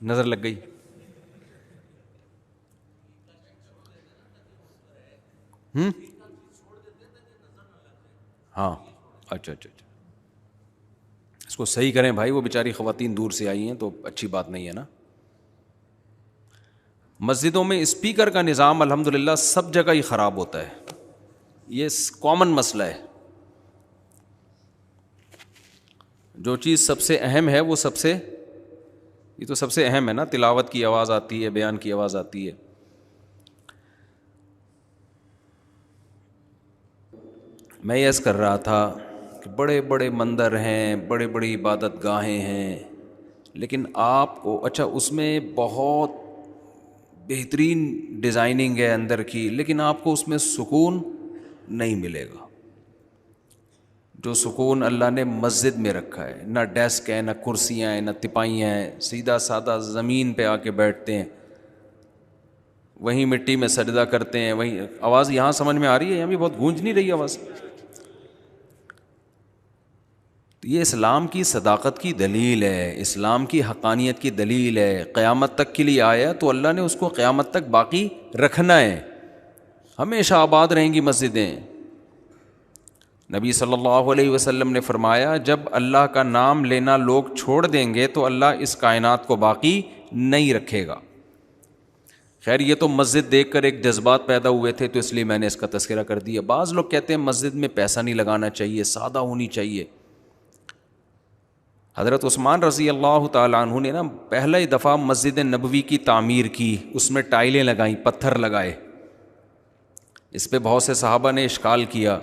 نظر لگ گئی؟ ہاں، اچھا اچھا اچھا، اس کو صحیح کریں بھائی، وہ بیچاری خواتین دور سے آئی ہیں تو اچھی بات نہیں ہے نا. مسجدوں میں اسپیکر کا نظام الحمدللہ سب جگہ ہی خراب ہوتا ہے، یہ کامن مسئلہ ہے. جو چیز سب سے اہم ہے وہ سب سے، یہ تو سب سے اہم ہے نا، تلاوت کی آواز آتی ہے، بیان کی آواز آتی ہے. میں یہ عرض کر رہا تھا کہ بڑے بڑے مندر ہیں، بڑے بڑی عبادت گاہیں ہیں، لیکن آپ کو اچھا اس میں بہت بہترین ڈیزائننگ ہے اندر کی، لیکن آپ کو اس میں سکون نہیں ملے گا. جو سکون اللہ نے مسجد میں رکھا ہے، نہ ڈیسک ہے، نہ کرسیاں ہیں، نہ تپائیاں ہیں، سیدھا سادہ زمین پہ آ کے بیٹھتے ہیں، وہیں مٹی میں سجدہ کرتے ہیں. وہیں آواز یہاں سمجھ میں آ رہی ہے؟ یہاں بھی بہت گونج نہیں رہی آواز؟ یہ اسلام کی صداقت کی دلیل ہے، اسلام کی حقانیت کی دلیل ہے. قیامت تک کے لیے آیا تو اللہ نے اس کو قیامت تک باقی رکھنا ہے، ہمیشہ آباد رہیں گی مسجدیں. نبی صلی اللہ علیہ وسلم نے فرمایا جب اللہ کا نام لینا لوگ چھوڑ دیں گے تو اللہ اس کائنات کو باقی نہیں رکھے گا. خیر یہ تو مسجد دیکھ کر ایک جذبات پیدا ہوئے تھے تو اس لیے میں نے اس کا تذکرہ کر دیا. بعض لوگ کہتے ہیں مسجد میں پیسہ نہیں لگانا چاہیے، سادہ ہونی چاہیے. حضرت عثمان رضی اللہ تعالیٰ عنہ نے نا پہلا ہی دفعہ مسجد نبوی کی تعمیر کی، اس میں ٹائلیں لگائیں، پتھر لگائے. اس پہ بہت سے صحابہ نے اشکال کیا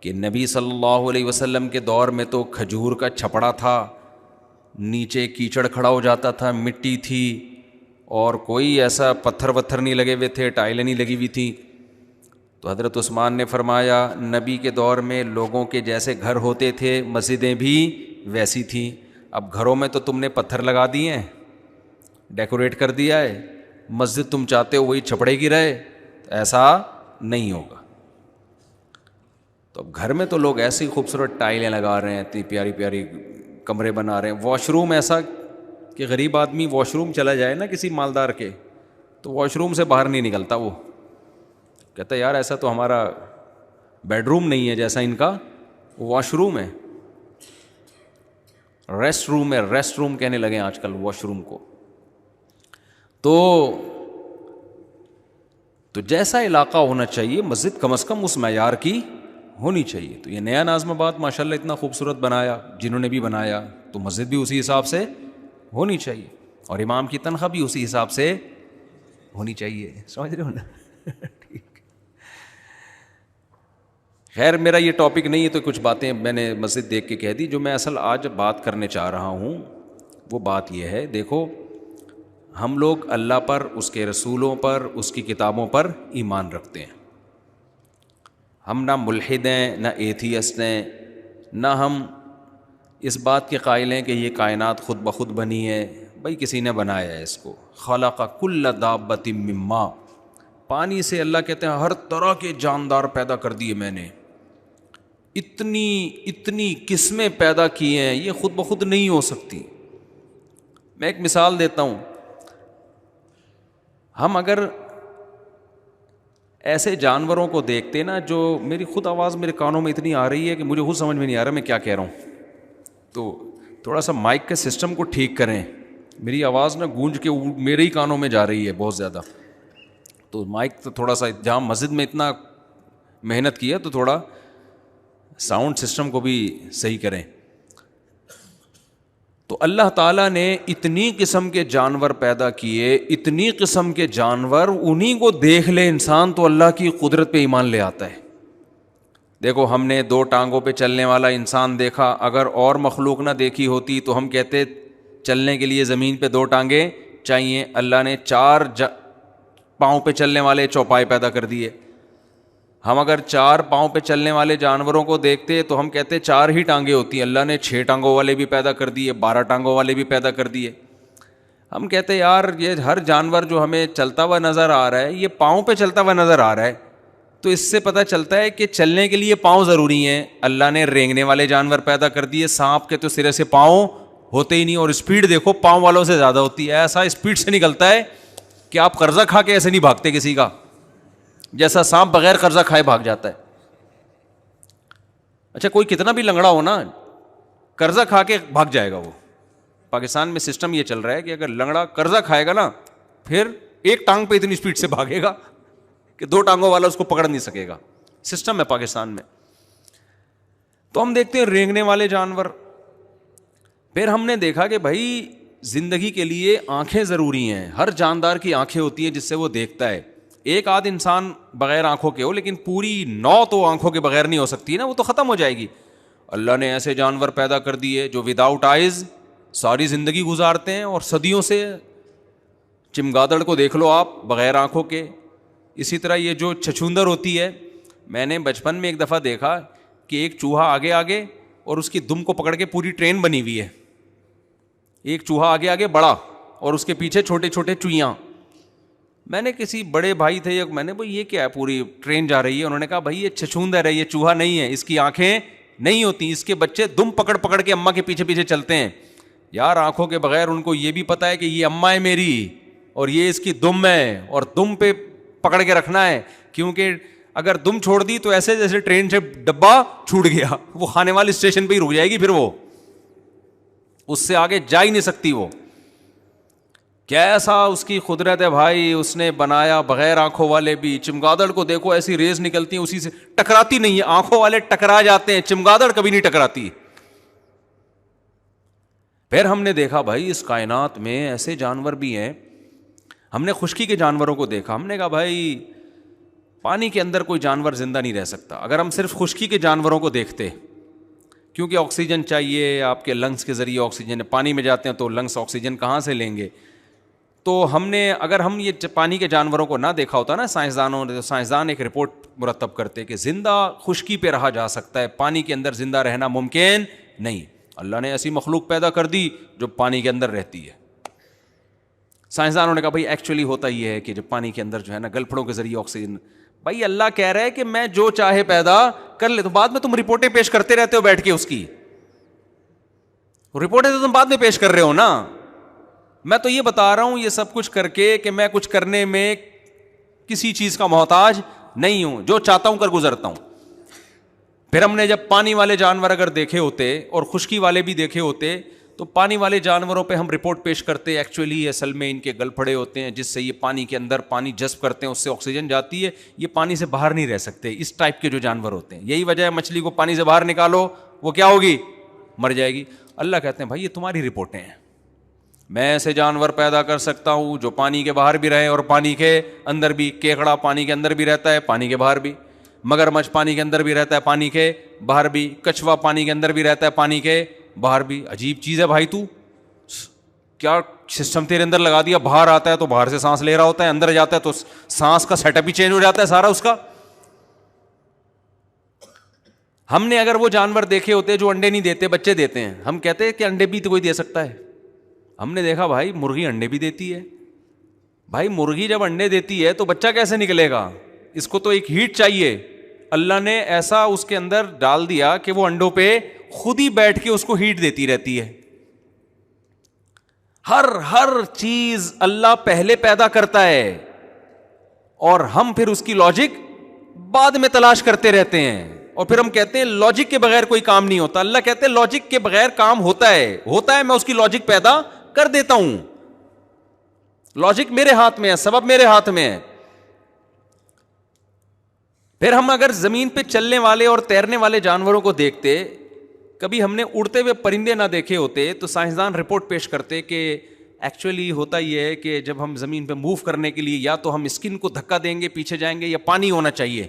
کہ نبی صلی اللہ علیہ وسلم کے دور میں تو کھجور کا چھپڑا تھا، نیچے کیچڑ کھڑا ہو جاتا تھا، مٹی تھی، اور کوئی ایسا پتھر وتھر نہیں لگے ہوئے تھے، ٹائلیں نہیں لگی ہوئی تھیں. تو حضرت عثمان نے فرمایا نبی کے دور میں لوگوں کے جیسے گھر ہوتے تھے مسجدیں بھی ویسی تھیں. اب گھروں میں تو تم نے پتھر لگا دیے ہیں، ڈیکوریٹ کر دیا ہے، مسجد تم چاہتے ہو وہی چھپڑے کی رہے، ایسا نہیں ہوگا. تو اب گھر میں تو لوگ ایسی خوبصورت ٹائلیں لگا رہے ہیں، اتنی پیاری پیاری کمرے بنا رہے ہیں. واش روم ایسا کہ غریب آدمی واش روم چلا جائے نا کسی مالدار کے تو واش روم سے باہر نہیں نکلتا، وہ کہتا ہے یار ایسا تو ہمارا بیڈ روم نہیں ہے جیسا ان کا واش روم ہے. ریسٹ روم ہے، ریسٹ روم کہنے لگے آج کل واش روم کو. تو جیسا علاقہ ہونا چاہیے مسجد کم از کم اس معیار کی ہونی چاہیے. تو یہ نیا نازم آباد ماشاءاللہ اتنا خوبصورت بنایا، جنہوں نے بھی بنایا، تو مسجد بھی اسی حساب سے ہونی چاہیے، اور امام کی تنخواہ بھی اسی حساب سے ہونی چاہیے. سمجھ رہے ہو نا؟ ٹھیک. خیر میرا یہ ٹاپک نہیں ہے تو کچھ باتیں میں نے مسجد دیکھ کے کہہ دی. جو میں اصل آج بات کرنے چاہ رہا ہوں وہ بات یہ ہے، دیکھو ہم لوگ اللہ پر، اس کے رسولوں پر، اس کی کتابوں پر ایمان رکھتے ہیں. ہم نہ ملحد ہیں، نہ ایتھیسٹ ہیں، نہ ہم اس بات کے قائل ہیں کہ یہ کائنات خود بخود بنی ہے. بھائی کسی نے بنایا ہے اس کو. خلق کل دابۃ من ماء، پانی سے اللہ کہتے ہیں ہر طرح کے جاندار پیدا کر دیے میں نے. اتنی قسمیں پیدا کی ہیں، یہ خود بخود نہیں ہو سکتی. میں ایک مثال دیتا ہوں. ہم اگر ایسے جانوروں کو دیکھتے نا، جو میری خود آواز میرے کانوں میں اتنی آ رہی ہے کہ مجھے خود سمجھ میں نہیں آ رہا میں کیا کہہ رہا ہوں، تو تھوڑا سا مائک کے سسٹم کو ٹھیک کریں. میری آواز نا گونج کے میرے ہی کانوں میں جا رہی ہے بہت زیادہ. تو مائک تو تھوڑا سا، جہاں مسجد میں اتنا محنت کی ہے تو تھوڑا ساؤنڈ سسٹم کو بھی صحیح کریں. تو اللہ تعالیٰ نے اتنی قسم کے جانور پیدا کیے، اتنی قسم کے جانور، انہیں کو دیکھ لے انسان تو اللہ کی قدرت پہ ایمان لے آتا ہے. دیکھو ہم نے 2 ٹانگوں پہ چلنے والا انسان دیکھا، اگر اور مخلوق نہ دیکھی ہوتی تو ہم کہتے چلنے کے لیے زمین پہ 2 ٹانگیں چاہیے. اللہ نے 4 پاؤں پہ چلنے والے چوپائے پیدا کر دیے. ہم اگر 4 پاؤں پہ چلنے والے جانوروں کو دیکھتے تو ہم کہتے 4 ہی ٹانگیں ہوتی. اللہ نے 6 ٹانگوں والے بھی پیدا کر دیے، 12 ٹانگوں والے بھی پیدا کر دیے. ہم کہتے یار یہ ہر جانور جو ہمیں چلتا ہوا نظر آ رہا ہے یہ پاؤں پہ چلتا ہوا نظر آ رہا ہے، تو اس سے پتہ چلتا ہے کہ چلنے کے لیے پاؤں ضروری ہیں. اللہ نے رینگنے والے جانور پیدا کر دیے، سانپ کے تو سرے سے پاؤں ہوتے ہی نہیں, اور اسپیڈ دیکھو پاؤں والوں سے زیادہ ہوتی ہے. ایسا اسپیڈ سے نکلتا ہے کہ آپ قرضہ کھا کے ایسے نہیں بھاگتے کسی کا, جیسا سانپ بغیر قرضہ کھائے بھاگ جاتا ہے. اچھا کوئی کتنا بھی لنگڑا ہو نا, قرضہ کھا کے بھاگ جائے گا وہ. پاکستان میں سسٹم یہ چل رہا ہے کہ اگر لنگڑا قرضہ کھائے گا نا, پھر ایک ٹانگ پہ اتنی اسپیڈ سے بھاگے گا کہ دو ٹانگوں والا اس کو پکڑ نہیں سکے گا. سسٹم ہے پاکستان میں. تو ہم دیکھتے ہیں رینگنے والے جانور. پھر ہم نے دیکھا کہ بھائی زندگی کے لیے آنکھیں ضروری ہیں. ہر جاندار کی آنکھیں ہوتی ہیں جس سے وہ دیکھتا ہے. ایک آدھ انسان بغیر آنکھوں کے ہو, لیکن پوری 9 تو آنکھوں کے بغیر نہیں ہو سکتی نا, وہ تو ختم ہو جائے گی. اللہ نے ایسے جانور پیدا کر دیے جو وداؤٹ آئیز ساری زندگی گزارتے ہیں اور صدیوں سے. چمگادڑ کو دیکھ لو آپ, بغیر آنکھوں کے. اسی طرح یہ جو چھچھوندر ہوتی ہے, میں نے بچپن میں ایک دفعہ دیکھا کہ ایک چوہا آگے آگے اور اس کی دم کو پکڑ کے پوری ٹرین بنی ہوئی ہے. ایک چوہا آگے آگے بڑا اور اس کے پیچھے چھوٹے چھوٹے چوہیاں. میں نے کسی بڑے بھائی تھے, میں نے بھائی یہ کیا ہے, پوری ٹرین جا رہی ہے. انہوں نے کہا بھائی یہ چھچھوندر ہے, یہ چوہا نہیں ہے, اس کی آنکھیں نہیں ہوتی, اس کے بچے دم پکڑ پکڑ کے اماں کے پیچھے پیچھے چلتے ہیں. یار آنکھوں کے بغیر ان کو یہ بھی پتا ہے کہ یہ اماں ہے میری اور یہ اس کی دم ہے, اور دم پہ پکڑ کے رکھنا ہے, کیونکہ اگر دم چھوڑ دی تو ایسے جیسے ٹرین سے ڈبہ چھوٹ گیا, وہ کھانے والے اسٹیشن پہ ہی رک جائے گی, پھر وہ اس سے آگے جا ہی نہیں سکتی. وہ کیسا اس کی قدرت ہے بھائی, اس نے بنایا بغیر آنکھوں والے بھی. چمگادڑ کو دیکھو ایسی ریز نکلتی ہیں, اسی سے ٹکراتی نہیں ہے. آنکھوں والے ٹکرا جاتے ہیں, چمگادڑ کبھی نہیں ٹکراتی. پھر ہم نے دیکھا بھائی اس کائنات میں ایسے جانور بھی ہیں. ہم نے خشکی کے جانوروں کو دیکھا, ہم نے کہا بھائی پانی کے اندر کوئی جانور زندہ نہیں رہ سکتا. اگر ہم صرف خشکی کے جانوروں کو دیکھتے, کیونکہ آکسیجن چاہیے, آپ کے لنگس کے ذریعے آکسیجن, پانی میں جاتے ہیں تو لنگس آکسیجن کہاں سے لیں گے. تو ہم نے, اگر ہم یہ پانی کے جانوروں کو نہ دیکھا ہوتا نا سائنسدانوں نے, تو سائنسدان ایک رپورٹ مرتب کرتے کہ زندہ خشکی پہ رہا جا سکتا ہے, پانی کے اندر زندہ رہنا ممکن نہیں. اللہ نے ایسی مخلوق پیدا کر دی جو پانی کے اندر رہتی ہے. سائنسدانوں نے کہا بھائی ایکچولی ہوتا یہ ہے کہ جب پانی کے اندر جو ہے نا گلپھڑوں کے ذریعے آکسیجن, بھائی اللہ کہہ رہا ہے کہ میں جو چاہے پیدا کر لے, تو بعد میں تم رپورٹیں پیش کرتے رہتے ہو بیٹھ کے. اس کی رپورٹیں تو تم بعد میں پیش کر رہے ہو نا. میں تو یہ بتا رہا ہوں یہ سب کچھ کر کے کہ میں کچھ کرنے میں کسی چیز کا محتاج نہیں ہوں, جو چاہتا ہوں کر گزرتا ہوں. پھر ہم نے جب پانی والے جانور اگر دیکھے ہوتے اور خشکی والے بھی دیکھے ہوتے, تو پانی والے جانوروں پہ ہم رپورٹ پیش کرتے ایکچولی اصل میں ان کے گل پھڑے ہوتے ہیں جس سے یہ پانی کے اندر پانی جذب کرتے ہیں, اس سے آکسیجن جاتی ہے, یہ پانی سے باہر نہیں رہ سکتے. اس ٹائپ کے جو جانور ہوتے ہیں, یہی وجہ ہے مچھلی کو پانی سے باہر نکالو وہ کیا ہوگی, مر جائے گی. اللہ کہتے ہیں بھائی یہ تمہاری رپورٹیں ہیں, میں ایسے جانور پیدا کر سکتا ہوں جو پانی کے باہر بھی رہے اور پانی کے اندر بھی. کیکڑا پانی کے اندر بھی رہتا ہے, پانی کے باہر بھی. مگرمچھ پانی کے اندر بھی رہتا ہے, پانی کے باہر بھی. کچھوا پانی کے اندر بھی رہتا ہے, پانی کے باہر بھی. عجیب چیز ہے بھائی, تو کیا سسٹم تیرے اندر لگا دیا, باہر آتا ہے تو باہر سے سانس لے رہا ہوتا ہے, اندر جاتا ہے تو سانس کا سیٹ اپ ہی چینج ہو جاتا ہے سارا اس کا. ہم نے اگر وہ جانور دیکھے ہوتے جو انڈے نہیں دیتے, بچے دیتے ہیں, ہم کہتے ہیں کہ انڈے بھی تو کوئی دے سکتا ہے. ہم نے دیکھا بھائی مرغی انڈے بھی دیتی ہے. بھائی مرغی جب انڈے دیتی ہے تو بچہ کیسے نکلے گا, اس کو تو ایک ہیٹ چاہیے. اللہ نے ایسا اس کے اندر ڈال دیا کہ وہ انڈوں پہ خود ہی بیٹھ کے اس کو ہیٹ دیتی رہتی ہے. ہر چیز اللہ پہلے پیدا کرتا ہے اور ہم پھر اس کی لاجک بعد میں تلاش کرتے رہتے ہیں, اور پھر ہم کہتے ہیں لاجک کے بغیر کوئی کام نہیں ہوتا. اللہ کہتے ہیں لاجک کے بغیر کام ہوتا ہے, میں اس کی لاجک پیدا کر دیتا ہوں. لاجک میرے ہاتھ میں ہے, سبب میرے ہاتھ میں ہے. پھر ہم اگر زمین پہ چلنے والے اور تیرنے والے جانوروں کو دیکھتے, کبھی ہم نے اڑتے ہوئے پرندے نہ دیکھے ہوتے, تو سائنسدان رپورٹ پیش کرتے کہ ایکچولی ہوتا یہ ہے کہ جب ہم زمین پہ موو کرنے کے لیے یا تو ہم اسکن کو دھکا دیں گے پیچھے جائیں گے, یا پانی ہونا چاہیے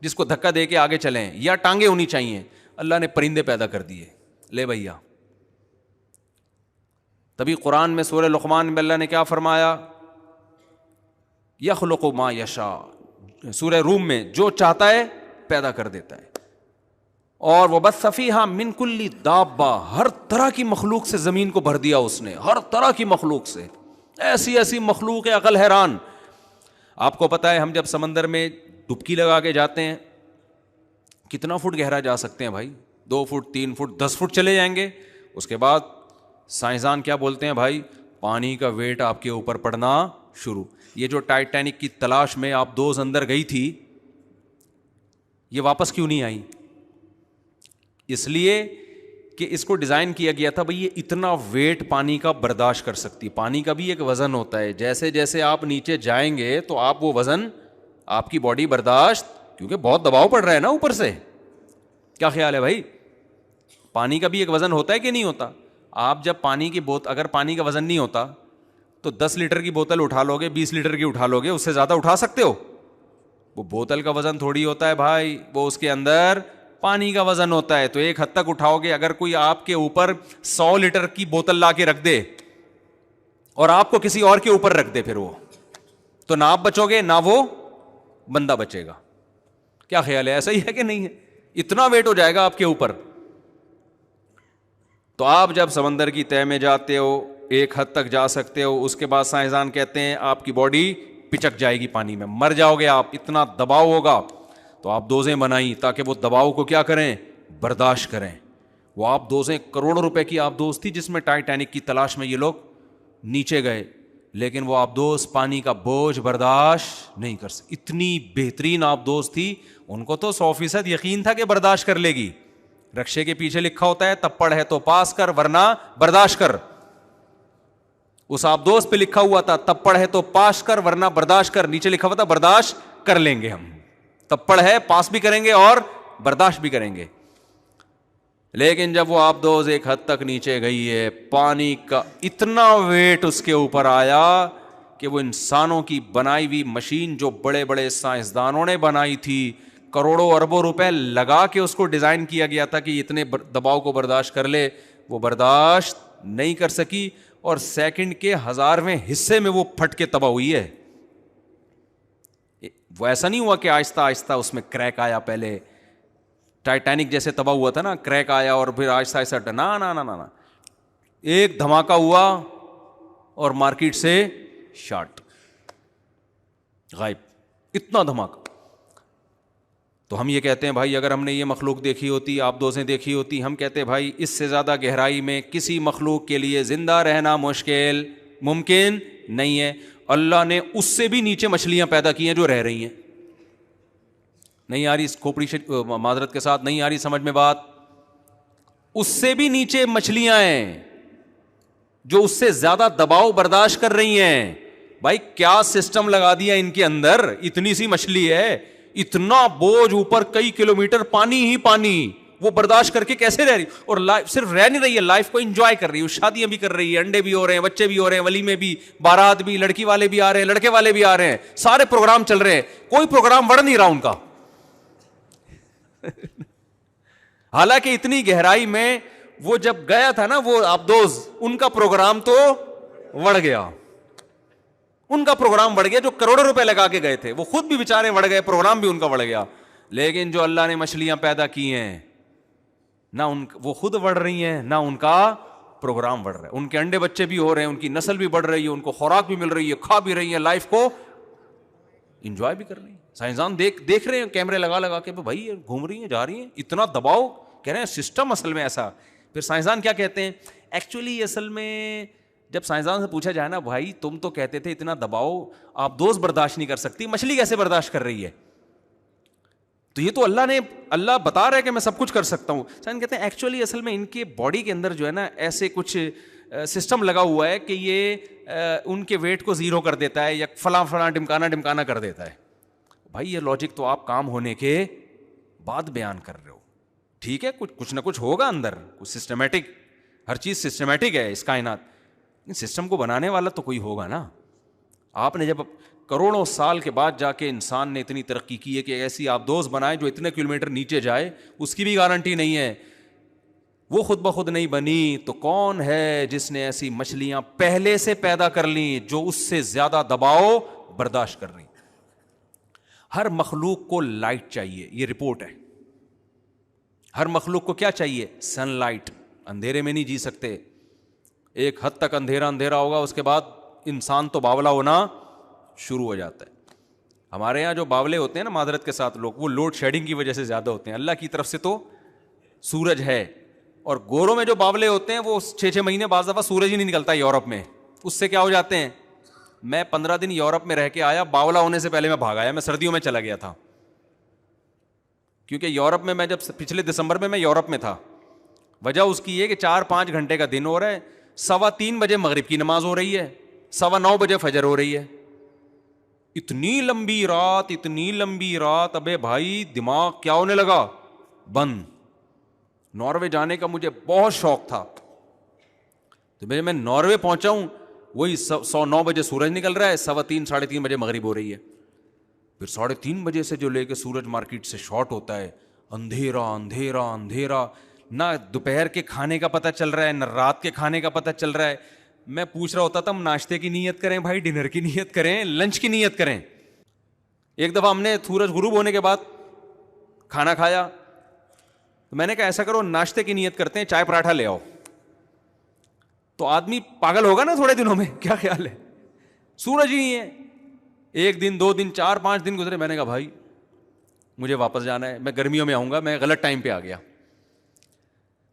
جس کو دھکا دے کے آگے چلیں, یا ٹانگیں ہونی چاہیے. اللہ نے پرندے پیدا کر دیے. لے بھیا, تبھی قرآن میں سورہ لقمان میں اللہ نے کیا فرمایا, یخلق ما یشاء. سورہ روم میں جو چاہتا ہے پیدا کر دیتا ہے. اور وبث فیہا من کل دابہ, ہر طرح کی مخلوق سے زمین کو بھر دیا اس نے, ہر طرح کی مخلوق سے. ایسی مخلوق ہے عقل حیران. آپ کو پتا ہے ہم جب سمندر میں ڈبکی لگا کے جاتے ہیں, کتنا فٹ گہرا جا سکتے ہیں بھائی, 2 فٹ 3 فٹ 10 فٹ چلے جائیں گے. اس کے بعد سائنسدان کیا بولتے ہیں بھائی؟ پانی کا ویٹ آپ کے اوپر پڑنا شروع. یہ جو ٹائٹینک کی تلاش میں آپ دوز اندر گئی تھی, یہ واپس کیوں نہیں آئی؟ اس لیے کہ اس کو ڈیزائن کیا گیا تھا بھئی یہ اتنا ویٹ پانی کا برداشت کر سکتی. پانی کا بھی ایک وزن ہوتا ہے, جیسے جیسے آپ نیچے جائیں گے تو آپ وہ وزن آپ کی باڈی برداشت, کیونکہ بہت دباؤ پڑ رہا ہے نا اوپر سے. کیا خیال ہے بھائی؟ پانی کا بھی ایک وزن ہوتا ہے کہ نہیں ہوتا؟ آپ جب پانی کی بوتل, اگر پانی کا وزن نہیں ہوتا تو 10 لیٹر کی بوتل اٹھا لو گے, 20 لیٹر کی اٹھا لو گے, اس سے زیادہ اٹھا سکتے ہو؟ وہ بوتل کا وزن تھوڑی ہوتا ہے بھائی, وہ اس کے اندر پانی کا وزن ہوتا ہے. تو ایک حد تک اٹھاؤ گے. اگر کوئی آپ کے اوپر 100 لیٹر کی بوتل لا کے رکھ دے اور آپ کو کسی اور کے اوپر رکھ دے, پھر وہ تو نہ آپ بچو گے نہ وہ بندہ بچے گا. کیا خیال ہے, ایسا ہی ہے کہ نہیں ہے؟ اتنا ویٹ ہو جائے گا آپ کے اوپر. تو آپ جب سمندر کی تہہ میں جاتے ہو ایک حد تک جا سکتے ہو, اس کے بعد سائنسدان کہتے ہیں آپ کی باڈی پچک جائے گی پانی میں, مر جاؤ گے آپ, اتنا دباؤ ہوگا. تو آپ دوزیں بنائیں تاکہ وہ دباؤ کو کیا کریں, برداشت کریں. وہ آپ دوزیں کروڑوں روپے کی آپ دوز تھی جس میں ٹائٹینک کی تلاش میں یہ لوگ نیچے گئے, لیکن وہ آپ دوز پانی کا بوجھ برداشت نہیں کر سکتے. اتنی بہترین آپ دوز تھی, ان کو تو 100% یقین تھا کہ برداشت کر لے گی. رکشے کے پیچھے لکھا ہوتا ہے تپڑ ہے تو پاس کر ورنہ برداشت کر. اس آپ دوست پہ لکھا ہوا تھا تپڑ ہے تو پاس کر ورنہ برداشت کر, نیچے لکھا ہوا تھا برداشت کر لیں گے ہم. تپڑ ہے, پاس بھی کریں گے اور برداشت بھی کریں گے. لیکن جب وہ آپ دوز ایک حد تک نیچے گئی ہے, پانی کا اتنا ویٹ اس کے اوپر آیا کہ وہ انسانوں کی بنائی ہوئی مشین جو بڑے بڑے سائنسدانوں نے بنائی تھی, کروڑوں اربوں روپے لگا کے اس کو ڈیزائن کیا گیا تھا کہ اتنے دباؤ کو برداشت کر لے, وہ برداشت نہیں کر سکی اور سیکنڈ کے 1000ویں حصے میں وہ پھٹ کے تباہ ہوئی ہے. وہ ایسا نہیں ہوا کہ آہستہ آہستہ اس میں کریک آیا, پہلے ٹائٹینک جیسے تباہ ہوا تھا نا, کریک آیا اور پھر آہستہ آہستہ نا نا نا نا ایک دھماکہ ہوا اور مارکیٹ سے شارٹ, غائب, اتنا دھماکہ. تو ہم یہ کہتے ہیں بھائی اگر ہم نے یہ مخلوق دیکھی ہوتی, آپ دوزیں دیکھی ہوتی, ہم کہتے ہیں بھائی اس سے زیادہ گہرائی میں کسی مخلوق کے لیے زندہ رہنا ممکن نہیں ہے. اللہ نے اس سے بھی نیچے مچھلیاں پیدا کی ہیں جو رہ رہی ہیں. نہیں آ رہی کھوپڑی معذرت کے ساتھ نہیں آ رہی سمجھ میں بات؟ اس سے بھی نیچے مچھلیاں ہیں جو اس سے زیادہ دباؤ برداشت کر رہی ہیں. بھائی کیا سسٹم لگا دیا ان کے اندر, اتنی سی مچھلی ہے, اتنا بوجھ اوپر, کئی کلومیٹر پانی ہی پانی, وہ برداشت کر کے کیسے رہ رہی, اور لائف صرف رہ نہیں رہی ہے, لائف کو انجوائے کر رہی ہے, شادیاں بھی کر رہی ہے, انڈے بھی ہو رہے ہیں, بچے بھی ہو رہے ہیں, ولیمے بھی, بارات بھی, لڑکی والے بھی آ رہے ہیں, لڑکے والے بھی آ رہے ہیں, سارے پروگرام چل رہے ہیں, کوئی پروگرام بڑھ نہیں رہا ان کا. حالانکہ اتنی گہرائی میں وہ جب گیا تھا نا وہ آبدوز, ان کا پروگرام تو بڑھ گیا, ان کا پروگرام بڑھ گیا جو کروڑوں روپے لگا کے گئے تھے, وہ خود بھی بیچارے بڑھ گئے, پروگرام بھی ان کا بڑھ گیا. لیکن جو اللہ نے مچھلیاں پیدا کی ہیں نہ وہ خود بڑھ رہی ہیں نہ ان کا پروگرام بڑھ رہا ہے, ان کے انڈے بچے بھی ہو رہے ہیں, ان کی نسل بھی بڑھ رہی ہے, ان کو خوراک بھی مل رہی ہے, کھا بھی رہی ہیں, لائف کو انجوائے بھی کر رہی ہیں. سائنسدان دیکھ رہے ہیں کیمرے لگا کے, بھائی گھوم رہی ہیں, جا رہی ہیں, اتنا دباؤ, کہہ رہے ہیں سسٹم اصل میں ایسا. پھر سائنسدان کیا کہتے ہیں, ایکچولی اصل میں جب سائنسدان سے پوچھا جائے نا بھائی تم تو کہتے تھے اتنا دباؤ آپ دوست برداشت نہیں کر سکتی, مچھلی کیسے برداشت کر رہی ہے؟ تو یہ تو اللہ بتا رہا ہے کہ میں سب کچھ کر سکتا ہوں. سائنس کہتے ہیں ایکچولی اصل میں ان کے باڈی کے اندر جو ہے نا ایسے کچھ سسٹم لگا ہوا ہے کہ یہ ان کے ویٹ کو زیرو کر دیتا ہے یا فلاں ڈمکانا کر دیتا ہے. بھائی یہ لاجک تو آپ کام ہونے کے بعد بیان کر رہے ہو, ٹھیک ہے, کچھ نہ کچھ ہوگا اندر, کچھ سسٹمیٹک, ہر چیز سسٹمیٹک ہے اس کائنات, سسٹم کو بنانے والا تو کوئی ہوگا نا. آپ نے جب کروڑوں سال کے بعد جا کے انسان نے اتنی ترقی کی ہے کہ ایسی آپ دوست بنائے جو اتنے کلومیٹر نیچے جائے, اس کی بھی گارنٹی نہیں ہے, وہ خود بخود نہیں بنی, تو کون ہے جس نے ایسی مچھلیاں پہلے سے پیدا کر لیں جو اس سے زیادہ دباؤ برداشت کر رہی. ہر مخلوق کو لائٹ چاہیے, یہ رپورٹ ہے. ہر مخلوق کو کیا چاہیے؟ Sun light. اندھیرے میں نہیں جی سکتے, ایک حد تک اندھیرا ہوگا, اس کے بعد انسان تو باولا ہونا شروع ہو جاتا ہے. ہمارے یہاں جو باولے ہوتے ہیں نا معذرت کے ساتھ لوگ, وہ لوڈ شیڈنگ کی وجہ سے زیادہ ہوتے ہیں. اللہ کی طرف سے تو سورج ہے اور گوروں میں جو باولے ہوتے ہیں وہ 6 مہینے بعض دفعہ سورج ہی نہیں نکلتا یورپ میں, اس سے کیا ہو جاتے ہیں. میں 15 دن یورپ میں رہ کے آیا, باولا ہونے سے پہلے میں بھاگ آیا, میں سردیوں میں چلا گیا تھا, کیونکہ یورپ میں جب پچھلے دسمبر میں یورپ میں تھا, وجہ اس کی یہ کہ 4-5 گھنٹے کا دن ہو رہا ہے, 3:15 بجے مغرب کی نماز ہو رہی ہے, 9:15 بجے فجر ہو رہی ہے. اتنی لمبی رات, ابے بھائی دماغ کیا ہونے لگا بند. ناروے جانے کا مجھے بہت شوق تھا, تو میں ناروے پہنچا ہوں, وہی 9 بجے سورج نکل رہا ہے, 3:15-3:30 بجے مغرب ہو رہی ہے. پھر 3:30 بجے سے جو لے کے سورج مارکیٹ سے شارٹ ہوتا ہے, اندھیرا, نہ دوپہر کے کھانے کا پتہ چل رہا ہے, نہ رات کے کھانے کا پتہ چل رہا ہے. میں پوچھ رہا ہوتا تھا ہم ناشتے کی نیت کریں بھائی, ڈنر کی نیت کریں, لنچ کی نیت کریں. ایک دفعہ ہم نے سورج غروب ہونے کے بعد کھانا کھایا, تو میں نے کہا ایسا کرو ناشتے کی نیت کرتے ہیں, چائے پراٹھا لے آؤ. تو آدمی پاگل ہوگا نا تھوڑے دنوں میں, کیا خیال ہے, سورج ہی نہیں ہے. 1 دن 2 دن 4-5 دن گزرے, میں نے کہا بھائی مجھے واپس جانا ہے, میں گرمیوں میں آؤں گا, میں غلط ٹائم پہ آ گیا.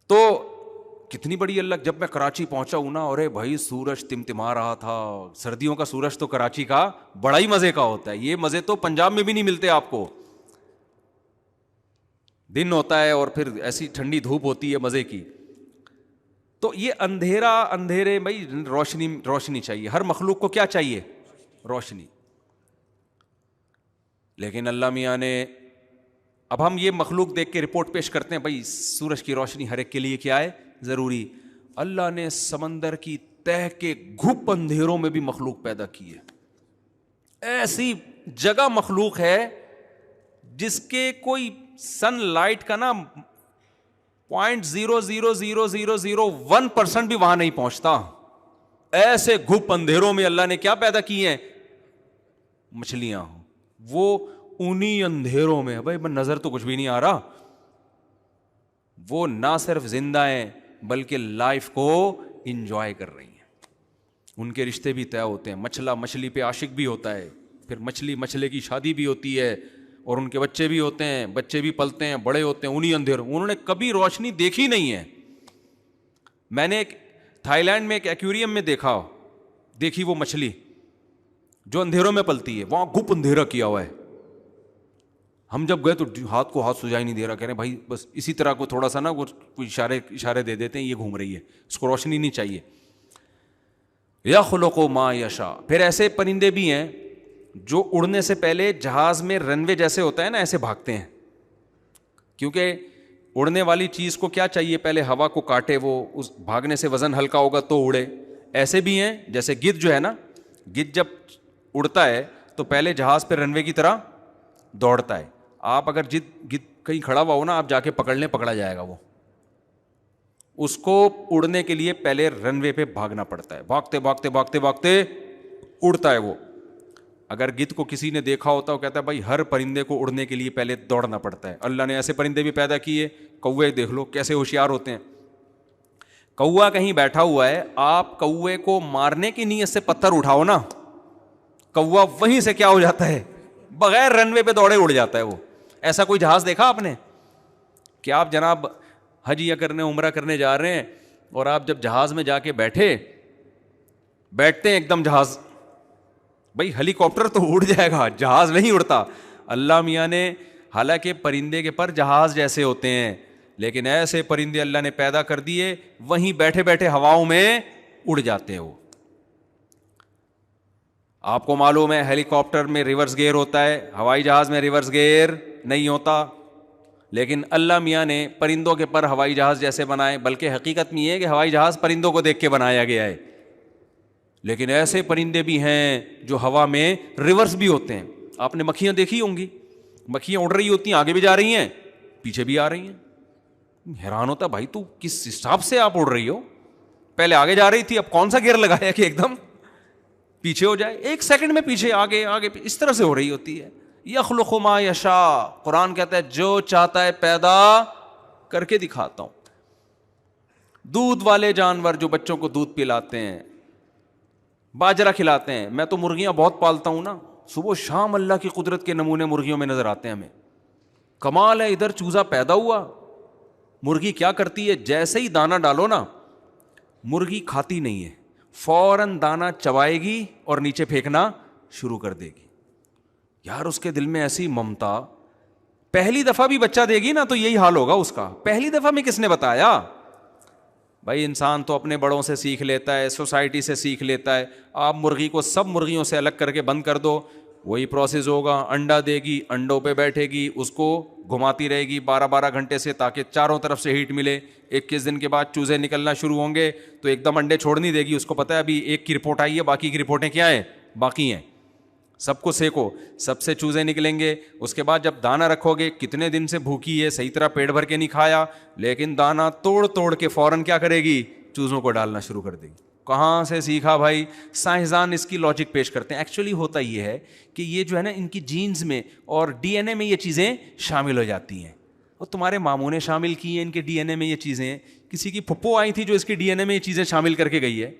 تو کتنی بڑی اللہ, جب میں کراچی پہنچا ہوں نا, ارے بھائی سورج تمتما رہا تھا. سردیوں کا سورج تو کراچی کا بڑا ہی مزے کا ہوتا ہے, یہ مزے تو پنجاب میں بھی نہیں ملتے آپ کو. دن ہوتا ہے اور پھر ایسی ٹھنڈی دھوپ ہوتی ہے مزے کی. تو یہ اندھیرے بھائی, روشنی چاہیے, ہر مخلوق کو کیا چاہیے, روشنی. لیکن اللہ میاں نے, اب ہم یہ مخلوق دیکھ کے رپورٹ پیش کرتے ہیں بھائی سورج کی روشنی ہر ایک کے لیے کیا ہے, ضروری. اللہ نے سمندر کی تہ کے گھپ اندھیروں میں بھی مخلوق پیدا کی ہے. ایسی جگہ مخلوق ہے جس کے کوئی سن لائٹ کا نا 0.00001% بھی وہاں نہیں پہنچتا. ایسے گھپ اندھیروں میں اللہ نے کیا پیدا کی ہیں, مچھلیاں. وہ انہی اندھیروں میں, بھائی نظر تو کچھ بھی نہیں آ رہا, وہ نہ صرف زندہ ہیں بلکہ لائف کو انجوائے کر رہی ہیں. ان کے رشتے بھی طے ہوتے ہیں, مچھلا مچھلی پہ عاشق بھی ہوتا ہے, پھر مچھلی مچھلے کی شادی بھی ہوتی ہے, اور ان کے بچے بھی ہوتے ہیں, بچے بھی پلتے ہیں, بڑے ہوتے ہیں انہی اندھیروں. انہوں نے کبھی روشنی دیکھی نہیں ہے. میں نے تھائی لینڈ میں ایک ایکویریم میں دیکھی وہ مچھلی جو اندھیروں میں پلتی ہے, وہاں گھپ اندھیرا کیا ہوا ہے. ہم جب گئے تو ہاتھ کو ہاتھ سجائی نہیں دے رہا, کہہ رہے بھائی بس اسی طرح کو تھوڑا سا نا کوئی اشارے دے دیتے ہیں, یہ گھوم رہی ہے, اس کو روشنی نہیں چاہیے. یخلق ما یشاء. پھر ایسے پرندے بھی ہیں جو اڑنے سے پہلے جہاز میں رن وے جیسے ہوتا ہے نا, ایسے بھاگتے ہیں, کیونکہ اڑنے والی چیز کو کیا چاہیے, پہلے ہوا کو کاٹے, وہ اس بھاگنے سے وزن ہلکا ہوگا تو اڑے. ایسے بھی ہیں جیسے گدھ جو ہے نا, گدھ جب اڑتا ہے تو پہلے جہاز پہ رن وے کی طرح دوڑتا ہے. آپ اگر گدھ کہیں کھڑا ہوا ہو نا, آپ جا کے پکڑ لیں, پکڑا جائے گا. وہ اس کو اڑنے کے لیے پہلے رن وے پہ بھاگنا پڑتا ہے, بھاگتے بھاگتے بھاگتے بھاگتے اڑتا ہے وہ. اگر گدھ کو کسی نے دیکھا ہوتا, وہ کہتا ہے بھائی ہر پرندے کو اڑنے کے لیے پہلے دوڑنا پڑتا ہے. اللہ نے ایسے پرندے بھی پیدا کیے. کوے دیکھ لو کیسے ہوشیار ہوتے ہیں. کوا کہیں بیٹھا ہوا ہے, آپ کوے کو مارنے کی نیت سے پتھر اٹھاؤ نا, کوا وہیں سے کیا ہو جاتا ہے, بغیر رن وے پہ دوڑے اڑ جاتا ہے وہ. ایسا کوئی جہاز دیکھا آپ نے کہ آپ جناب حج یا کرنے عمرہ کرنے جا رہے ہیں, اور آپ جب جہاز میں جا کے بیٹھتے ہیں ایک دم جہاز, بھائی ہیلی کاپٹر تو اڑ جائے گا, جہاز نہیں اڑتا. اللہ میاں نے, حالانکہ پرندے کے پر جہاز جیسے ہوتے ہیں, لیکن ایسے پرندے اللہ نے پیدا کر دیے, وہیں بیٹھے بیٹھے ہواؤں میں اڑ جاتے ہیں وہ. آپ کو معلوم ہے ہیلی کاپٹر میں ریورس گیئر ہوتا ہے, ہوائی جہاز میں ریورس گیئر نہیں ہوتا, لیکن اللہ میاں نے پرندوں کے پر ہوائی جہاز جیسے بنائے. بلکہ حقیقت میں یہ ہے کہ ہوائی جہاز پرندوں کو دیکھ کے بنایا گیا ہے, لیکن ایسے پرندے بھی ہیں جو ہوا میں ریورس بھی ہوتے ہیں. آپ نے مکھیاں دیکھی ہوں گی, مکھیاں اڑ رہی ہوتی ہیں, آگے بھی جا رہی ہیں, پیچھے بھی آ رہی ہیں. حیران ہوتا بھائی تو کس حساب سے آپ اڑ رہی ہو, پہلے آگے جا رہی تھی, اب کون سا گیئر لگایا کہ ایک دم پیچھے ہو جائے, 1 سیکنڈ میں پیچھے آگے اس طرح سے ہو رہی ہوتی ہے. یخلق ما یشاء, قرآن کہتا ہے جو چاہتا ہے پیدا کر کے دکھاتا ہوں. دودھ والے جانور جو بچوں کو دودھ پلاتے ہیں, باجرہ کھلاتے ہیں. میں تو مرغیاں بہت پالتا ہوں نا, صبح شام اللہ کی قدرت کے نمونے مرغیوں میں نظر آتے ہیں ہمیں. کمال ہے, ادھر چوزا پیدا ہوا, مرغی کیا کرتی ہے, جیسے ہی دانہ ڈالو نا, مرغی کھاتی نہیں ہے, فوراً دانہ چبائے گی اور نیچے پھینکنا شروع کر دے گی. یار اس کے دل میں ایسی ممتا, پہلی دفعہ بھی بچہ دے گی نا تو یہی حال ہوگا اس کا. پہلی دفعہ میں کس نے بتایا؟ بھائی انسان تو اپنے بڑوں سے سیکھ لیتا ہے, سوسائٹی سے سیکھ لیتا ہے. آپ مرغی کو سب مرغیوں سے الگ کر کے بند کر دو, وہی پروسیس ہوگا. انڈا دے گی, انڈوں پہ بیٹھے گی, اس کو گھماتی رہے گی 12 گھنٹے سے تاکہ چاروں طرف سے ہیٹ ملے. 21 دن کے بعد چوزے نکلنا شروع ہوں گے تو ایک دم انڈے چھوڑ نہیں دے گی, اس کو پتہ ہے ابھی ایک کی رپورٹ آئی ہے, باقی کی رپورٹیں کیا ہیں, باقی ہیں. سب کو سیکو, سب سے چوزے نکلیں گے. اس کے بعد جب دانہ رکھو گے, کتنے دن سے بھوکی ہے, صحیح طرح پیٹ بھر کے نہیں کھایا, لیکن دانہ توڑ کے فوراً کیا کرے گی, چوزوں کو ڈالنا شروع کر دے گی. کہاں سے سیکھا بھائی؟ سائنسدان اس کی لاجک پیش کرتے ہیں. ایکچولی ہوتا یہ ہے کہ یہ جو ہے نا ان کی جینز میں اور ڈی این اے میں یہ چیزیں شامل ہو جاتی ہیں, اور تمہارے ماموں نے شامل کی ہیں ان کے ڈی این اے میں یہ چیزیں. کسی کی پھپھو آئی تھی جو اس کی ڈی این اے میں یہ چیزیں شامل کر کے گئی ہے.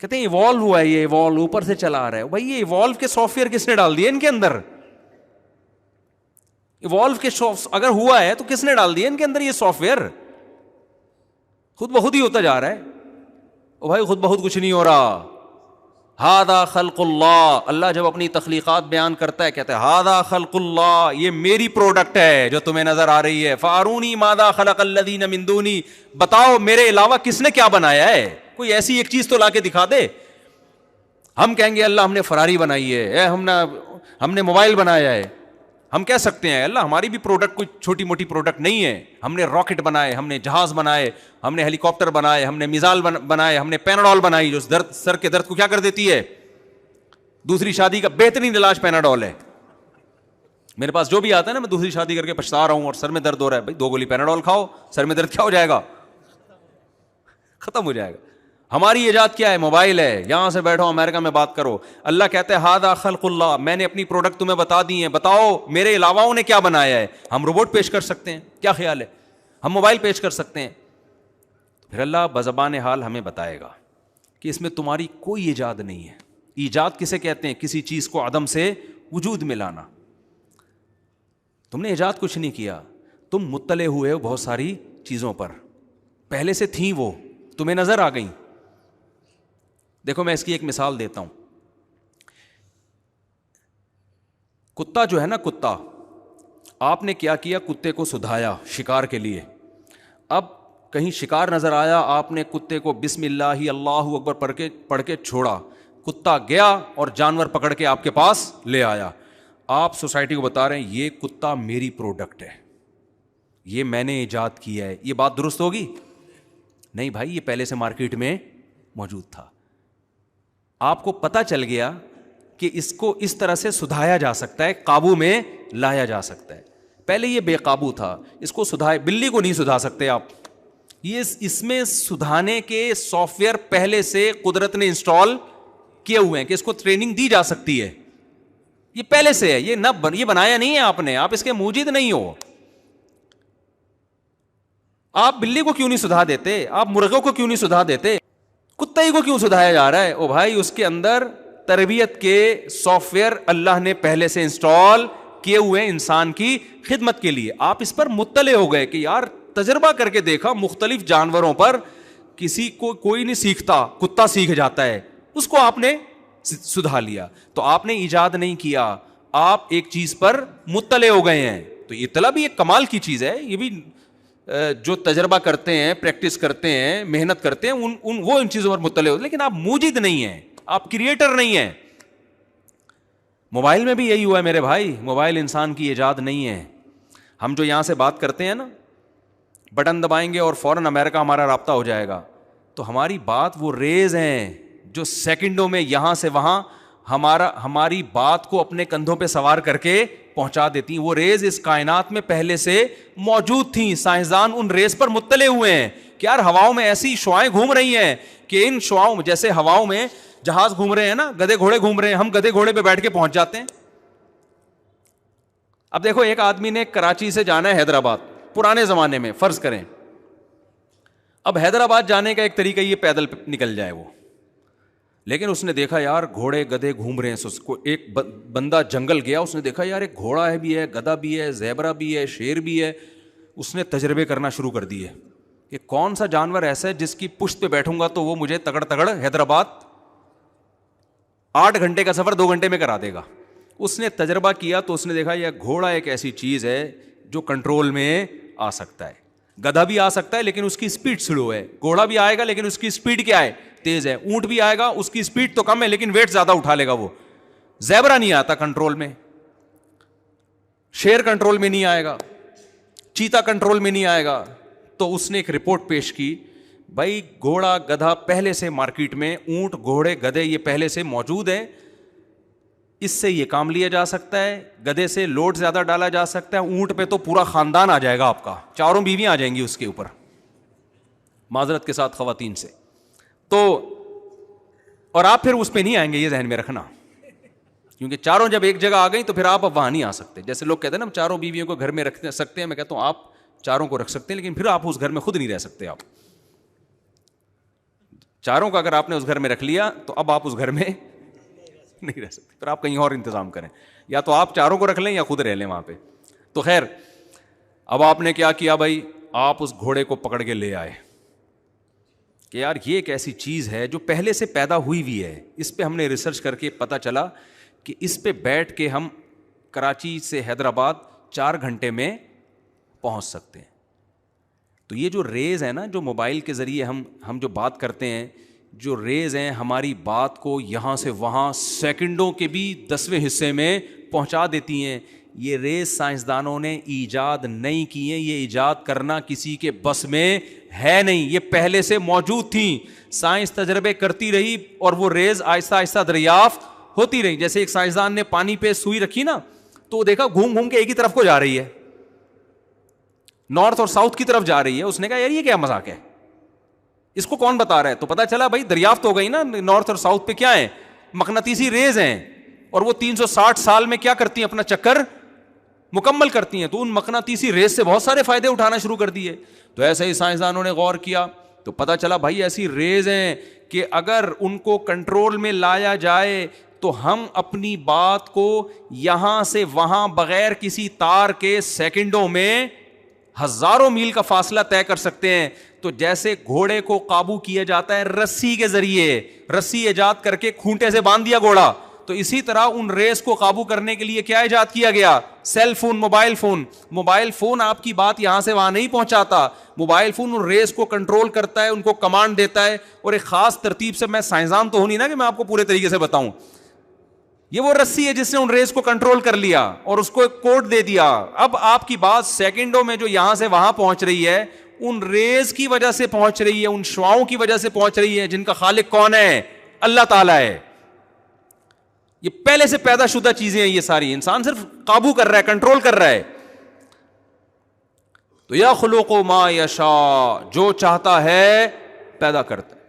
کہتے ہیں ایوالو ہوا ہے, یہ ایوالو اوپر سے چلا آ رہا ہے. بھائی یہ ایوالو کے سافٹ ویئر کس نے ڈال دیے ان کے اندر؟ ایوالو کے اگر ہوا ہے تو کس نے ڈال دیا ان کے اندر یہ سافٹ ویئر؟ خود بخود ہی ہوتا جا رہا ہے. او بھائی خود بخود کچھ نہیں ہو رہا. ہاذا خلق اللہ, اللہ جب اپنی تخلیقات بیان کرتا ہے کہتا ہے ہاذا خلق اللہ, یہ میری پروڈکٹ ہے جو تمہیں نظر آ رہی ہے. فارونی ماذا خلق الذین من دونی, بتاؤ میرے علاوہ کس نے کیا بنایا ہے, کوئی ایسی ایک چیز تو لا کے دکھا دے. ہم کہیں گے اللہ ہم نے فراری بنائی ہے, ہم نے موبائل بنایا ہے. ہم کہہ سکتے ہیں اللہ ہماری بھی پروڈکٹ کوئی چھوٹی موٹی پروڈکٹ نہیں ہے. ہم نے راکٹ بنائے, ہم نے جہاز بنائے, ہم نے ہیلی کاپٹر بنائے, ہم نے میزائل بنائے, ہم نے پیناڈول بنائی جو سر کے درد کو کیا کر دیتی ہے, دوسری شادی کا بہترین علاج پیناڈول ہے. میرے پاس جو بھی آتا ہے نا, میں دوسری شادی کر کے پچھتا رہا ہوں اور سر میں درد ہو رہا ہے, بھائی 2 گولی پیناڈول کھاؤ, سر میں درد کیا ہو جائے گا, ختم ہو جائے گا. ہماری ایجاد کیا ہے؟ موبائل ہے. یہاں سے بیٹھو امریکہ میں بات کرو, اللہ کہتا ہے ہاذا خلق اللہ, میں نے اپنی پروڈکٹ تمہیں بتا دی ہیں, بتاؤ میرے علاوہ نے کیا بنایا ہے. ہم روبوٹ پیش کر سکتے ہیں, کیا خیال ہے, ہم موبائل پیش کر سکتے ہیں. پھر اللہ بزبان حال ہمیں بتائے گا کہ اس میں تمہاری کوئی ایجاد نہیں ہے. ایجاد کسے کہتے ہیں؟ کسی چیز کو عدم سے وجود میں لانا. تم نے ایجاد کچھ نہیں کیا, تم مطلع ہوئے ہو بہت ساری چیزوں پر, پہلے سے تھیں وہ تمہیں نظر آ گئیں. دیکھو میں اس کی ایک مثال دیتا ہوں. کتا جو ہے نا, کتا, آپ نے کیا کیا, کتے کو سدھایا شکار کے لیے. اب کہیں شکار نظر آیا, آپ نے کتے کو بسم اللہ اللہ اکبر پڑھ کے چھوڑا, کتا گیا اور جانور پکڑ کے آپ کے پاس لے آیا. آپ سوسائٹی کو بتا رہے ہیں یہ کتا میری پروڈکٹ ہے, یہ میں نے ایجاد کیا ہے. یہ بات درست ہوگی؟ نہیں بھائی, یہ پہلے سے مارکیٹ میں موجود تھا. آپ کو پتہ چل گیا کہ اس کو اس طرح سے سدھایا جا سکتا ہے, قابو میں لایا جا سکتا ہے. پہلے یہ بے قابو تھا, اس کو سدھائے. بلی کو نہیں سدھا سکتے آپ, یہ اس میں سدھانے کے سافٹ ویئر پہلے سے قدرت نے انسٹال کیے ہوئے ہیں کہ اس کو ٹریننگ دی جا سکتی ہے. یہ پہلے سے ہے, یہ بنایا نہیں ہے آپ نے, آپ اس کے موجد نہیں ہو. آپ بلی کو کیوں نہیں سدھا دیتے, آپ مرغوں کو کیوں نہیں سدھا دیتے, کتے کو کیوں سدھایا جا رہا ہے؟ او بھائی اس کے اندر تربیت کے سافٹ ویئر اللہ نے پہلے سے انسٹال کیے ہوئے ہیں انسان کی خدمت کے لیے. آپ اس پر مطلع ہو گئے کہ یار تجربہ کر کے دیکھا مختلف جانوروں پر, کسی کو کوئی نہیں سیکھتا, کتا سیکھ جاتا ہے, اس کو آپ نے سدھا لیا. تو آپ نے ایجاد نہیں کیا, آپ ایک چیز پر مطلع ہو گئے ہیں. تو اطلاع بھی ایک کمال کی چیز ہے. یہ بھی جو تجربہ کرتے ہیں, پریکٹس کرتے ہیں, محنت کرتے ہیں, وہ ان چیزوں پر مطلع ہوتے ہیں, لیکن آپ موجد نہیں ہیں, آپ کریٹر نہیں ہیں. موبائل میں بھی یہی ہوا ہے میرے بھائی, موبائل انسان کی ایجاد نہیں ہے. ہم جو یہاں سے بات کرتے ہیں نا, بٹن دبائیں گے اور فوراً امریکہ ہمارا رابطہ ہو جائے گا. تو ہماری بات وہ ریز ہیں جو سیکنڈوں میں یہاں سے وہاں ہماری بات کو اپنے کندھوں پہ سوار کر کے پہنچا دیتی ہیں. وہ ریز اس کائنات میں پہلے سے موجود تھیں, سائنسدان ان ریز پر مطلع ہوئے ہیں کہ یار ہواؤں میں ایسی شعاعیں گھوم رہی ہیں کہ ان شعاؤں, جیسے ہواؤں میں جہاز گھوم رہے ہیں نا, گدھے گھوڑے گھوم رہے ہیں, ہم گدھے گھوڑے پہ بیٹھ کے پہنچ جاتے ہیں. اب دیکھو ایک آدمی نے کراچی سے جانا ہے حیدرآباد, پرانے زمانے میں فرض کریں. اب حیدرآباد جانے کا ایک طریقہ یہ پیدل نکل جائے وہ, لیکن اس نے دیکھا یار گھوڑے گدھے گھوم رہے ہیں. ایک بندہ جنگل گیا, اس نے دیکھا یار ایک گھوڑا ہے بھی ہے, گدھا بھی ہے, زیبرا بھی ہے, شیر بھی ہے, اس نے تجربے کرنا شروع کر دیے کہ کون سا جانور ایسا ہے جس کی پشت پہ بیٹھوں گا تو وہ مجھے تگڑ تگڑ حیدرآباد 8 گھنٹے کا سفر 2 گھنٹے میں کرا دے گا. اس نے تجربہ کیا تو اس نے دیکھا یہ گھوڑا ایک ایسی چیز ہے جو کنٹرول میں آ سکتا ہے. گدھا بھی آ سکتا ہے لیکن اس کی اسپیڈ سلو ہے, گھوڑا بھی آئے گا لیکن اس کی اسپیڈ کیا ہے, تیز ہے. اونٹ بھی آئے گا, اس کی اسپیڈ تو کم ہے لیکن ویٹ زیادہ اٹھا لے گا. وہ زیبرا نہیں آتا کنٹرول میں, شیر کنٹرول میں نہیں آئے گا, چیتا کنٹرول میں نہیں آئے گا. تو اس نے ایک رپورٹ پیش کی, بھائی گھوڑا گدھا پہلے سے مارکیٹ میں, اونٹ گھوڑے گدھے یہ پہلے سے موجود ہیں, اس سے یہ کام لیا جا سکتا ہے, گدھے سے لوڈ زیادہ ڈالا جا سکتا ہے, اونٹ پہ تو پورا خاندان آ جائے گا آپ کا, 4 بیویاں آ جائیں گی اس کے اوپر, معذرت کے ساتھ خواتین سے. تو اور آپ پھر اس پہ نہیں آئیں گے, یہ ذہن میں رکھنا, کیونکہ 4 جب ایک جگہ آ گئی تو پھر آپ اب وہاں نہیں آ سکتے. جیسے لوگ کہتے ہیں نا ہم 4 بیویوں کو گھر میں رکھ سکتے ہیں, میں کہتا ہوں آپ 4 کو رکھ سکتے ہیں لیکن پھر آپ اس گھر میں خود نہیں رہ سکتے. آپ 4 کو اگر آپ نے اس گھر میں رکھ لیا تو اب آپ اس گھر میں نہیں رہ سکتے, پھر آپ کہیں اور انتظام کریں, یا تو آپ 4 کو رکھ لیں یا خود رہ لیں وہاں پہ. تو خیر اب آپ نے کیا کیا بھائی, آپ اس گھوڑے کو پکڑ کے لے آئے کہ یار یہ ایک ایسی چیز ہے جو پہلے سے پیدا ہوئی ہوئی ہے. اس پہ ہم نے ریسرچ کر کے پتہ چلا کہ اس پہ بیٹھ کے ہم کراچی سے حیدرآباد 4 گھنٹے میں پہنچ سکتے ہیں. تو یہ جو ریز ہے نا, جو موبائل کے ذریعے ہم جو بات کرتے ہیں, جو ریز ہیں ہماری بات کو یہاں سے وہاں سیکنڈوں کے بھی 10ویں حصے میں پہنچا دیتی ہیں. یہ ریز سائنسدانوں نے ایجاد نہیں کی ہیں, یہ ایجاد کرنا کسی کے بس میں ہے نہیں, یہ پہلے سے موجود تھیں. سائنس تجربے کرتی رہی اور وہ ریز آہستہ آہستہ دریافت ہوتی رہی. جیسے ایک سائنسدان نے پانی پہ سوئی رکھی نا, تو دیکھا گھوم گھوم کے ایک ہی طرف کو جا رہی ہے, نارتھ اور ساؤتھ کی طرف جا رہی ہے. اس نے کہا یار یہ کیا مذاق ہے, اس کو کون بتا رہا ہے؟ تو پتا چلا بھائی دریافت ہو گئی نا, نارتھ اور ساؤتھ پہ کیا ہے, مقناطیسی ریز ہیں, اور وہ 360 سال میں کیا کرتی ہیں, اپنا چکر مکمل کرتی ہیں. تو ان مقناطیسی ریز سے بہت سارے فائدے اٹھانا شروع کر دیے. تو ایسے ہی سائنسدانوں نے غور کیا تو پتا چلا بھائی ایسی ریز ہیں کہ اگر ان کو کنٹرول میں لایا جائے تو ہم اپنی بات کو یہاں سے وہاں بغیر کسی تار کے سیکنڈوں میں ہزاروں میل کا فاصلہ طے کر سکتے ہیں. تو جیسے گھوڑے کو قابو کیا جاتا ہے رسی کے ذریعے, رسی ایجاد کر کے کھونٹے سے باندھ دیا گھوڑا, تو اسی طرح ان ریز کو قابو کرنے کے لیے کیا ایجاد کیا گیا, cell phone, mobile phone. Mobile phone آپ کی بات یہاں سے وہاں نہیں پہنچاتا, موبائل فون ان ریز کو کنٹرول کرتا ہے, ان کو کمانڈ دیتا ہے, اور ایک خاص ترتیب سے. میں سائنسدان تو ہوں نہیں نا کہ میں آپ کو پورے طریقے سے بتاؤں. یہ وہ رسی ہے جس نے ان ریز کو کنٹرول کر لیا اور اس کو ایک کوڈ دے دیا. اب آپ کی بات سیکنڈوں میں جو یہاں سے وہاں پہنچ رہی ہے, ان ریز کی وجہ سے پہنچ رہی ہے, ان شعاؤں کی وجہ سے پہنچ رہی ہے, جن کا خالق کون ہے, اللہ تعالیٰ ہے. یہ پہلے سے پیدا شدہ چیزیں ہیں, یہ ساری انسان صرف قابو کر رہا ہے, کنٹرول کر رہا ہے. تو یخلق ما یشاء, جو چاہتا ہے پیدا کرتا ہے.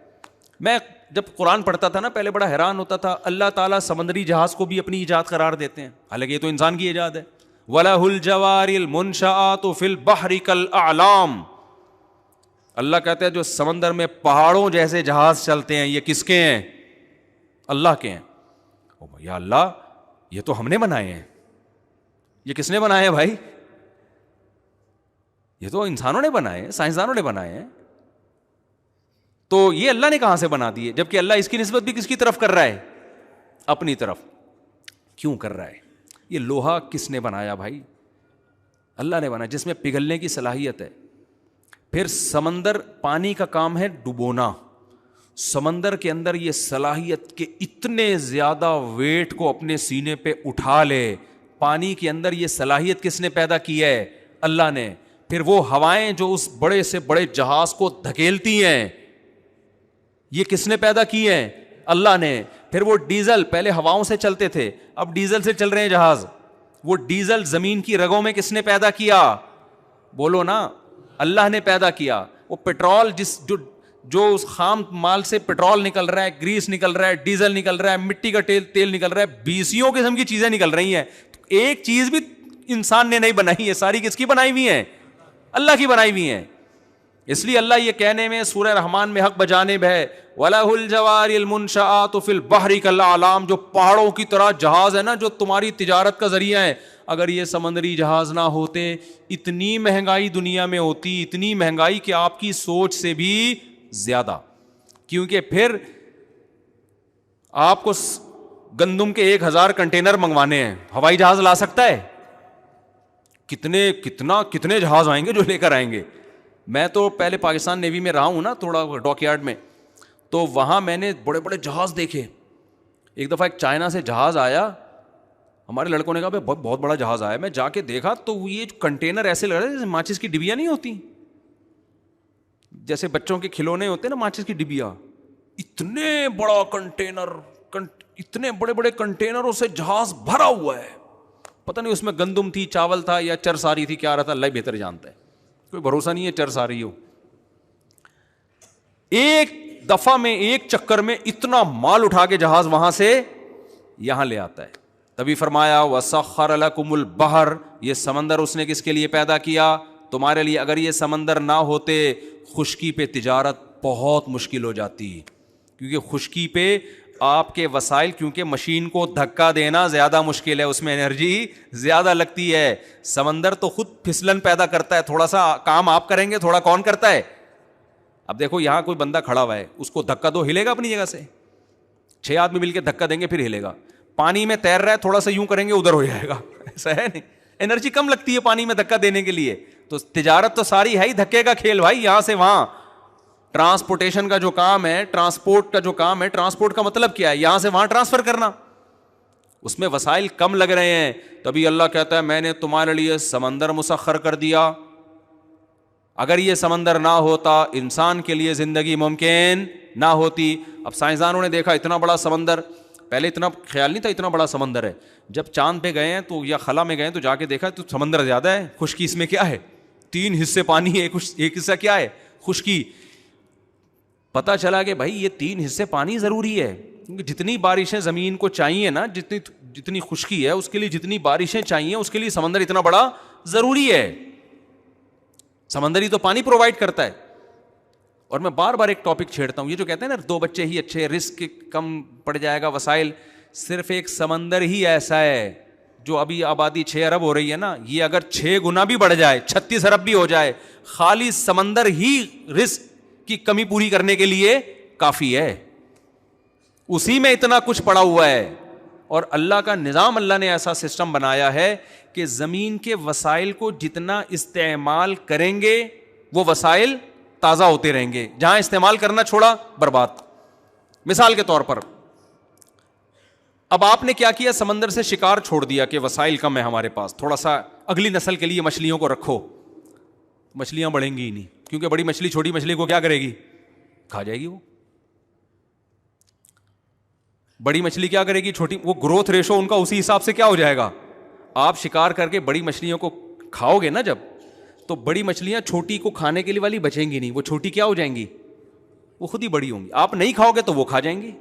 میں جب قرآن پڑھتا تھا نا پہلے بڑا حیران ہوتا تھا, اللہ تعالیٰ سمندری جہاز کو بھی اپنی ایجاد قرار دیتے ہیں, حالانکہ یہ تو انسان کی ایجاد ہے. وَلَهُ الْجَوَارِ الْمُنشَآتُ فِي الْبَحْرِ كَالْأَعْلَامِ, اللہ کہتے ہیں جو سمندر میں پہاڑوں جیسے جہاز چلتے ہیں یہ کس کے ہیں, اللہ کے ہیں. یا اللہ یہ تو ہم نے بنائے ہیں. یہ کس نے بنائے ہیں بھائی؟ یہ تو انسانوں نے بنائے ہیں, سائنسدانوں نے بنائے ہیں. تو یہ اللہ نے کہاں سے بنا دیے, جبکہ اللہ اس کی نسبت بھی کس کی طرف کر رہا ہے, اپنی طرف. کیوں کر رہا ہے؟ یہ لوہا کس نے بنایا بھائی؟ اللہ نے بنایا, جس میں پگھلنے کی صلاحیت ہے. پھر سمندر, پانی کا کام ہے ڈبونا. سمندر کے اندر یہ صلاحیت کہ اتنے زیادہ ویٹ کو اپنے سینے پہ اٹھا لے, پانی کے اندر یہ صلاحیت کس نے پیدا کی ہے, اللہ نے. پھر وہ ہوائیں جو اس بڑے سے بڑے جہاز کو دھکیلتی ہیں یہ کس نے پیدا کی ہیں, اللہ نے. پھر وہ ڈیزل, پہلے ہواؤں سے چلتے تھے اب ڈیزل سے چل رہے ہیں جہاز, وہ ڈیزل زمین کی رگوں میں کس نے پیدا کیا, بولو نا, اللہ نے پیدا کیا. وہ پیٹرول جو اس خام مال سے پیٹرول نکل رہا ہے, گریس نکل رہا ہے, ڈیزل نکل رہا ہے, مٹی کا تیل نکل رہا ہے, 20 قسم کی چیزیں نکل رہی ہیں. ایک چیز بھی انسان نے نہیں بنائی ہے, ساری کس کی بنائی ہوئی ہیں, اللہ کی بنائی ہوئی ہیں. اس لیے اللہ یہ کہنے میں سورہ رحمان میں حق بجانب ہے وَلَهُ الْجَوَارِ الْمُنشَآتُ فِي الْبَحْرِ كَالْأَعْلَامِ، جو پہاڑوں کی طرح جہاز ہے نا جو تمہاری تجارت کا ذریعہ ہے، اگر یہ سمندری جہاز نہ ہوتے اتنی مہنگائی دنیا میں ہوتی، اتنی مہنگائی کہ آپ کی سوچ سے بھی زیادہ، کیونکہ پھر آپ کو گندم کے 1000 کنٹینر منگوانے ہیں، ہوائی جہاز لا سکتا ہے؟ کتنے جہاز آئیں گے جو لے کر آئیں گے. میں تو پہلے پاکستان نیوی میں رہا ہوں نا تھوڑا ڈاک یارڈ میں، تو وہاں میں نے بڑے بڑے جہاز دیکھے. ایک دفعہ ایک چائنا سے جہاز آیا، ہمارے لڑکوں نے کہا بھائی بہت بڑا جہاز آیا. میں جا کے دیکھا تو یہ کنٹینر ایسے لگ رہے جیسے ماچس کی ڈبیاں نہیں ہوتی، جیسے بچوں کے کھلونے ہوتے ہیں نا ماچس کی ڈبیا، اتنے بڑا کنٹینر، اتنے بڑے بڑے کنٹینروں سے جہاز بھرا ہوا ہے. پتہ نہیں اس میں گندم تھی، چاول تھا یا چرس آ رہی تھی، کیا رہا تھا اللہ بہتر جانتا ہے. کوئی بھروسہ نہیں ہے چرس آ رہی ہو. ایک دفعہ میں ایک چکر میں اتنا مال اٹھا کے جہاز وہاں سے یہاں لے آتا ہے. تبھی فرمایا وَسَخَّرَ لَكُمُ الْبَحْرَ، یہ سمندر اس نے کس کے لیے پیدا کیا؟ تمہارے لیے. اگر یہ سمندر نہ ہوتے خشکی پہ تجارت بہت مشکل ہو جاتی، کیونکہ خشکی پہ آپ کے وسائل، کیونکہ مشین کو دھکا دینا زیادہ مشکل ہے، اس میں انرجی زیادہ لگتی ہے. سمندر تو خود پھسلن پیدا کرتا ہے، تھوڑا سا کام آپ کریں گے، تھوڑا کون کرتا ہے؟ اب دیکھو یہاں کوئی بندہ کھڑا ہوا ہے، اس کو دھکا دو ہلے گا اپنی جگہ سے؟ 6 آدمی مل کے دھکا دیں گے پھر ہلے گا. پانی میں تیر رہا ہے، تھوڑا سا یوں کریں گے ادھر ہو جائے گا. ایسا ہے نہیں، انرجی کم لگتی ہے پانی میں دھکا دینے کے لیے. تو تجارت تو ساری ہے ہی دھکے کا کھیل بھائی، یہاں سے وہاں. ٹرانسپورٹیشن کا جو کام ہے، ٹرانسپورٹ کا جو کام ہے، ٹرانسپورٹ کا مطلب کیا ہے؟ یہاں سے وہاں ٹرانسفر کرنا. اس میں وسائل کم لگ رہے ہیں. تبھی اللہ کہتا ہے میں نے تمہارے لیے سمندر مسخر کر دیا. اگر یہ سمندر نہ ہوتا انسان کے لیے زندگی ممکن نہ ہوتی. اب سائنسدانوں نے دیکھا اتنا بڑا سمندر، پہلے اتنا خیال نہیں تھا اتنا بڑا سمندر ہے. جب چاند پہ گئے ہیں تو یا خلا میں گئے تو جا کے دیکھا تو سمندر زیادہ ہے، خشکی اس میں کیا ہے؟ 3 حصے پانی ہے، ایک حصہ کیا ہے؟ خشکی. پتہ چلا کہ بھائی یہ 3 حصے پانی ضروری ہے، کیونکہ جتنی بارشیں زمین کو چاہیے نا، جتنی خشکی ہے اس کے لیے جتنی بارشیں چاہیے اس کے لیے سمندر اتنا بڑا ضروری ہے. سمندر ہی تو پانی پرووائڈ کرتا ہے. اور میں بار بار ایک ٹاپک چھیڑتا ہوں، یہ جو کہتے ہیں نا 2 بچے ہی اچھے، رسک کم پڑ جائے گا، وسائل. صرف ایک سمندر ہی ایسا ہے جو ابھی آبادی 6 ارب ہو رہی ہے نا، یہ اگر 6 گنا بھی بڑھ جائے، 36 ارب بھی ہو جائے، خالی سمندر ہی رسک کی کمی پوری کرنے کے لیے کافی ہے. اسی میں اتنا کچھ پڑا ہوا ہے. اور اللہ کا نظام، اللہ نے ایسا سسٹم بنایا ہے کہ زمین کے وسائل کو جتنا استعمال کریں گے وہ وسائل تازہ ہوتے رہیں گے، جہاں استعمال کرنا چھوڑا برباد. مثال کے طور پر اب آپ نے کیا کیا؟ سمندر سے شکار چھوڑ دیا کہ وسائل کم ہے ہمارے پاس، تھوڑا سا اگلی نسل کے لیے مچھلیوں کو رکھو. مچھلیاں بڑھیں گی ہی نہیں، کیونکہ بڑی مچھلی چھوٹی مچھلی کو کیا کرے گی؟ کھا جائے گی. وہ بڑی مچھلی کیا کرے گی؟ چھوٹی. وہ گروتھ ریشو ان کا اسی حساب سے کیا ہو جائے گا. آپ شکار کر کے بڑی مچھلیوں کو کھاؤ گے نا جب، تو بڑی مچھلیاں چھوٹی کو کھانے کے لیے والی بچیں گی نہیں، وہ چھوٹی کیا ہو جائیں گی؟ وہ خود ہی بڑی ہوں گی. آپ نہیں کھاؤ گے تو وہ کھا جائیں گی.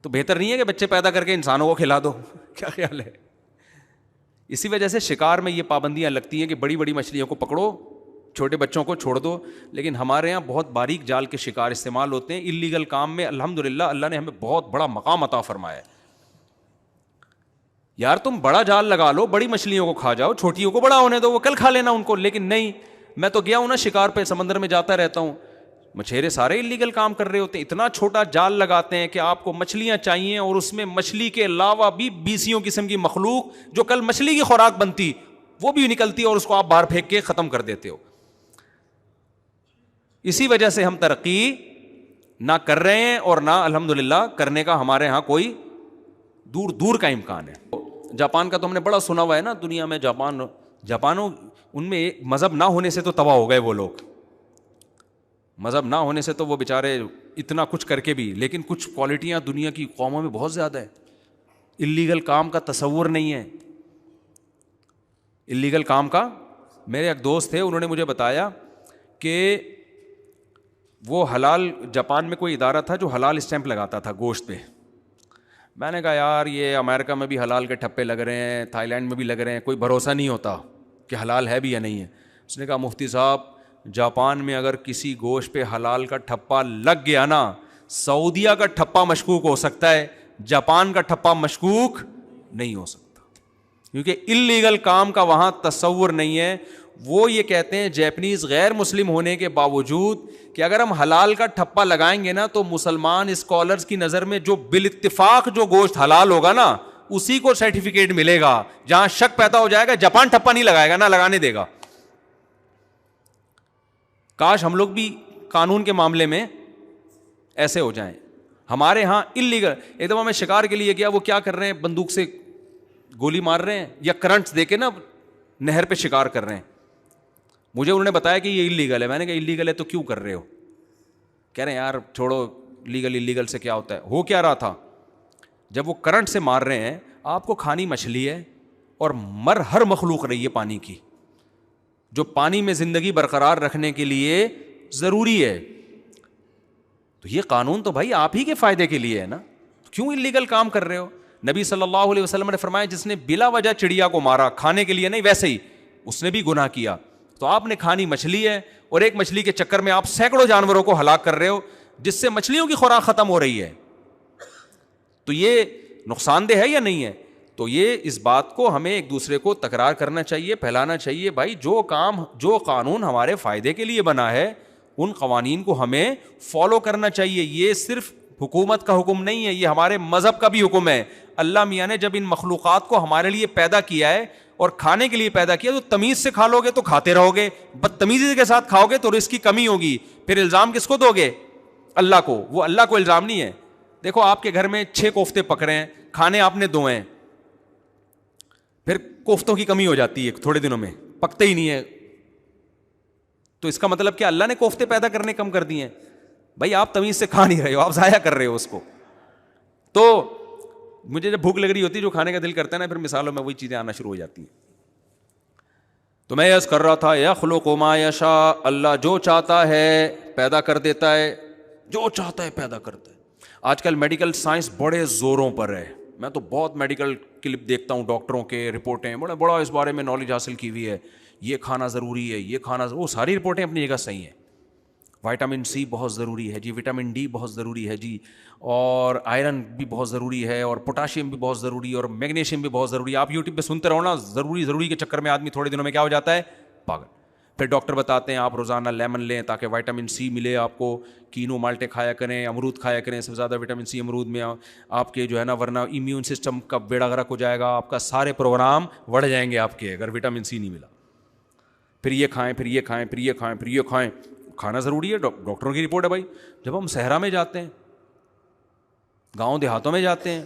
تو بہتر نہیں ہے کہ بچے پیدا کر کے انسانوں کو کھلا دو؟ کیا خیال ہے؟ اسی وجہ سے شکار میں یہ پابندیاں لگتی ہیں کہ بڑی بڑی مچھلیوں کو پکڑو، چھوٹے بچوں کو چھوڑ دو. لیکن ہمارے یہاں بہت باریک جال کے شکار استعمال ہوتے ہیں. اللیگل کام میں الحمدللہ اللہ نے ہمیں بہت بڑا مقام عطا فرمایا ہے. یار تم بڑا جال لگا لو، بڑی مچھلیوں کو کھا جاؤ، چھوٹیوں کو بڑا ہونے دو، وہ کل کھا لینا ان کو. لیکن نہیں، میں تو گیا ہوں نا شکار پہ، سمندر میں جاتا رہتا ہوں، مچھیرے سارے اللیگل کام کر رہے ہوتے ہیں. اتنا چھوٹا جال لگاتے ہیں کہ آپ کو مچھلیاں چاہیے اور اس میں مچھلی کے علاوہ بھی 20 قسم کی مخلوق جو کل مچھلی کی خوراک بنتی وہ بھی نکلتی اور اس کو آپ باہر پھینک کے ختم کر دیتے ہو. اسی وجہ سے ہم ترقی نہ کر رہے ہیں اور نہ الحمدللہ کرنے کا ہمارے ہاں کوئی دور دور کا امکان ہے. جاپان کا تو ہم نے بڑا سنا ہوا ہے نا دنیا میں. جاپانوں ان میں مذہب نہ ہونے سے تو تباہ ہو گئے وہ لوگ. مذہب نہ ہونے سے تو وہ بیچارے اتنا کچھ کر کے بھی، لیکن کچھ کوالٹیاں دنیا کی قوموں میں بہت زیادہ ہے. اللیگل کام کا تصور نہیں ہے. اللیگل کام کا، میرے ایک دوست تھے، انہوں نے مجھے بتایا کہ وہ حلال، جاپان میں کوئی ادارہ تھا جو حلال اسٹیمپ لگاتا تھا گوشت پہ. میں نے کہا یار یہ امریکہ میں بھی حلال کے ٹھپے لگ رہے ہیں، تھائی لینڈ میں بھی لگ رہے ہیں، کوئی بھروسہ نہیں ہوتا کہ حلال ہے بھی یا نہیں ہے. اس نے کہا مفتی صاحب جاپان میں اگر کسی گوشت پہ حلال کا ٹھپا لگ گیا نا, سعودیہ کا ٹھپا مشکوک ہو سکتا ہے, جاپان کا ٹھپا مشکوک نہیں ہو سکتا, کیونکہ اللیگل کام کا وہاں تصور نہیں ہے. وہ یہ کہتے ہیں جیپنیز غیر مسلم ہونے کے باوجود کہ اگر ہم حلال کا ٹھپا لگائیں گے نا تو مسلمان اسکالرز کی نظر میں جو بالاتفاق جو گوشت حلال ہوگا نا اسی کو سرٹیفکیٹ ملے گا. جہاں شک پیدا ہو جائے گا جاپان ٹھپا نہیں لگائے گا, نہ لگانے دے گا. کاش ہم لوگ بھی قانون کے معاملے میں ایسے ہو جائیں. ہمارے ہاں اللیگل, ایک دفعہ میں شکار کے لیے گیا, وہ کیا کر رہے ہیں, بندوق سے گولی مار رہے ہیں یا کرنٹس دے کے نا نہر پہ شکار کر رہے ہیں. مجھے انہوں نے بتایا کہ یہ اللیگل ہے. میں نے کہا اللیگل ہے تو کیوں کر رہے ہو؟ کہہ رہے ہیں یار چھوڑو, لیگل اللیگل سے کیا ہوتا ہے. ہو کیا رہا تھا, جب وہ کرنٹ سے مار رہے ہیں, آپ کو کھانی مچھلی ہے اور ہر مخلوق رہی ہے پانی کی, جو پانی میں زندگی برقرار رکھنے کے لیے ضروری ہے. تو یہ قانون تو بھائی آپ ہی کے فائدے کے لیے ہے نا, کیوں اللیگل کام کر رہے ہو؟ نبی صلی اللہ علیہ وسلم نے فرمایا جس نے بلا وجہ چڑیا کو مارا, کھانے کے لیے نہیں ویسے ہی, اس نے بھی گناہ کیا. تو آپ نے کھانی مچھلی ہے اور ایک مچھلی کے چکر میں آپ سینکڑوں جانوروں کو ہلاک کر رہے ہو, جس سے مچھلیوں کی خوراک ختم ہو رہی ہے. تو یہ نقصان دہ ہے یا نہیں ہے؟ تو یہ اس بات کو ہمیں ایک دوسرے کو تکرار کرنا چاہیے, پھیلانا چاہیے. بھائی جو قانون ہمارے فائدے کے لیے بنا ہے ان قوانین کو ہمیں فالو کرنا چاہیے. یہ صرف حکومت کا حکم نہیں ہے, یہ ہمارے مذہب کا بھی حکم ہے. اللہ میاں نے جب ان مخلوقات کو ہمارے لیے پیدا کیا ہے اور کھانے کے لیے پیدا کیا, تو تمیز سے کھا لو گے تو کھاتے رہو گے, بدتمیزی کے ساتھ کھاؤ گے تو رزق کی کمی ہوگی. پھر الزام کس کو دو گے؟ اللہ کو. وہ اللہ کو الزام نہیں ہے. دیکھو آپ کے گھر میں 6 کوفتے پک رہے ہیں, کھانے آپ نے 2 ہیں, پھر کوفتوں کی کمی ہو جاتی ہے تھوڑے دنوں میں, پکتے ہی نہیں ہے. تو اس کا مطلب کیا اللہ نے کوفتے پیدا کرنے کم کر دیے ہیں؟ بھائی آپ تمیز سے کھا نہیں رہے ہو, آپ ضائع کر رہے ہو اس کو. تو مجھے جب بھوک لگ رہی ہوتی ہے, جو کھانے کا دل کرتا ہے نا, پھر مثالوں میں وہی چیزیں آنا شروع ہو جاتی ہیں. تو میں عرض کر رہا تھا یخلق ما یشاء, اللہ جو چاہتا ہے پیدا کر دیتا ہے, جو چاہتا ہے پیدا کرتا ہے. آج کل میڈیکل سائنس بڑے زوروں پر ہے. میں تو بہت میڈیکل کلپ دیکھتا ہوں, ڈاکٹروں کے رپورٹیں, بڑا اس بارے میں نالج حاصل کی ہوئی ہے. یہ کھانا ضروری ہے, یہ کھانا, وہ ساری رپورٹیں اپنی جگہ صحیح ہیں. وائٹامن سی بہت ضروری ہے جی, وٹامن ڈی بہت ضروری ہے جی, اور آئرن بھی بہت ضروری ہے, اور پوٹاشیم بھی بہت ضروری ہے, اور میگنیشیم بھی بہت ضروری ہے. آپ یوٹیوب پہ سنتے رہو نا, ضروری کے چکر میں آدمی تھوڑے دنوں میں کیا ہو جاتا ہے, پاگل. پھر ڈاکٹر بتاتے ہیں آپ روزانہ لیمن لیں تاکہ وائٹامن سی ملے آپ کو, کینو مالٹے کھایا کریں, امرود کھایا کریں, سب سے زیادہ وٹامن سی امرود میں آپ کے جو ہے نا, ورنہ امیون سسٹم کا بیڑا غرق ہو جائے گا, آپ کا سارے پروگرام بڑھ جائیں گے آپ کے, اگر وٹامن سی نہیں ملا. پھر یہ کھائیں, پھر یہ کھائیں, پھر یہ کھائیں, پھر یہ کھائیں. کھانا ضروری ہے, ڈاکٹروں کی رپورٹ ہے بھائی. جب ہم صحرا میں جاتے ہیں, گاؤں دیہاتوں میں جاتے ہیں,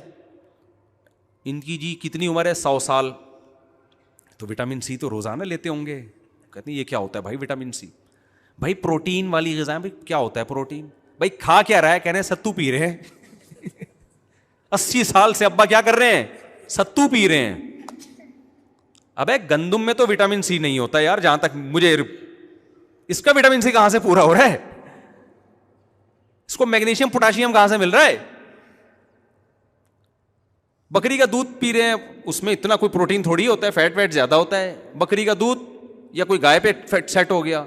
ان کی جی کتنی عمر ہے, 100 سال, تو وٹامن سی تو روزانہ لیتے ہوں گے. کہتے ہیں یہ کیا ہوتا ہے بھائی وٹامن سی؟ بھائی پروٹین والی غذائیں. بھائی کیا ہوتا ہے پروٹین؟ بھائی کھا کیا رہا ہے؟ کہہ رہے ہیں ستو پی رہے ہیں. 80 سال سے ابا کیا کر رہے ہیں؟ ستو پی رہے ہیں. ابے گندم میں تو وٹامن سی نہیں ہوتا یار, جہاں تک مجھے, اس کا وٹامن سی کہاں سے پورا ہو رہا ہے؟ اس کو میگنیشیم پوٹاشیم کہاں سے مل رہا ہے؟ بکری کا دودھ پی رہے ہیں, اس میں اتنا کوئی پروٹین تھوڑی ہوتا ہے, فیٹ ویٹ زیادہ ہوتا ہے. بکری کا دودھ یا کوئی گائے پہ فیٹ سیٹ ہو گیا.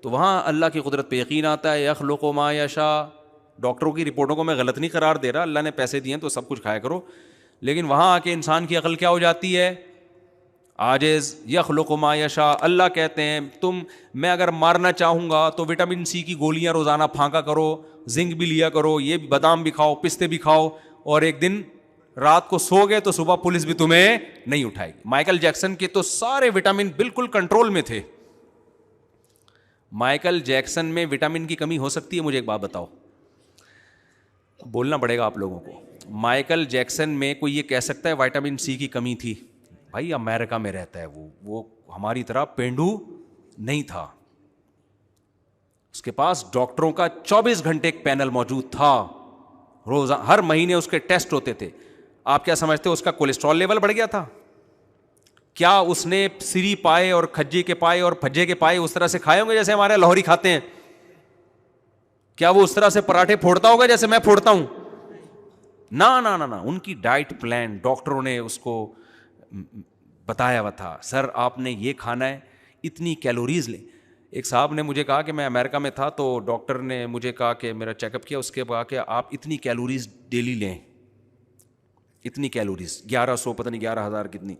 تو وہاں اللہ کی قدرت پہ یقین آتا ہے. یخلق ما یشاء. ڈاکٹروں کی رپورٹوں کو میں غلط نہیں قرار دے رہا, اللہ نے پیسے دیے ہیں تو سب کچھ کھایا کرو, لیکن وہاں آ کے انسان کی عقل کیا ہو جاتی ہے, عاجز. یخلق ما یشاء. اللہ کہتے ہیں میں اگر مارنا چاہوں گا تو وٹامن سی کی گولیاں روزانہ پھانکا کرو, زنک بھی لیا کرو, یہ بادام بھی کھاؤ, پستے بھی کھاؤ, اور ایک دن رات کو سو گئے تو صبح پولیس بھی تمہیں نہیں اٹھائے گی. مائیکل جیکسن کے تو سارے وٹامن بالکل کنٹرول میں تھے. مائیکل جیکسن میں وٹامن کی کمی ہو سکتی ہے؟ مجھے ایک بات بتاؤ, بولنا پڑے گا آپ لوگوں کو. مائیکل جیکسن میں کوئی یہ کہہ سکتا ہے وٹامن سی کی کمی تھی؟ بھائی امریکہ میں رہتا ہے وہ ہماری طرح پینڈو نہیں تھا. اس کے پاس ڈاکٹروں کا 24 گھنٹے ایک پینل موجود تھا, روزانہ ہر مہینے اس کے ٹیسٹ ہوتے تھے. آپ کیا سمجھتے ہو اس کا کولیسٹرول لیول بڑھ گیا تھا؟ کیا اس نے سری پائے اور کھجے کے پائے اور پھجے کے پائے اس طرح سے کھائے ہوں گے جیسے ہمارے لاہوری کھاتے ہیں؟ کیا وہ اس طرح سے پراٹھے پھوڑتا ہوگا جیسے میں پھوڑتا ہوں؟ نہ. ان کی ڈائٹ پلان ڈاکٹروں نے اس کو بتایا ہوا تھا, سر آپ نے یہ کھانا ہے, اتنی کیلوریز لیں. ایک صاحب نے مجھے کہا کہ میں امریکہ میں تھا تو ڈاکٹر نے مجھے کہا کہ میرا چیک اپ کیا, اس کے بعد کہ آپ اتنی کیلوریز ڈیلی لیں, اتنی کیلوریز 1100 پتہ نہیں 11,000 کتنی.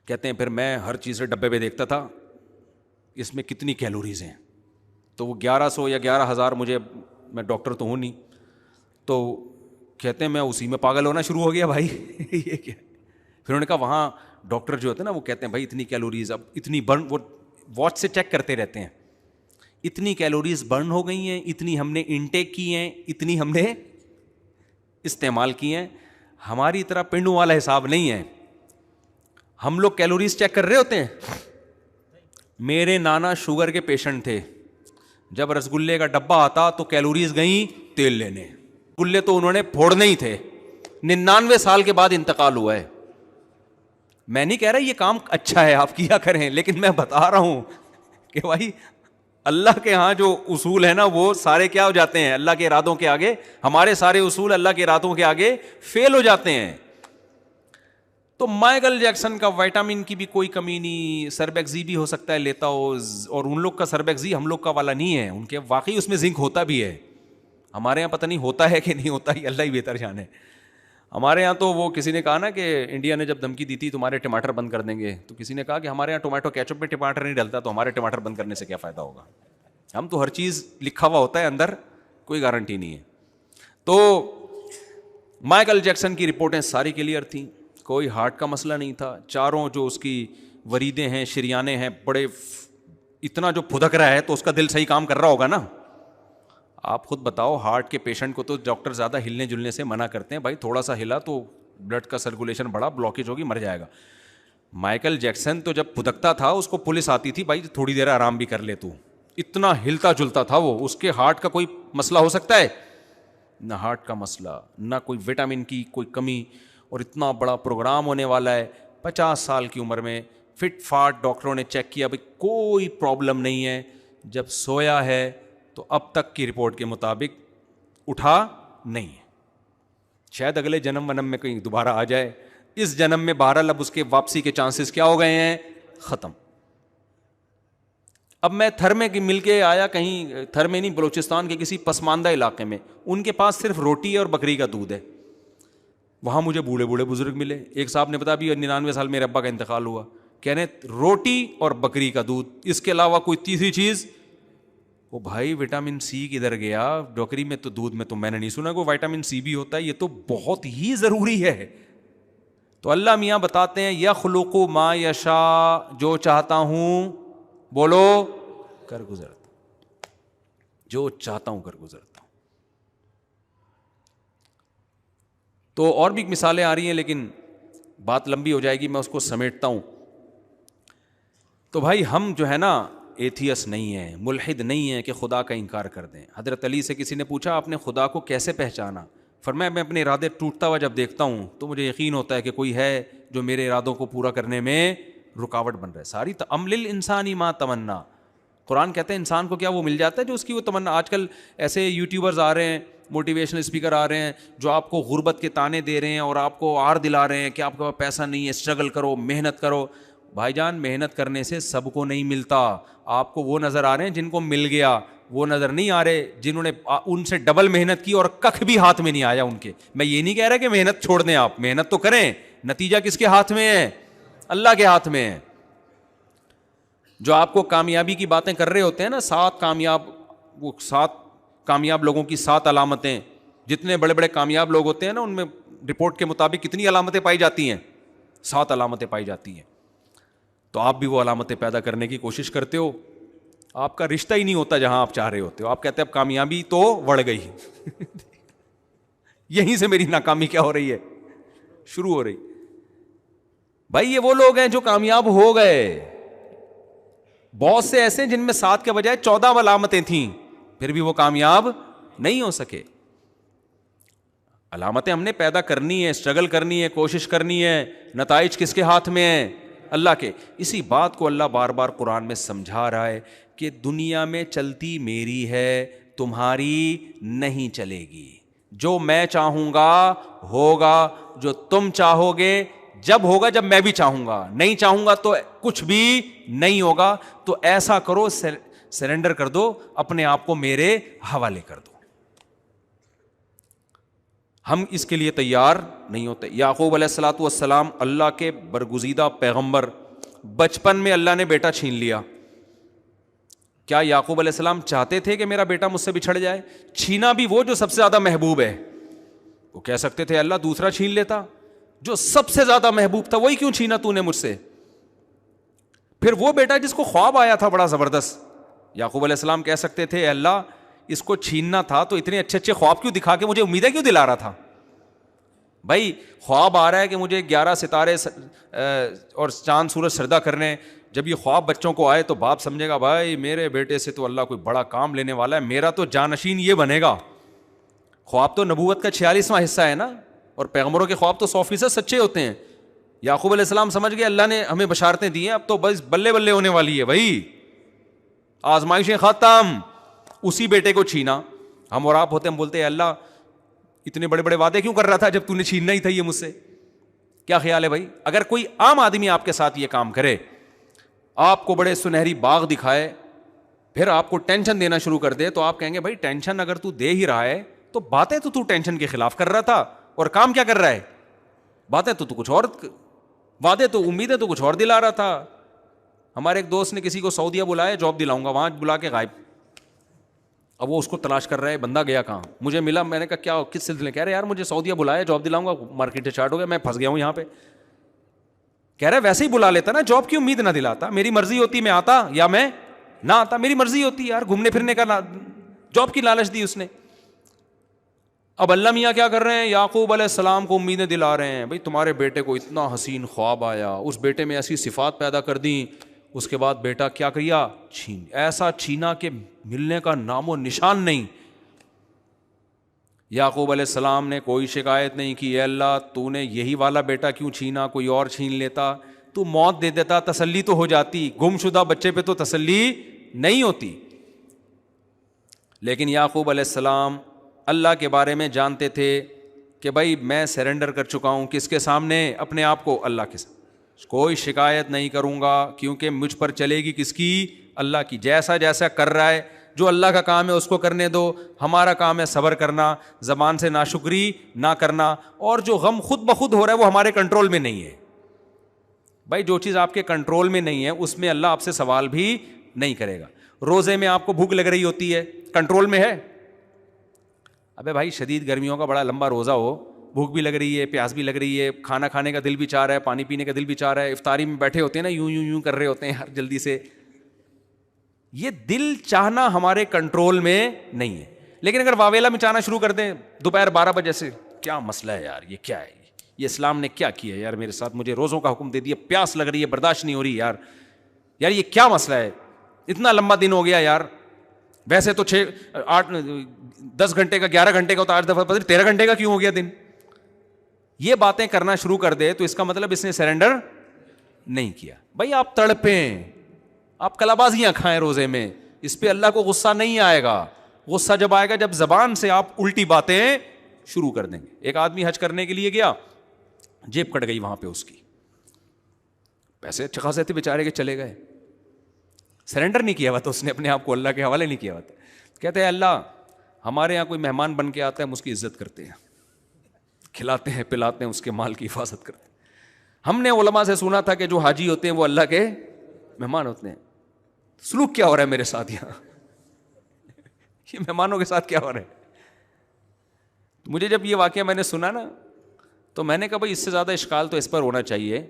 کہتے ہیں پھر میں ہر چیز سے ڈبے پہ دیکھتا تھا اس میں کتنی کیلوریز ہیں, تو وہ 1100 یا 11,000 مجھے, میں ڈاکٹر تو ہوں نہیں, تو کہتے ہیں میں اسی میں پاگل ہونا شروع ہو گیا بھائی یہ کیا. پھر انہوں نے کہا وہاں ڈاکٹر جو ہوتے ہیں نا وہ کہتے ہیں بھائی اتنی کیلوریز, اب اتنی برن, وہ واچ سے چیک کرتے رہتے ہیں, اتنی کیلوریز برن ہو گئی ہیں, اتنی ہم نے انٹیک کی ہیں, اتنی ہم نے استعمال کی ہیں. ہماری طرح پنڈوں والا حساب نہیں ہے, ہم لوگ کیلوریز چیک کر رہے ہوتے ہیں. میرے نانا شوگر کے پیشنٹ تھے, جب رسگلے کا ڈبہ آتا تو کیلوریز گئیں تیل لینے, گلے تو انہوں نے پھوڑنے ہی تھے. 99 سال کے بعد انتقال ہوا ہے. میں نہیں کہہ رہا یہ کام اچھا ہے آپ کیا کریں, لیکن میں بتا رہا ہوں کہ بھائی اللہ کے ہاں جو اصول ہے نا وہ سارے کیا ہو جاتے ہیں اللہ کے ارادوں کے آگے, ہمارے سارے اصول اللہ کے ارادوں کے آگے فیل ہو جاتے ہیں. تو مائیکل جیکسن کا وائٹامن کی بھی کوئی کمی نہیں, سربیکزی بھی ہو سکتا ہے لیتا ہو, اور ان لوگ کا سربیکزی ہم لوگ کا والا نہیں ہے, ان کے واقعی اس میں زنک ہوتا بھی ہے, ہمارے یہاں پتہ نہیں ہوتا ہے کہ نہیں ہوتا, یہ اللہ ہی بہتر جانے. ہمارے یہاں تو وہ کسی نے کہا نا کہ انڈیا نے جب دھمکی دی تھی تمہارے ٹماٹر بند کر دیں گے, تو کسی نے کہا کہ ہمارے یہاں ٹومیٹو کیچپ میں ٹماٹر نہیں ڈلتا, تو ہمارے ٹماٹر بند کرنے سے کیا فائدہ ہوگا. ہم تو ہر چیز لکھا ہوا ہوتا ہے اندر, کوئی گارنٹی نہیں ہے. تو مائیکل جیکسن کی رپورٹیں ساری کلیئر تھیں, کوئی ہارٹ کا مسئلہ نہیں تھا, چاروں جو اس کی وریدیں ہیں شریانے ہیں بڑے, اتنا جو پھدک رہا ہے تو اس کا دل صحیح کام کر رہا ہوگا نا. آپ خود بتاؤ, ہارٹ کے پیشنٹ کو تو ڈاکٹر زیادہ ہلنے جلنے سے منع کرتے ہیں, بھائی تھوڑا سا ہلا تو بلڈ کا سرکولیشن بڑا, بلاکیج ہوگی مر جائے گا. مائیکل جیکسن تو جب پھدکتا تھا اس کو پولیس آتی تھی, بھائی تھوڑی دیر آرام بھی کر لے تو, اتنا ہلتا جلتا تھا وہ. اس کے ہارٹ کا کوئی مسئلہ ہو سکتا ہے؟ نہ ہارٹ کا مسئلہ, نہ کوئی وٹامن کی کوئی کمی, اور اتنا بڑا پروگرام ہونے والا ہے 50 سال کی عمر میں, فٹ فاٹ, ڈاکٹروں نے چیک کیا بھائی کوئی پرابلم نہیں ہے. جب سویا ہے تو اب تک کی رپورٹ کے مطابق اٹھا نہیں ہے, شاید اگلے جنم ونم میں کہیں دوبارہ آ جائے. اس جنم میں بہرحال اب اس کے واپسی کے چانسز کیا ہو گئے ہیں, ختم. اب میں تھر میں مل کے آیا, کہیں تھر میں نہیں, بلوچستان کے کسی پسماندہ علاقے میں, ان کے پاس صرف روٹی اور بکری کا دودھ ہے. وہاں مجھے بوڑھے بوڑھے بزرگ ملے, ایک صاحب نے بتایا بھی 99 سال میرے ابا کا انتقال ہوا, کہہ رہے روٹی اور بکری کا دودھ, اس کے علاوہ کوئی تیسری چیز. وہ بھائی وٹامن سی کدھر گیا, بکری میں تو دودھ میں تو میں نے نہیں سنا کوئی وٹامن سی بھی ہوتا ہے, یہ تو بہت ہی ضروری ہے. تو اللہ میاں بتاتے ہیں یخلق ما یشاء, جو چاہتا ہوں بولو کر گزرتا, جو چاہتا ہوں کر گزرتا ہوں. تو اور بھی مثالیں آ رہی ہیں لیکن بات لمبی ہو جائے گی, میں اس کو سمیٹتا ہوں. تو بھائی ہم جو ہے نا ایتھیس نہیں ہیں, ملحد نہیں ہیں کہ خدا کا انکار کر دیں. حضرت علی سے کسی نے پوچھا آپ نے خدا کو کیسے پہچانا, فرمایا میں اپنے ارادے ٹوٹتا ہوا جب دیکھتا ہوں تو مجھے یقین ہوتا ہے کہ کوئی ہے جو میرے ارادوں کو پورا کرنے میں رکاوٹ بن رہا ہے. ساری ام للانسان ما تمنا, قرآن کہتے ہیں انسان کو کیا وہ مل جاتا ہے جو اس کی وہ تمنا. آج کل ایسے یوٹیوبرز آ رہے ہیں, موٹیویشنل اسپیکر آ رہے ہیں جو آپ کو غربت کے تانے دے رہے ہیں اور آپ کو آر دلا رہے ہیں کہ آپ کے پاس پیسہ نہیں ہے, اسٹرگل کرو, محنت کرو. بھائی جان محنت کرنے سے سب کو نہیں ملتا, آپ کو وہ نظر آ رہے ہیں جن کو مل گیا, وہ نظر نہیں آ رہے جنہوں نے ان سے ڈبل محنت کی اور کخ بھی ہاتھ میں نہیں آیا ان کے. میں یہ نہیں کہہ رہا کہ محنت چھوڑ دیں, آپ محنت تو کریں, نتیجہ کس کے ہاتھ میں ہے, اللہ کے ہاتھ میں ہے. جو آپ کو کامیابی کی باتیں کر رہے ہوتے ہیں نا, 7 کامیاب, وہ 7 کامیاب لوگوں کی 7 علامتیں, جتنے بڑے بڑے کامیاب لوگ ہوتے ہیں نا ان میں رپورٹ کے مطابق کتنی علامتیں پائی جاتی ہیں, 7 علامتیں پائی جاتی ہیں. تو آپ بھی وہ علامتیں پیدا کرنے کی کوشش کرتے ہو, آپ کا رشتہ ہی نہیں ہوتا جہاں آپ چاہ رہے ہوتے ہو. آپ کہتے ہیں اب کامیابی تو بڑھ گئی یہیں سے میری ناکامی کیا ہو رہی ہے, شروع ہو رہی. بھائی یہ وہ لوگ ہیں جو کامیاب ہو گئے. بہت سے ایسے جن میں 7 کے بجائے 14 علامتیں تھیں, پھر بھی وہ کامیاب نہیں ہو سکے. علامتیں ہم نے پیدا کرنی ہے, اسٹرگل کرنی ہے, کوشش کرنی ہے. نتائج کس کے ہاتھ میں ہیں, اللہ کے. اسی بات کو اللہ بار بار قرآن میں سمجھا رہا ہے کہ دنیا میں چلتی میری ہے, تمہاری نہیں چلے گی. جو میں چاہوں گا ہوگا, جو تم چاہو گے جب ہوگا جب میں بھی چاہوں گا, نہیں چاہوں گا تو کچھ بھی نہیں ہوگا. تو ایسا کرو, سرنڈر کر دو, اپنے آپ کو میرے حوالے کر دو. ہم اس کے لیے تیار نہیں ہوتے. یعقوب علیہ الصلوۃ والسلام اللہ کے برگزیدہ پیغمبر, بچپن میں اللہ نے بیٹا چھین لیا. کیا یعقوب علیہ السلام چاہتے تھے کہ میرا بیٹا مجھ سے بچھڑ جائے؟ چھینا بھی وہ جو سب سے زیادہ محبوب ہے. وہ کہہ سکتے تھے اللہ دوسرا چھین لیتا, جو سب سے زیادہ محبوب تھا وہی کیوں چھینا تو نے مجھ سے؟ پھر وہ بیٹا جس کو خواب آیا تھا بڑا زبردست, یعقوب علیہ السلام کہہ سکتے تھے اللہ اس کو چھیننا تھا تو اتنے اچھے اچھے خواب کیوں دکھا کے مجھے امیدیں کیوں دلا رہا تھا؟ بھائی خواب آ رہا ہے کہ مجھے 11 ستارے اور چاند سورج سجدہ کرنے, جب یہ خواب بچوں کو آئے تو باپ سمجھے گا بھائی میرے بیٹے سے تو اللہ کوئی بڑا کام لینے والا ہے, میرا تو جانشین یہ بنے گا. خواب تو نبوت کا 46واں حصہ ہے نا, اور پیغمبروں کے خواب تو 100% سچے ہوتے ہیں. یعقوب علیہ السلام سمجھ گئے اللہ نے ہمیں بشارتیں دی ہیں, اب تو بس بلے بلے ہونے والی ہے بھائی, آزمائشیں ختم. اسی بیٹے کو چھینا. ہم اور آپ ہوتے ہم بولتے ہیں اللہ اتنے بڑے بڑے وعدے کیوں کر رہا تھا جب تو نے چھیننا ہی تھا یہ مجھ سے؟ کیا خیال ہے بھائی؟ اگر کوئی عام آدمی آپ کے ساتھ یہ کام کرے, آپ کو بڑے سنہری باغ دکھائے, پھر آپ کو ٹینشن دینا شروع کر دے, تو آپ کہیں گے بھائی ٹینشن اگر تو دے ہی رہا ہے تو باتیں تو ٹینشن کے خلاف کر رہا تھا, اور کام کیا کر رہا ہے؟ باتیں تو کچھ اور, وعدے تو امیدیں تو کچھ اور دلا رہا تھا. ہمارے ایک دوست نے کسی کو سعودیہ بلایا, جاب دلاؤں گا, وہاں بلا کے غائب. اب وہ اس کو تلاش کر رہا ہے, بندہ گیا کہاں؟ مجھے ملا, میں نے کہا کیا کس سلسلے؟ کہہ رہے یار مجھے سعودیہ بلایا, جاب دلاؤں گا, مارکیٹ اسٹارٹ ہو گیا, میں پھنس گیا ہوں یہاں پہ. کہہ رہا ہے ویسے ہی بلا لیتا نا, جاب کی امید نہ دلاتا, میری مرضی ہوتی میں آتا یا میں نہ آتا, میری مرضی ہوتی یار, گھومنے پھرنے کا جاب کی لالچ دی اس نے. اب اللہ میاں کیا کر رہے ہیں؟ یعقوب علیہ السلام کو امیدیں دلا رہے ہیں, بھائی تمہارے بیٹے کو اتنا حسین خواب آیا, اس بیٹے میں ایسی صفات پیدا کر دیں, اس کے بعد بیٹا کیا کیا؟ چھین. ایسا چھینا کہ ملنے کا نام و نشان نہیں. یعقوب علیہ السلام نے کوئی شکایت نہیں کی, اے اللہ تو نے یہی والا بیٹا کیوں چھینا, کوئی اور چھین لیتا, تو موت دے دیتا, تسلی تو ہو جاتی. گم شدہ بچے پہ تو تسلی نہیں ہوتی. لیکن یعقوب علیہ السلام اللہ کے بارے میں جانتے تھے کہ بھائی میں سرنڈر کر چکا ہوں, کس کے سامنے؟ اپنے آپ کو اللہ کے سامنے. کوئی شکایت نہیں کروں گا کیونکہ مجھ پر چلے گی کس کی؟ اللہ کی. جیسا جیسا کر رہا ہے, جو اللہ کا کام ہے اس کو کرنے دو, ہمارا کام ہے صبر کرنا, زبان سے ناشکری نہ کرنا, اور جو غم خود بخود ہو رہا ہے وہ ہمارے کنٹرول میں نہیں ہے. بھائی جو چیز آپ کے کنٹرول میں نہیں ہے اس میں اللہ آپ سے سوال بھی نہیں کرے گا. روزے میں آپ کو بھوک لگ رہی ہوتی ہے, کنٹرول میں ہے؟ ابے بھائی شدید گرمیوں کا بڑا لمبا روزہ ہو, بھوک بھی لگ رہی ہے, پیاس بھی لگ رہی ہے, کھانا کھانے کا دل بھی چاہ رہا ہے, پانی پینے کا دل بھی چاہ رہا ہے, افطاری میں بیٹھے ہوتے ہیں نا یوں یوں یوں کر رہے ہوتے ہیں یار جلدی سے. یہ دل چاہنا ہمارے کنٹرول میں نہیں ہے. لیکن اگر واویلا میں چاہنا شروع کر دیں دوپہر 12 بجے سے, کیا مسئلہ ہے یار, یہ کیا ہے, یہ اسلام نے کیا کیا ہے یار میرے ساتھ, مجھے روزوں کا حکم دے دیا, پیاس لگ رہی ہے, برداشت نہیں ہو رہی یار, یار یہ کیا مسئلہ ہے, اتنا لمبا دن ہو گیا یار, ویسے تو 10 گھنٹے کا 11 گھنٹے کا, تو آج دفعہ 13 گھنٹے کا کیوں ہو گیا دن. یہ باتیں کرنا شروع کر دے تو اس کا مطلب اس نے سرنڈر نہیں کیا. بھائی آپ تڑپیں, آپ کلابازیاں کھائیں روزے میں, اس پہ اللہ کو غصہ نہیں آئے گا. غصہ جب آئے گا جب زبان سے آپ الٹی باتیں شروع کر دیں گے. ایک آدمی حج کرنے کے لیے گیا, جیب کٹ گئی وہاں پہ اس کی, پیسے اچھے خاصے تھے بیچارے کے, چلے گئے, سرنڈر نہیں کیا ہوا تھا اس نے اپنے آپ کو اللہ کے حوالے نہیں کیا ہوا تھا. کہتے ہیں اللہ ہمارے یہاں کوئی مہمان بن کے آتا ہے ہم اس کی عزت کرتے ہیں, کھلاتے ہیں پلاتے ہیں, اس کے مال کی حفاظت کرتے ہیں. ہم نے علماء سے سنا تھا کہ جو حاجی ہوتے ہیں وہ اللہ کے مہمان ہوتے ہیں. سلوک کیا ہو رہا ہے میرے ساتھ یہاں, یہ مہمانوں کے ساتھ کیا ہو رہا ہے؟ مجھے جب یہ واقعہ میں نے سنا نا تو میں نے کہا بھائی اس سے زیادہ اشکال تو اس پر ہونا چاہیے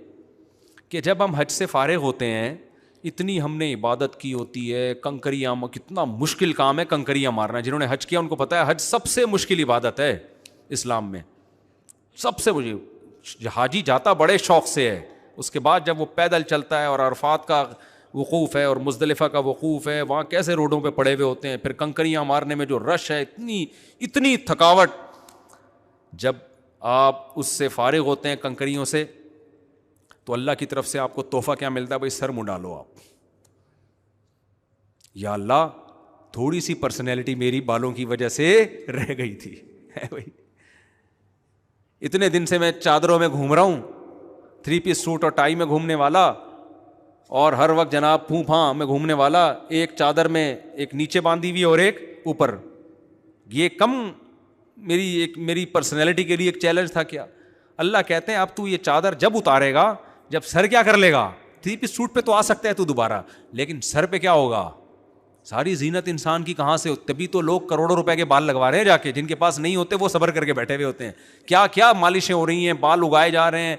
کہ جب ہم حج سے فارغ ہوتے ہیں, اتنی ہم نے عبادت کی ہوتی ہے, کنکریاں, کتنا مشکل کام ہے کنکریاں مارنا. جنہوں نے حج کیا ان کو پتہ ہے حج سب سے مشکل عبادت ہے اسلام میں, سب سے. مجھے حاجی جاتا بڑے شوق سے ہے, اس کے بعد جب وہ پیدل چلتا ہے اور عرفات کا وقوف ہے اور مزدلفہ کا وقوف ہے, وہاں کیسے روڈوں پہ پڑے ہوئے ہوتے ہیں, پھر کنکریاں مارنے میں جو رش ہے, اتنی تھکاوٹ. جب آپ اس سے فارغ ہوتے ہیں کنکریوں سے تو اللہ کی طرف سے آپ کو تحفہ کیا ملتا ہے؟ بھائی سر منڈا لو آپ, یا اللہ تھوڑی سی پرسنالٹی میری بالوں کی وجہ سے رہ گئی تھی, اتنے دن سے میں چادروں میں گھوم رہا ہوں, 3 پیس سوٹ اور ٹائی میں گھومنے والا اور ہر وقت جناب پھوں پھاں میں گھومنے والا, ایک چادر میں ایک نیچے باندھی ہوئی اور ایک اوپر, یہ کم میری پرسنالٹی کے لیے ایک چیلنج تھا کیا؟ اللہ کہتے ہیں اب تو یہ چادر جب اتارے گا, جب سر کیا کر لے گا, 3 پیس سوٹ پہ تو آ سکتا ہے تو دوبارہ, لیکن سر پہ کیا ہوگا؟ ساری زینت انسان کی کہاں سے؟ تبھی تو لوگ کروڑوں روپے کے بال لگوا رہے ہیں جا کے, جن کے پاس نہیں ہوتے وہ صبر کر کے بیٹھے ہوئے ہوتے ہیں. کیا کیا مالشیں ہو رہی ہیں, بال اگائے جا رہے ہیں,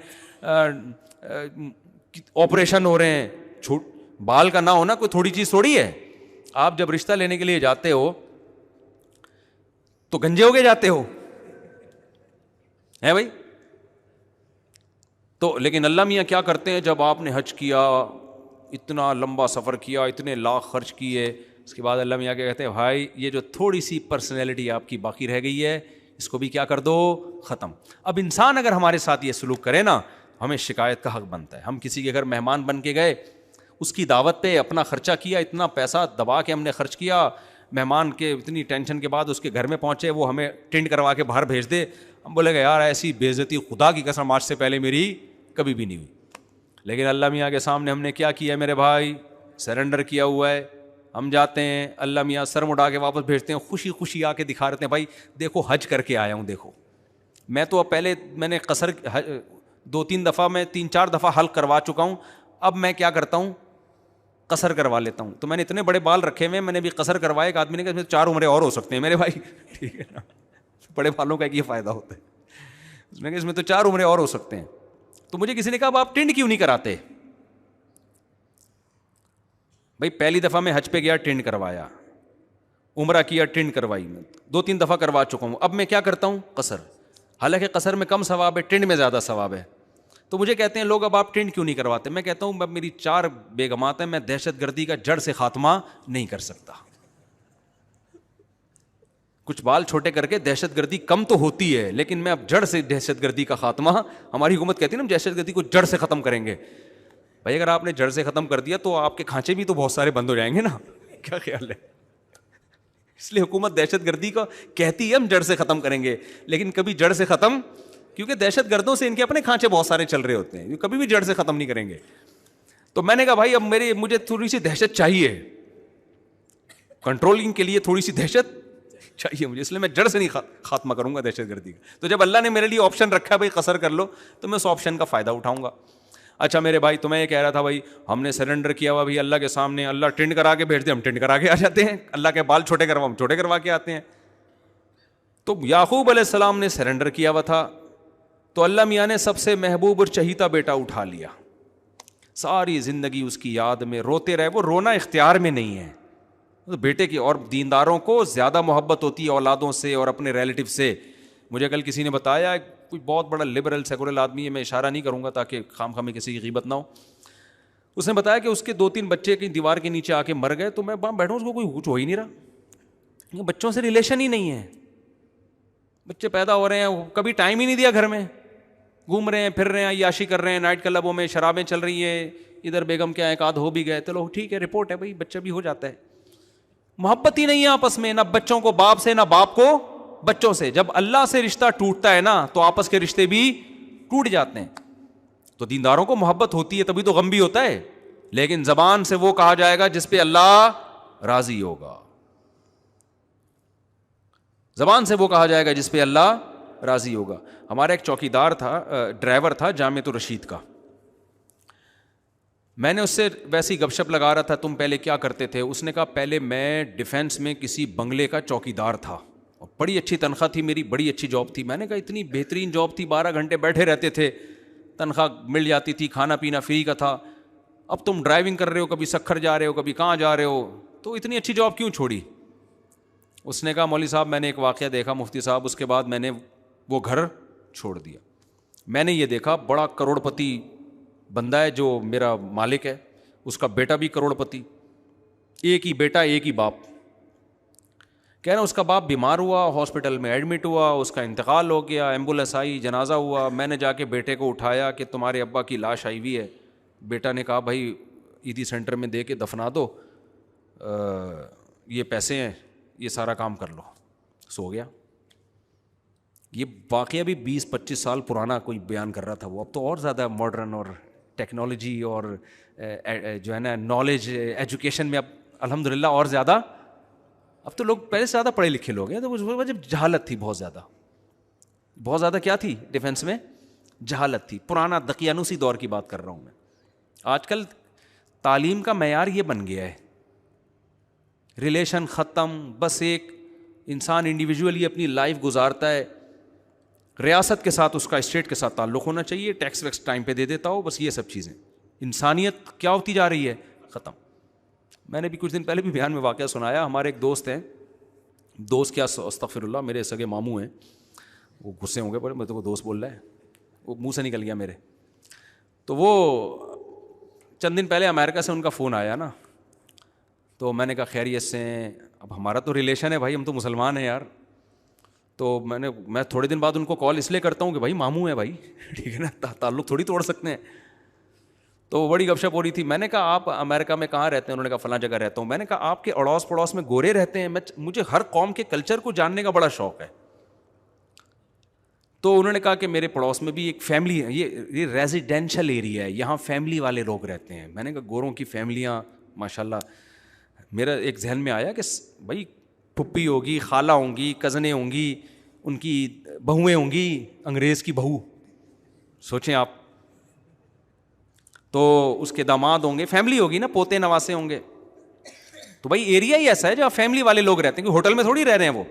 آپریشن ہو رہے ہیں. چھوٹ بال کا نہ ہونا کوئی تھوڑی چیز تھوڑی ہے. آپ جب رشتہ لینے کے لیے جاتے ہو تو گنجے ہو کے جاتے ہو, ہے بھائی؟ تو لیکن اللہ میاں کیا کرتے ہیں, جب آپ نے حج کیا, اتنا لمبا سفر کیا, اتنے لاکھ خرچ کیے, اس کے بعد اللہ میاں کیا کہتے ہیں, بھائی یہ جو تھوڑی سی پرسنالٹی آپ کی باقی رہ گئی ہے اس کو بھی کیا کر دو, ختم. اب انسان اگر ہمارے ساتھ یہ سلوک کرے نا, ہمیں شکایت کا حق بنتا ہے. ہم کسی کے گھر مہمان بن کے گئے, اس کی دعوت پہ اپنا خرچہ کیا, اتنا پیسہ دبا کے ہم نے خرچ کیا, مہمان کے اتنی ٹینشن کے بعد اس کے گھر میں پہنچے, وہ ہمیں ٹینٹ کروا کے باہر بھیج دے, ہم بولے گا یار ایسی بے عزتی خدا کی قسم آج سے پہلے میری کبھی بھی نہیں ہوئی. لیکن اللہ میاں کے سامنے ہم نے کیا کیا میرے بھائی, سرنڈر کیا ہوا ہے. ہم جاتے ہیں, اللہ میاں سر مڑا کے واپس بھیجتے ہیں, خوشی خوشی آ کے دکھا رہتے ہیں, بھائی دیکھو حج کر کے آیا ہوں. دیکھو میں تو اب پہلے میں نے قصر 2-3 دفعہ میں 3-4 دفعہ حلق کروا چکا ہوں, اب میں کیا کرتا ہوں, قصر کروا لیتا ہوں. تو میں نے اتنے بڑے بال رکھے ہوئے, میں نے بھی قصر کروایا. ایک آدمی نے کہا 4 عمریں اور ہو سکتے ہیں میرے بھائی. ٹھیک ہے نا, بڑے بالوں کا ایک یہ فائدہ ہوتا ہے. اس نے کہا اس میں تو 4 عمریں اور ہو سکتے ہیں. تو مجھے کسی نے کہا آپ ٹینڈ کیوں نہیں کراتے؟ بھائی پہلی دفعہ میں حج پہ گیا, ٹینڈ کروایا, عمرہ کیا, ٹینڈ کروائی, میں 2-3 دفعہ کروا چکا ہوں. اب میں کیا کرتا ہوں, قصر. حالانکہ قصر میں کم ثواب ہے, ٹینڈ میں زیادہ ثواب ہے. تو مجھے کہتے ہیں لوگ اب آپ ٹینڈ کیوں نہیں کرواتے؟ میں کہتا ہوں اب میری 4 بیگمات ہیں, میں دہشت گردی کا جڑ سے خاتمہ نہیں کر سکتا. کچھ بال چھوٹے کر کے دہشت گردی کم تو ہوتی ہے, لیکن میں اب جڑ سے دہشت گردی کا خاتمہ, ہماری حکومت کہتی ہے نا دہشت گردی کو جڑ سے ختم کریں گے. بھائی اگر آپ نے جڑ سے ختم کر دیا تو آپ کے کھانچے بھی تو بہت سارے بند ہو جائیں گے نا. کیا خیال ہے؟ اس لیے حکومت دہشت گردی کو کہتی ہے ہم جڑ سے ختم کریں گے, لیکن کبھی جڑ سے ختم, کیونکہ دہشت گردوں سے ان کے اپنے کھانچے بہت سارے چل رہے ہوتے ہیں, کبھی بھی جڑ سے ختم نہیں کریں گے. تو میں نے کہا بھائی اب مجھے تھوڑی سی دہشت چاہیے, کنٹرولنگ کے لیے تھوڑی سی دہشت چاہیے مجھے, اس لیے میں جڑ سے نہیں خاتمہ کروں گا دہشت گردی کا. تو جب اللہ نے میرے لیے آپشن رکھا ہے بھائی قصر کر لو, تو میں اس آپشن کا فائدہ اٹھاؤں گا. اچھا میرے بھائی, تو میں یہ کہہ رہا تھا بھائی ہم نے سرنڈر کیا ہوا بھی اللہ کے سامنے, اللہ ٹینڈ کرا کے بھیج دے, ہم ٹینڈ کرا کے آ جاتے ہیں. اللہ کے بال چھوٹے کروا, ہم چھوٹے کروا کے آتے ہیں. تو یعقوب علیہ السلام نے سرنڈر کیا ہوا تھا, تو اللہ میاں نے سب سے محبوب اور چہیتا بیٹا اٹھا لیا. ساری زندگی اس کی یاد میں روتے رہے. وہ رونا اختیار میں نہیں ہے, بیٹے کی. اور دینداروں کو زیادہ محبت ہوتی ہے اولادوں سے اور اپنے ریلیٹیو سے. مجھے کل کسی نے بتایا, کوئی بہت بڑا لبرل سیکولر آدمی ہے, میں اشارہ نہیں کروں گا تاکہ خام خواہ میں کسی کی غیبت نہ ہو. اس نے بتایا کہ اس کے 2-3 بچے کہیں دیوار کے نیچے آ کے مر گئے. تو میں وہاں بیٹھا ہوں, اس کو کوئی کچھ ہو ہی نہیں رہا, بچوں سے ریلیشن ہی نہیں ہے. بچے پیدا ہو رہے ہیں, کبھی ٹائم ہی نہیں دیا گھر میں, گھوم رہے ہیں, پھر رہے ہیں, عیاشی کر رہے ہیں, نائٹ کلبوں میں شرابیں چل رہی ہیں, ادھر بیگم کیا ایک آدھ ہو بھی گئے, چلو ٹھیک ہے رپورٹ ہے بھائی, بچہ بھی ہو جاتا ہے. محبت ہی نہیں ہے آپس میں, نہ بچوں کو باپ سے, نہ باپ کو بچوں سے. جب اللہ سے رشتہ ٹوٹتا ہے نا تو آپس کے رشتے بھی ٹوٹ جاتے ہیں. تو دینداروں کو محبت ہوتی ہے, تبھی تو غم بھی ہوتا ہے. لیکن زبان سے وہ کہا جائے گا جس پہ اللہ راضی ہوگا, زبان سے وہ کہا جائے گا جس پہ اللہ راضی ہوگا. ہمارا ایک چوکیدار تھا, ڈرائیور تھا جامعۃ الرشید کا. میں نے اس سے ویسی گپ شپ لگا رہا تھا, تم پہلے کیا کرتے تھے؟ اس نے کہا پہلے میں ڈیفینس میں کسی بنگلے کا چوکیدار تھا, اور بڑی اچھی تنخواہ تھی میری, بڑی اچھی جاب تھی. میں نے کہا اتنی بہترین جاب تھی, 12 گھنٹے بیٹھے رہتے تھے, تنخواہ مل جاتی تھی, کھانا پینا فری کا تھا. اب تم ڈرائیونگ کر رہے ہو, کبھی سکھر جا رہے ہو, کبھی کہاں جا رہے ہو, تو اتنی اچھی جاب کیوں چھوڑی؟ اس نے کہا مولوی صاحب میں نے ایک واقعہ دیکھا مفتی صاحب, اس کے بعد میں نے وہ گھر چھوڑ دیا. میں نے یہ دیکھا بڑا کروڑ پتی بندہ ہے جو میرا مالک ہے, اس کا بیٹا بھی کروڑ پتی, ایک ہی بیٹا ایک ہی باپ. کہہ رہا اس کا باپ بیمار ہوا, ہاسپٹل میں ایڈمٹ ہوا, اس کا انتقال ہو گیا, ایمبولینس آئی, جنازہ ہوا. میں نے جا کے بیٹے کو اٹھایا کہ تمہارے ابا کی لاش آئی ہوئی ہے. بیٹا نے کہا بھائی عیدی سینٹر میں دے کے دفنا دو, یہ پیسے ہیں, یہ سارا کام کر لو. سو گیا. یہ واقعہ بھی 20-25 سال پرانا کوئی بیان کر رہا تھا وہ، اب تو اور زیادہ ماڈرن اور ٹیکنالوجی اور جو ہے نا نالج ایجوکیشن میں اب الحمدللہ اور زیادہ، اب تو لوگ پہلے سے زیادہ پڑھے لکھے لوگ ہیں. تو اس وجہ جہالت تھی بہت زیادہ کیا تھی ڈیفینس میں؟ جہالت تھی. پرانا دقیانوسی دور کی بات کر رہا ہوں میں. آج کل تعلیم کا معیار یہ بن گیا ہے، ریلیشن ختم، بس ایک انسان انڈیویجولی اپنی لائف گزارتا ہے، ریاست کے ساتھ اس کا اسٹیٹ کے ساتھ تعلق ہونا چاہیے، ٹیکس ویکس ٹائم پہ دے دیتا ہو، بس یہ سب چیزیں. انسانیت کیا ہوتی جا رہی ہے؟ ختم. میں نے بھی کچھ دن پہلے بھی بیان میں واقعہ سنایا. ہمارے ایک دوست ہیں، دوست کیا استغفر اللہ، میرے سگے ماموں ہیں، وہ غصے ہوں گے پر میں تو وہ دوست بول رہا ہے، وہ منہ سے نکل گیا میرے. تو وہ چند دن پہلے امریکہ سے ان کا فون آیا نا، تو میں نے کہا خیریت سے ہیں؟ اب ہمارا تو ریلیشن ہے بھائی، ہم تو مسلمان ہیں یار. تو میں تھوڑے دن بعد ان کو کال اس لیے کرتا ہوں کہ بھائی ماموں ہیں بھائی، ٹھیک ہے نا، تعلق تھوڑی توڑ سکتے ہیں. تو بڑی گپ شپ ہو رہی تھی. میں نے کہا آپ امریکہ میں کہاں رہتے ہیں؟ انہوں نے کہا فلاں جگہ رہتا ہوں. میں نے کہا آپ کے اڑوس پڑوس میں گورے رہتے ہیں؟ مجھے ہر قوم کے کلچر کو جاننے کا بڑا شوق ہے. تو انہوں نے کہا کہ میرے پڑوس میں بھی ایک فیملی ہے، یہ ریزیڈینشل ایریا ہے، یہاں فیملی والے لوگ رہتے ہیں. میں نے کہا گوروں کی فیملیاں ماشاءاللہ. میرا ایک ذہن میں آیا کہ بھائی پھپھی ہوگی، خالہ ہوں گی، کزنیں ہوں گی، ان کی بہویں ہوں گی، انگریز کی بہو سوچیں آپ، تو اس کے داماد ہوں گے، فیملی ہوگی نا، پوتے نواسے ہوں گے. تو بھائی ایریا ہی ایسا ہے جہاں فیملی والے لوگ رہتے ہیں، کہ ہوٹل میں تھوڑی رہ رہے ہیں وہ.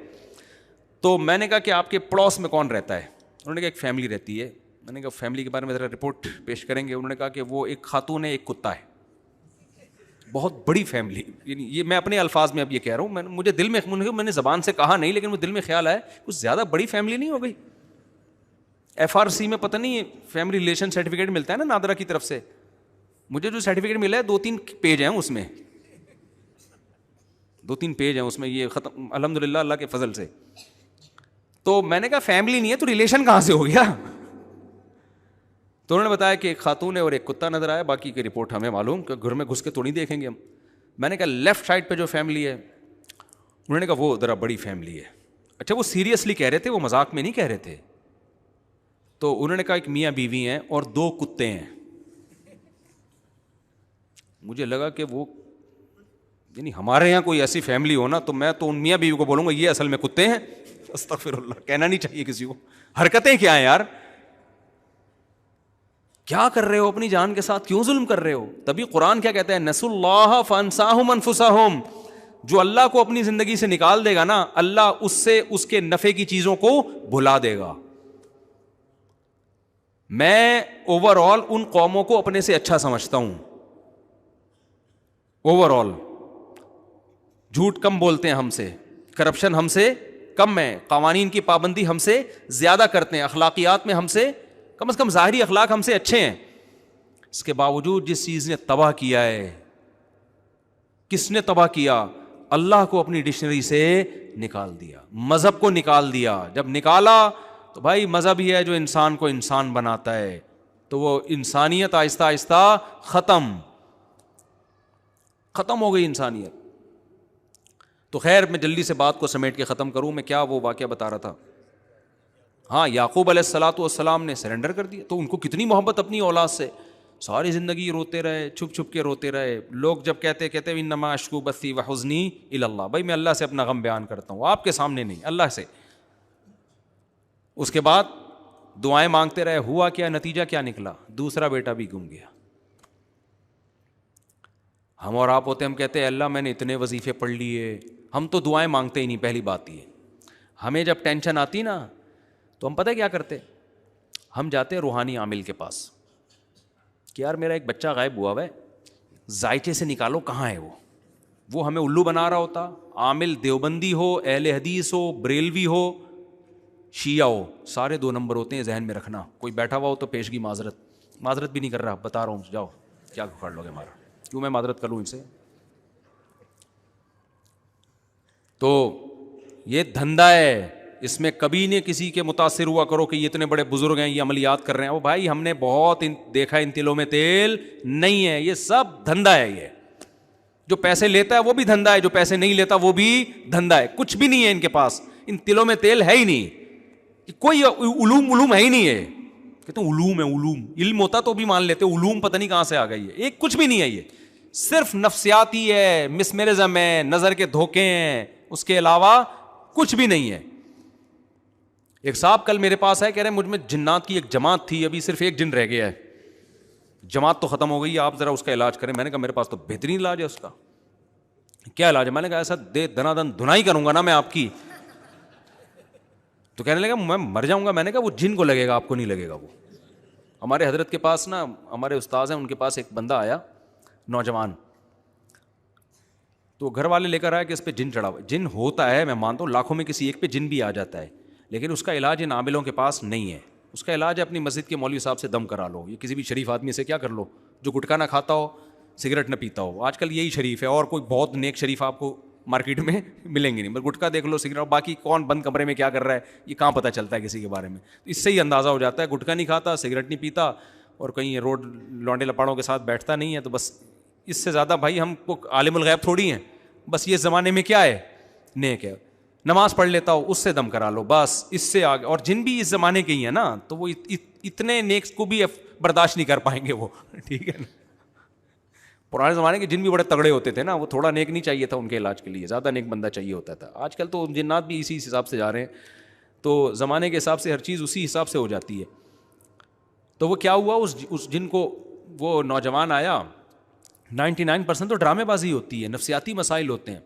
تو میں نے کہا کہ آپ کے پڑوس میں کون رہتا ہے؟ انہوں نے کہا ایک فیملی رہتی ہے. میں نے کہا فیملی کے بارے میں ذرا رپورٹ پیش کریں گے؟ انہوں نے کہا کہ وہ ایک خاتون ہے، ایک کتا ہے، بہت بڑی فیملی. یعنی یہ میں اپنے الفاظ میں اب یہ کہہ رہا ہوں، مجھے دل میں نے زبان سے کہا نہیں، لیکن وہ دل میں خیال آیا کچھ زیادہ بڑی فیملی نہیں ہو گئی؟ FRC میں پتہ نہیں فیملی ریلیشن سرٹیفکیٹ ملتا ہے نا نادرا کی طرف سے، مجھے جو سرٹیفکیٹ ملا ہے 2-3 پیج ہیں اس میں، 2-3 پیج ہیں اس میں، یہ ختم الحمدللہ اللہ کے فضل سے. تو میں نے کہا فیملی نہیں ہے تو ریلیشن کہاں سے ہو گیا؟ تو انہوں نے بتایا کہ ایک خاتون ہے اور ایک کتا نظر آیا، باقی کی رپورٹ ہمیں معلوم، کہ گھر میں گھس کے تو نہیں دیکھیں گے ہم. میں نے کہا لیفٹ سائڈ پہ جو فیملی ہے، انہوں نے کہا وہ ذرا بڑی فیملی ہے. اچھا وہ سیریسلی کہہ رہے تھے، وہ مذاق میں نہیں کہہ رہے تھے. تو انہوں نے کہا ایک میاں بیوی ہیں اور 2 کتے ہیں. مجھے لگا کہ وہ یعنی ہمارے یہاں کوئی ایسی فیملی ہو نا تو میں تو ان میاں بیوی کو بولوں گا یہ اصل میں کتے ہیں. استغفر اللہ، کہنا نہیں چاہیے کسی کو. حرکتیں کیا ہیں یار، کیا کر رہے ہو اپنی جان کے ساتھ، کیوں ظلم کر رہے ہو؟ تبھی قرآن کیا کہتا ہے، نسوا اللہ فانساہم انفسہم. جو اللہ کو اپنی زندگی سے نکال دے گا نا، اللہ اس سے اس کے نفع کی چیزوں کو بھلا دے گا. میں اوور آل ان قوموں کو اپنے سے اچھا سمجھتا ہوں، اوور آل. جھوٹ کم بولتے ہیں ہم سے، کرپشن ہم سے کم ہے، قوانین کی پابندی ہم سے زیادہ کرتے ہیں، اخلاقیات میں ہم سے کم از کم ظاہری اخلاق ہم سے اچھے ہیں. اس کے باوجود جس چیز نے تباہ کیا ہے، کس نے تباہ کیا؟ اللہ کو اپنی ڈکشنری سے نکال دیا، مذہب کو نکال دیا. جب نکالا تو بھائی مذہب ہی ہے جو انسان کو انسان بناتا ہے، تو وہ انسانیت آہستہ آہستہ ختم ہو گئی انسانیت. تو خیر میں جلدی سے بات کو سمیٹ کے ختم کروں. میں کیا وہ واقعہ بتا رہا تھا؟ ہاں، یعقوب علیہ الصلوۃ والسلام نے سرنڈر کر دیا. تو ان کو کتنی محبت اپنی اولاد سے، ساری زندگی روتے رہے، چھپ چھپ کے روتے رہے. لوگ جب کہتے انما اشکو بثی وحزنی الی اللہ، بھائی میں اللہ سے اپنا غم بیان کرتا ہوں، آپ کے سامنے نہیں، اللہ سے. اس کے بعد دعائیں مانگتے رہے. ہوا کیا؟ نتیجہ کیا نکلا؟ دوسرا بیٹا بھی گم گیا. ہم اور آپ ہوتے، ہم کہتے ہیں اللہ میں نے اتنے وظیفے پڑھ لیے، ہم تو دعائیں مانگتے ہی نہیں. پہلی بات یہ، ہمیں جب ٹینشن آتی نا تو ہم پتہ کیا کرتے، ہم جاتے روحانی عامل کے پاس کہ یار میرا ایک بچہ غائب ہوا ہے، ذائچے سے نکالو کہاں ہے وہ ہمیں الو بنا رہا ہوتا. عامل دیوبندی ہو، اہل حدیث ہو، بریلوی ہو، شیعہ ہو، سارے 2 نمبر ہوتے ہیں، ذہن میں رکھنا. کوئی بیٹھا ہوا ہو تو پیشگی معذرت بھی نہیں کر رہا، بتا رہا ہوں، جاؤ کیا کھاڑ لو گے ہمارا، کیوں میں معذرت کر لوں ان سے. تو یہ دھندا ہے، اس میں کبھی نہیں کسی کے متاثر ہوا کرو کہ یہ اتنے بڑے بزرگ ہیں، یہ عملیات کر رہے ہیں. وہ بھائی ہم نے بہت دیکھا، ان تلوں میں تیل نہیں ہے، یہ سب دھندا ہے. یہ جو پیسے لیتا ہے وہ بھی دھندا ہے، جو پیسے نہیں لیتا وہ بھی دھندا ہے. کچھ بھی نہیں ہے ان کے پاس، ان تلوں میں تیل ہے ہی نہیں. کوئی علوم ہے ہی نہیں ہے. کہتے ہیں علوم ہے, علم ہوتا تو بھی مان لیتے, علوم پتہ نہیں کہاں سے آ گئی ہے. ایک کچھ بھی نہیں ہے, یہ صرف نفسیاتی ہے, مسمرزم ہے, نظر کے دھوکے ہیں, اس کے علاوہ کچھ بھی نہیں ہے. ایک صاحب کل میرے پاس آئے, کہہ رہے ہیں مجھ میں جنات کی ایک جماعت تھی, ابھی صرف ایک جن رہ گیا ہے, جماعت تو ختم ہو گئی, آپ ذرا اس کا علاج کریں. میں نے کہا میرے پاس تو بہترین علاج ہے اس کا. کیا علاج ہے؟ میں نے کہا ایسا دنا دن دھنائی کروں گا نا میں آپ کی. تو کہنے لگا میں مر جاؤں گا. میں نے کہا وہ جن کو لگے گا, آپ کو نہیں لگے گا. وہ ہمارے حضرت کے پاس نا, ہمارے استاذ ہیں, ان کے پاس ایک بندہ آیا نوجوان, تو گھر والے لے کر آیا کہ اس پہ جن چڑھا ہوا. جن ہوتا ہے, میں مانتا ہوں لاکھوں میں کسی ایک پہ جن بھی آ جاتا ہے, لیکن اس کا علاج ان عاملوں کے پاس نہیں ہے. اس کا علاج ہے اپنی مسجد کے مولوی صاحب سے دم کرا لو, یا کسی بھی شریف آدمی سے کیا کر لو جو گٹکا نہ کھاتا ہو, سگریٹ نہ پیتا ہو. آج کل یہی شریف ہے, اور کوئی بہت نیک شریف آپ کو مارکیٹ میں ملیں گے نہیں. بس گٹکا دیکھ لو, سگریٹ, باقی کون بند کمرے میں کیا کر رہا ہے یہ کہاں پتہ چلتا ہے کسی کے بارے میں. اس سے ہی اندازہ ہو جاتا ہے گٹکا نہیں کھاتا, سگریٹ نہیں پیتا, اور کہیں روڈ لونڈے لپاڑوں کے ساتھ بیٹھتا نہیں ہے. تو بس اس سے زیادہ بھائی ہم کو عالم الغیب تھوڑی ہیں. بس یہ زمانے میں کیا ہے, نیک ہے, نماز پڑھ لیتا ہو, اس سے دم کرا لو, بس اس سے آگے. اور جن بھی اس زمانے کے ہی ہیں نا, تو وہ اتنے نیک کو بھی برداشت نہیں کر پائیں گے وہ, ٹھیک ہے نا. پرانے زمانے کے جن بھی بڑے تگڑے ہوتے تھے نا, وہ تھوڑا نیک نہیں چاہیے تھا ان کے علاج کے لیے, زیادہ نیک بندہ چاہیے ہوتا تھا. آج کل تو جنات بھی اسی حساب سے جا رہے ہیں, تو زمانے کے حساب سے ہر چیز اسی حساب سے ہو جاتی ہے. تو وہ کیا ہوا, اس جن کو وہ نوجوان آیا, 99% تو ڈرامے بازی ہوتی ہے, نفسیاتی مسائل ہوتے ہیں.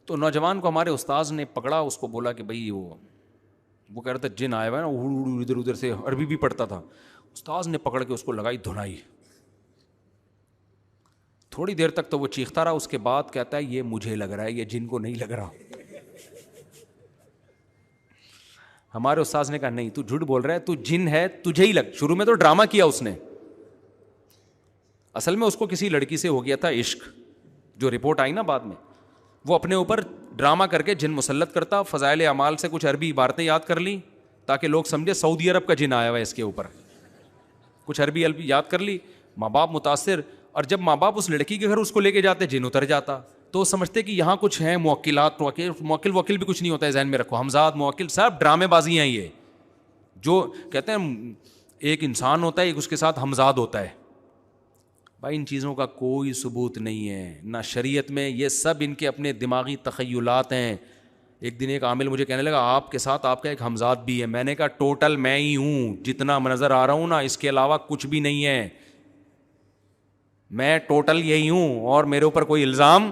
تو نوجوان کو ہمارے استاذ نے پکڑا, اس کو بولا کہ بھائی وہ کہہ رہا تھا جن آیا ہوا ہے نا, ادھر ادھر سے عربی بھی پڑھتا تھا. استاذ نے پکڑ کے اس کو لگائی دھنائی. تھوڑی دیر تک تو وہ چیختا رہا, اس کے بعد کہتا ہے یہ مجھے لگ رہا ہے, یہ جن کو نہیں لگ رہا. ہمارے استاذ نے کہا نہیں تو جھوٹ بول رہا ہے, تو جن ہے تجھے ہی لگ. شروع میں تو ڈرامہ کیا اس نے, اصل میں اس کو کسی لڑکی سے ہو گیا تھا عشق, جو رپورٹ آئی نا بعد میں. وہ اپنے اوپر ڈرامہ کر کے جن مسلط کرتا, فضائل اعمال سے کچھ عربی عبارتیں یاد کر لی تاکہ لوگ سمجھے سعودی عرب کا جن آیا ہوا ہے اس کے اوپر. کچھ عربی یاد کر لی, ماں باپ متاثر, اور جب ماں باپ اس لڑکی کے گھر اس کو لے کے جاتے جن اتر جاتا. تو سمجھتے کہ یہاں کچھ ہیں موکلات, موکل بھی کچھ نہیں ہوتا ہے, ذہن میں رکھو, ہمزاد موکل سب ڈرامے بازی ہیں. یہ جو کہتے ہیں ایک انسان ہوتا ہے, ایک اس کے ساتھ ہمزاد ہوتا ہے. بھائی ان چیزوں کا کوئی ثبوت نہیں ہے نہ شریعت میں, یہ سب ان کے اپنے دماغی تخیلات ہیں. ایک دن ایک عامل مجھے کہنے لگا آپ کے ساتھ آپ کا ایک ہمزاد بھی ہے. میں نے کہا ٹوٹل میں ہی ہوں, جتنا نظر آ رہا ہوں نا, اس کے علاوہ کچھ بھی نہیں ہے. میں ٹوٹل یہی ہوں, اور میرے اوپر کوئی الزام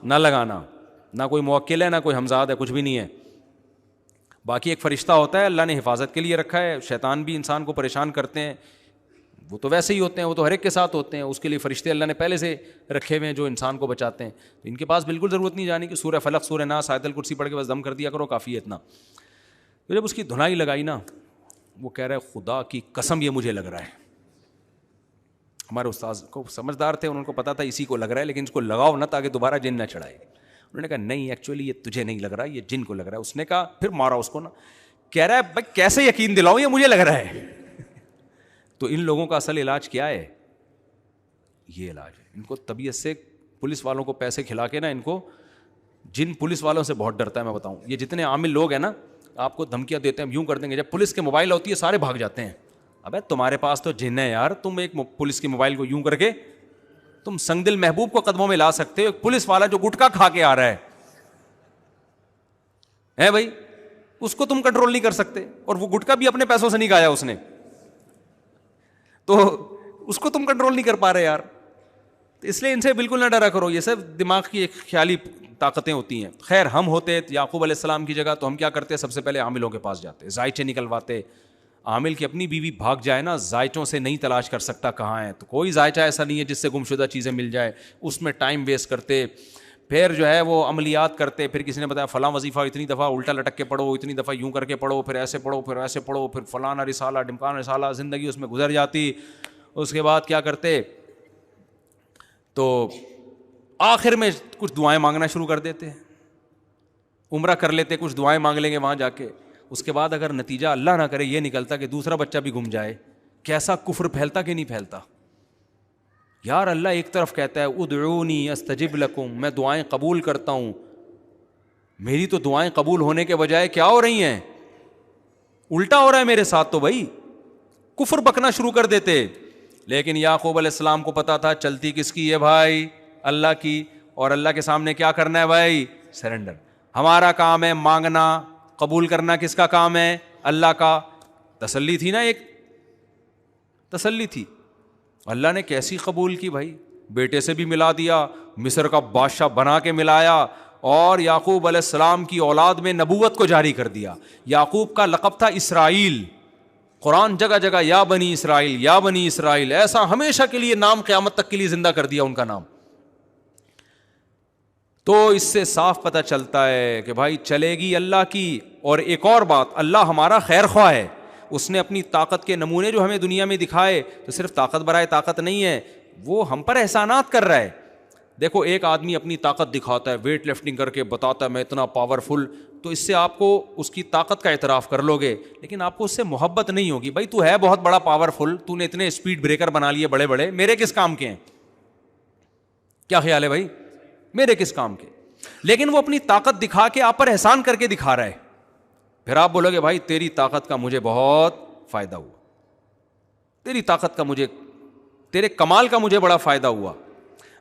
نہ لگانا, نہ کوئی موکل ہے نہ کوئی ہمزاد ہے, کچھ بھی نہیں ہے. باقی ایک فرشتہ ہوتا ہے, اللہ نے حفاظت کے لیے رکھا ہے. شیطان بھی انسان کو پریشان کرتے ہیں, وہ تو ویسے ہی ہوتے ہیں, وہ تو ہر ایک کے ساتھ ہوتے ہیں. اس کے لیے فرشتے اللہ نے پہلے سے رکھے ہوئے ہیں جو انسان کو بچاتے ہیں. تو ان کے پاس بالکل ضرورت نہیں جانے کی, سورہ فلق, سورہ ناس, آیت الکرسی پڑھ کے بس دم کر دیا کرو, کافی ہے اتنا. تو جب اس کی دھنائی لگائی نا, وہ کہہ رہا ہے خدا کی قسم یہ مجھے لگ رہا ہے. ہمارے استاذ کو سمجھدار تھے, ان کو پتا تھا اسی کو لگ رہا ہے, لیکن اس کو لگاؤ نہ تاکہ دوبارہ جن نہ چڑھائے. انہوں نے کہا نہیں ایکچولی یہ تجھے نہیں لگ رہا, یہ جن کو لگ رہا ہے. اس نے کہا, پھر مارا اس کو نا, کہہ رہا ہے بھائی کیسے یقین دلاؤں, یہ مجھے لگ رہا ہے. تو ان لوگوں کا اصل علاج کیا ہے, یہ علاج ہے. ان کو طبیعت سے پولیس والوں کو پیسے کھلا کے نا, ان کو جن پولیس والوں سے بہت ڈرتا ہے. میں بتاؤں, یہ جتنے عامل لوگ ہیں نا, آپ کو دھمکیاں دیتے ہیں, یوں کر دیں گے, جب پولیس کے موبائل ہوتی ہے سارے بھاگ جاتے ہیں. ابے تمہارے پاس تو جن ہے یار, تم ایک پولیس کے موبائل کو یوں کر کے تم سنگ دل محبوب کو قدموں میں لا سکتے ہو. ایک پولیس والا جو گٹکا کھا کے آ رہا ہے بھائی, اس کو تم کنٹرول نہیں کر سکتے, اور وہ گٹکا بھی اپنے پیسوں سے نہیں کھایا اس نے, تو اس کو تم کنٹرول نہیں کر پا رہے یار. تو اس لیے ان سے بالکل نہ ڈرا کرو, یہ سب دماغ کی ایک خیالی طاقتیں ہوتی ہیں. خیر ہم ہوتے یعقوب علیہ السلام کی جگہ, تو ہم کیا کرتے, سب سے پہلے عاملوں کے پاس جاتے, زائچے نکلواتے. عامل کی اپنی بیوی بھاگ جائے نا, زائچوں سے نہیں تلاش کر سکتا کہاں ہے, تو کوئی زائچہ ایسا نہیں ہے جس سے گمشدہ چیزیں مل جائے. اس میں ٹائم ویسٹ کرتے, پھر جو ہے وہ عملیات کرتے. پھر کسی نے بتایا فلاں وظیفہ اتنی دفعہ الٹا لٹک کے پڑھو, اتنی دفعہ یوں کر کے پڑھو, پھر ایسے پڑھو, پھر ایسے پڑھو, پھر فلانا رسالہ ڈمکان رسالہ, زندگی اس میں گزر جاتی. اس کے بعد کیا کرتے, تو آخر میں کچھ دعائیں مانگنا شروع کر دیتے, عمرہ کر لیتے, کچھ دعائیں مانگ لیں گے وہاں جا کے. اس کے بعد اگر نتیجہ اللہ نہ کرے یہ نکلتا کہ دوسرا بچہ بھی گم جائے, کیسا کفر پھیلتا کہ نہیں پھیلتا. یار اللہ ایک طرف کہتا ہے ادعونی استجب لکم, میں دعائیں قبول کرتا ہوں. میری تو دعائیں قبول ہونے کے بجائے کیا ہو رہی ہیں, الٹا ہو رہا ہے میرے ساتھ, تو بھائی کفر بکنا شروع کر دیتے. لیکن یعقوب علیہ السلام کو پتا تھا چلتی کس کی ہے بھائی, اللہ کی, اور اللہ کے سامنے کیا کرنا ہے بھائی, سرنڈر. ہمارا کام ہے مانگنا, قبول کرنا کس کا کام ہے, اللہ کا. تسلی تھی نا, ایک تسلی تھی. اللہ نے کیسی قبول کی بھائی, بیٹے سے بھی ملا دیا, مصر کا بادشاہ بنا کے ملایا, اور یعقوب علیہ السلام کی اولاد میں نبوت کو جاری کر دیا. یعقوب کا لقب تھا اسرائیل. قرآن جگہ جگہ یا بنی اسرائیل یا بنی اسرائیل, ایسا ہمیشہ کے لیے نام, قیامت تک کے لیے زندہ کر دیا ان کا نام. تو اس سے صاف پتہ چلتا ہے کہ بھائی چلے گی اللہ کی. اور ایک اور بات, اللہ ہمارا خیر خواہ ہے. اس نے اپنی طاقت کے نمونے جو ہمیں دنیا میں دکھائے, تو صرف طاقت برائے طاقت نہیں ہے, وہ ہم پر احسانات کر رہا ہے. دیکھو ایک آدمی اپنی طاقت دکھاتا ہے, ویٹ لفٹنگ کر کے بتاتا ہے میں اتنا پاورفل, تو اس سے آپ کو اس کی طاقت کا اعتراف کر لو گے, لیکن آپ کو اس سے محبت نہیں ہوگی. بھائی تو ہے بہت بڑا پاورفل, تو نے اتنے اسپیڈ بریکر بنا لیے بڑے بڑے, میرے کس کام کے ہیں؟ کیا خیال ہے بھائی, میرے کس کام کے؟ لیکن وہ اپنی طاقت دکھا کے آپ پر احسان کر کے دکھا رہا ہے. پھر آپ بولو گے بھائی تیری طاقت کا مجھے بہت فائدہ ہوا, تیری طاقت کا مجھے, تیرے کمال کا مجھے بڑا فائدہ ہوا.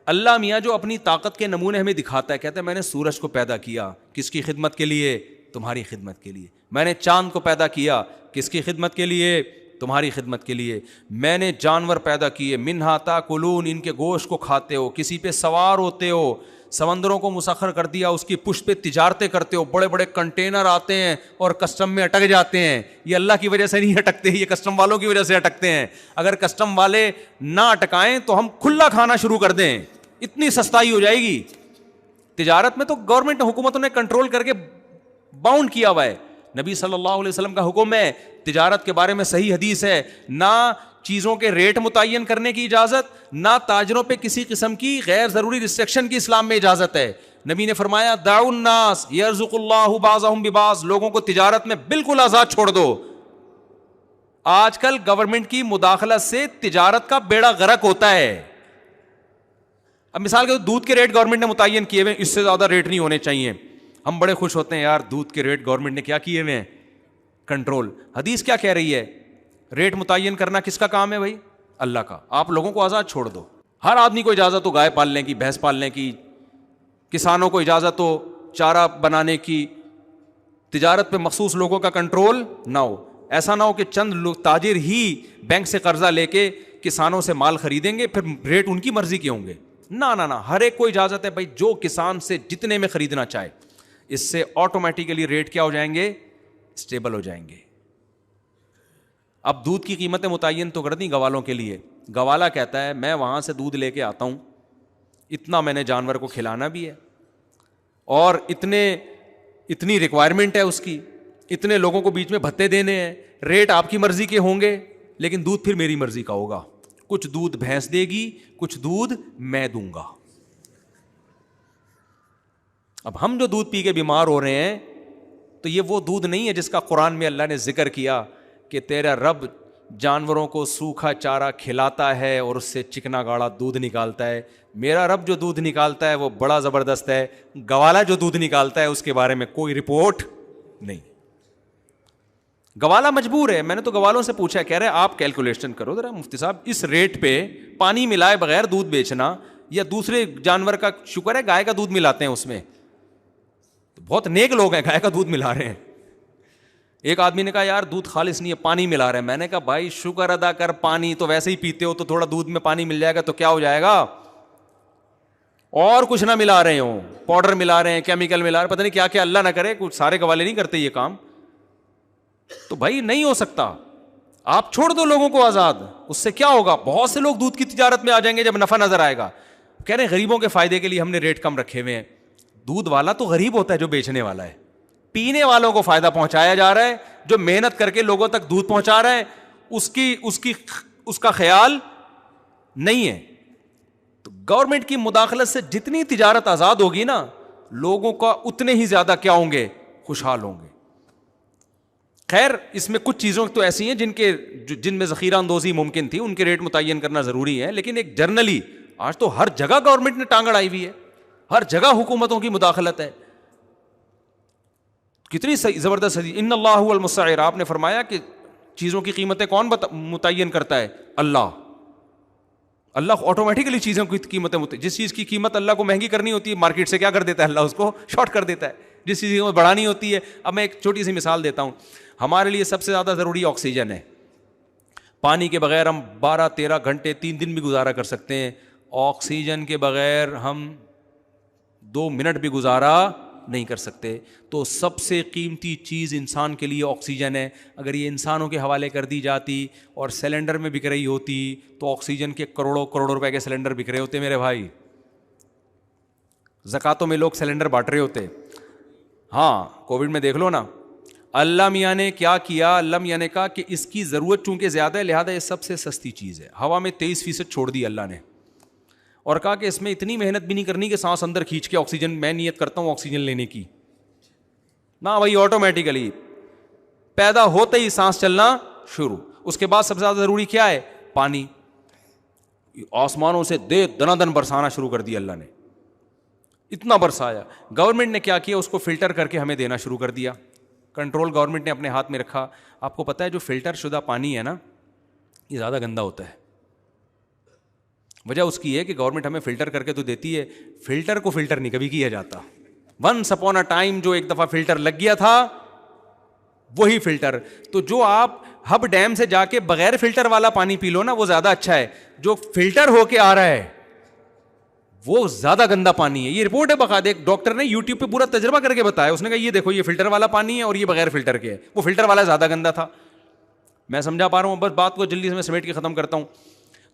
اللہ میاں جو اپنی طاقت کے نمونے ہمیں دکھاتا ہے, کہتا ہے میں نے سورج کو پیدا کیا کس کی خدمت کے لیے, تمہاری خدمت کے لیے. میں نے چاند کو پیدا کیا کس کی خدمت کے لیے, تمہاری خدمت کے لیے. میں نے جانور پیدا کیے, منہا تاکلون, ان کے گوشت کو کھاتے ہو, کسی پہ سوار ہوتے ہو. سمندروں کو مسخر کر دیا, اس کی پشت پہ تجارتیں کرتے ہو, بڑے بڑے کنٹینر آتے ہیں اور کسٹم میں اٹک جاتے ہیں. یہ اللہ کی وجہ سے نہیں اٹکتے, یہ کسٹم والوں کی وجہ سے اٹکتے ہیں. اگر کسٹم والے نہ اٹکائیں تو ہم کھلا کھانا شروع کر دیں, اتنی سستائی ہو جائے گی. تجارت میں تو گورنمنٹ حکومتوں نے کنٹرول کر کے باؤنڈ کیا ہوا ہے. نبی صلی اللہ علیہ وسلم کا حکم ہے, تجارت کے بارے میں صحیح حدیث ہے, نہ چیزوں کے ریٹ متعین کرنے کی اجازت, نہ تاجروں پہ کسی قسم کی غیر ضروری ریسٹرکشن کی اسلام میں اجازت ہے. نبی نے فرمایا دعوا الناس یرزق اللہ بعضهم ببعض, لوگوں کو تجارت میں بالکل آزاد چھوڑ دو. آج کل گورنمنٹ کی مداخلت سے تجارت کا بیڑا غرق ہوتا ہے. اب مثال کے دودھ کے ریٹ گورنمنٹ نے متعین کیے ہوئے, اس سے زیادہ ریٹ نہیں ہونے چاہیے. ہم بڑے خوش ہوتے ہیں یار دودھ کے ریٹ گورنمنٹ نے کیا کیے ہوئے ہیں, کنٹرول. حدیث کیا کہہ رہی ہے, ریٹ متعین کرنا کس کا کام ہے بھائی, اللہ کا. آپ لوگوں کو آزاد چھوڑ دو. ہر آدمی کو اجازت ہو گائے پالنے کی, بھینس پالنے کی, کسانوں کو اجازت ہو چارہ بنانے کی. تجارت پہ مخصوص لوگوں کا کنٹرول نہ ہو. ایسا نہ ہو کہ چند لوگ تاجر ہی بینک سے قرضہ لے کے کسانوں سے مال خریدیں گے, پھر ریٹ ان کی مرضی کے ہوں گے. نہ, ہر ایک کو اجازت ہے بھائی جو کسان سے جتنے میں خریدنا چاہے. اس سے آٹومیٹیکلی ریٹ کیا ہو جائیں گے, اسٹیبل ہو جائیں گے. اب دودھ کی قیمتیں متعین تو کر دیں گوالوں کے لیے. گوالا کہتا ہے میں وہاں سے دودھ لے کے آتا ہوں, اتنا میں نے جانور کو کھلانا بھی ہے, اور اتنی ریکوائرمنٹ ہے اس کی, اتنے لوگوں کو بیچ میں بھتے دینے ہیں. ریٹ آپ کی مرضی کے ہوں گے, لیکن دودھ پھر میری مرضی کا ہوگا. کچھ دودھ بھینس دے گی, کچھ دودھ میں دوں گا. اب ہم جو دودھ پی کے بیمار ہو رہے ہیں, تو یہ وہ دودھ نہیں ہے جس کا قرآن میں اللہ نے ذکر کیا کہ تیرا رب جانوروں کو سوکھا چارہ کھلاتا ہے اور اس سے چکنا گاڑا دودھ نکالتا ہے. میرا رب جو دودھ نکالتا ہے وہ بڑا زبردست ہے. گوالا جو دودھ نکالتا ہے اس کے بارے میں کوئی رپورٹ نہیں. گوالا مجبور ہے. میں نے تو گوالوں سے پوچھا, کہہ رہے آپ کیلکولیشن کرو ذرا مفتی صاحب, اس ریٹ پہ پانی ملائے بغیر دودھ بیچنا, یا دوسرے جانور کا, شکر ہے گائے کا دودھ ملاتے ہیں اس میں, تو بہت نیک لوگ ہیں گائے کا دودھ ملا رہے ہیں. ایک آدمی نے کہا یار دودھ خالص نہیں ہے, پانی ملا رہے ہیں. میں نے کہا بھائی شکر ادا کر, پانی تو ویسے ہی پیتے ہو, تو تھوڑا دودھ میں پانی مل جائے گا تو کیا ہو جائے گا. اور کچھ نہ ملا رہے ہوں, پاؤڈر ملا رہے ہیں, کیمیکل ملا رہے ہیں, پتہ نہیں کیا کیا, اللہ نہ کرے کچھ سارے گوالے نہیں کرتے یہ کام. تو بھائی نہیں ہو سکتا. آپ چھوڑ دو لوگوں کو آزاد, اس سے کیا ہوگا, بہت سے لوگ دودھ کی تجارت میں آ جائیں گے جب نفع نظر آئے گا. کہہ رہے ہیں غریبوں کے فائدے کے لیے ہم نے ریٹ کم رکھے ہوئے ہیں. دودھ والا تو غریب ہوتا ہے جو بیچنے والا ہے, پینے والوں کو فائدہ پہنچایا جا رہا ہے. جو محنت کر کے لوگوں تک دودھ پہنچا رہا ہے اس کا خیال نہیں ہے. تو گورنمنٹ کی مداخلت سے جتنی تجارت آزاد ہوگی نا, لوگوں کا اتنے ہی زیادہ کیا ہوں گے, خوشحال ہوں گے. خیر اس میں کچھ چیزوں تو ایسی ہیں جن میں ذخیرہ اندوزی ممکن تھی, ان کے ریٹ متعین کرنا ضروری ہے. لیکن ایک جرنلی آج تو ہر جگہ گورنمنٹ نے ٹانگ اڑائی ہوئی ہے, ہر جگہ حکومتوں کی مداخلت ہے. کتنی زبردست حدیث, ان اللہ هو المسعر, آپ نے فرمایا کہ چیزوں کی قیمتیں کون متعین کرتا ہے؟ اللہ. اللہ آٹومیٹکلی چیزوں کی قیمتیں جس چیز کی قیمت اللہ کو مہنگی کرنی ہوتی ہے مارکیٹ سے کیا کر دیتا ہے اللہ, اس کو شارٹ کر دیتا ہے. جس چیز کو بڑھانی ہوتی ہے, اب میں ایک چھوٹی سی مثال دیتا ہوں, ہمارے لیے سب سے زیادہ ضروری آکسیجن ہے. پانی کے بغیر ہم 12-13 گھنٹے 3 دن بھی گزارا کر سکتے ہیں, آکسیجن کے بغیر ہم 2 منٹ بھی گزارا نہیں کر سکتے. تو سب سے قیمتی چیز انسان کے لیے آکسیجن ہے. اگر یہ انسانوں کے حوالے کر دی جاتی اور سلنڈر میں بک رہی ہوتی تو آکسیجن کے کروڑوں کروڑوں روپے کے سلنڈر بک رہے ہوتے میرے بھائی. زکاتوں میں لوگ سلنڈر بانٹ رہے ہوتے. ہاں کووڈ میں دیکھ لو نا, اللہ میاں نے کیا کیا, اللہ میاں نے کہا کہ اس کی ضرورت چونکہ زیادہ ہے لہٰذا یہ سب سے سستی چیز ہے. ہوا میں 23% چھوڑ دی اللہ نے, اور کہا کہ اس میں اتنی محنت بھی نہیں کرنی کہ سانس اندر کھینچ کے آکسیجن, میں نیت کرتا ہوں آکسیجن لینے کی, نہ بھائی آٹومیٹیکلی پیدا ہوتے ہی سانس چلنا شروع. اس کے بعد سب سے زیادہ ضروری کیا ہے؟ پانی. آسمانوں سے دنا دن برسانا شروع کر دیا اللہ نے, اتنا برسایا. گورنمنٹ نے کیا کیا, اس کو فلٹر کر کے ہمیں دینا شروع کر دیا. کنٹرول گورنمنٹ نے اپنے ہاتھ میں رکھا. آپ کو پتہ ہے جو فلٹر شدہ پانی ہے نا یہ زیادہ گندا ہوتا ہے. وجہ اس کی ہے کہ گورنمنٹ ہمیں فلٹر کر کے تو دیتی ہے, فلٹر کو فلٹر نہیں کبھی کیا جاتا. ونس اپون اے ٹائم جو ایک دفعہ فلٹر لگ گیا تھا وہی فلٹر. تو جو آپ ہب ڈیم سے جا کے بغیر فلٹر والا پانی پی لو نا وہ زیادہ اچھا ہے. جو فلٹر ہو کے آ رہا ہے وہ زیادہ گندا پانی ہے. یہ رپورٹ ہے باقاعدہ, ایک ڈاکٹر نے یوٹیوب پہ پورا تجربہ کر کے بتایا. اس نے کہا یہ دیکھو یہ فلٹر والا پانی ہے اور یہ بغیر فلٹر کے ہے, وہ فلٹر والا زیادہ گندا تھا. میں سمجھا پا رہا ہوں, بس بات کو جلدی سے میں سمیٹ کے ختم کرتا ہوں.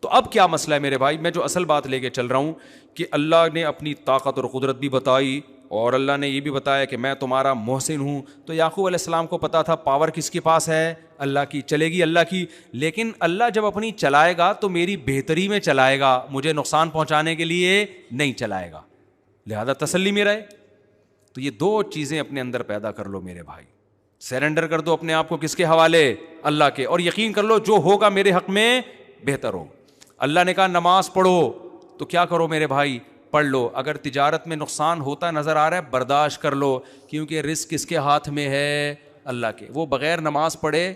تو اب کیا مسئلہ ہے میرے بھائی, میں جو اصل بات لے کے چل رہا ہوں کہ اللہ نے اپنی طاقت اور قدرت بھی بتائی اور اللہ نے یہ بھی بتایا کہ میں تمہارا محسن ہوں. تو یعقوب علیہ السلام کو پتا تھا پاور کس کے پاس ہے, اللہ کی, چلے گی اللہ کی. لیکن اللہ جب اپنی چلائے گا تو میری بہتری میں چلائے گا, مجھے نقصان پہنچانے کے لیے نہیں چلائے گا, لہذا تسلی میں رہے. تو یہ 2 چیزیں اپنے اندر پیدا کر لو میرے بھائی. سرنڈر کر دو اپنے آپ کو کس کے حوالے, اللہ کے, اور یقین کر لو جو ہوگا میرے حق میں بہتر ہو. اللہ نے کہا نماز پڑھو تو کیا کرو میرے بھائی, پڑھ لو. اگر تجارت میں نقصان ہوتا نظر آ رہا ہے برداشت کر لو, کیونکہ رزق کس کے ہاتھ میں ہے, اللہ کے. وہ بغیر نماز پڑھے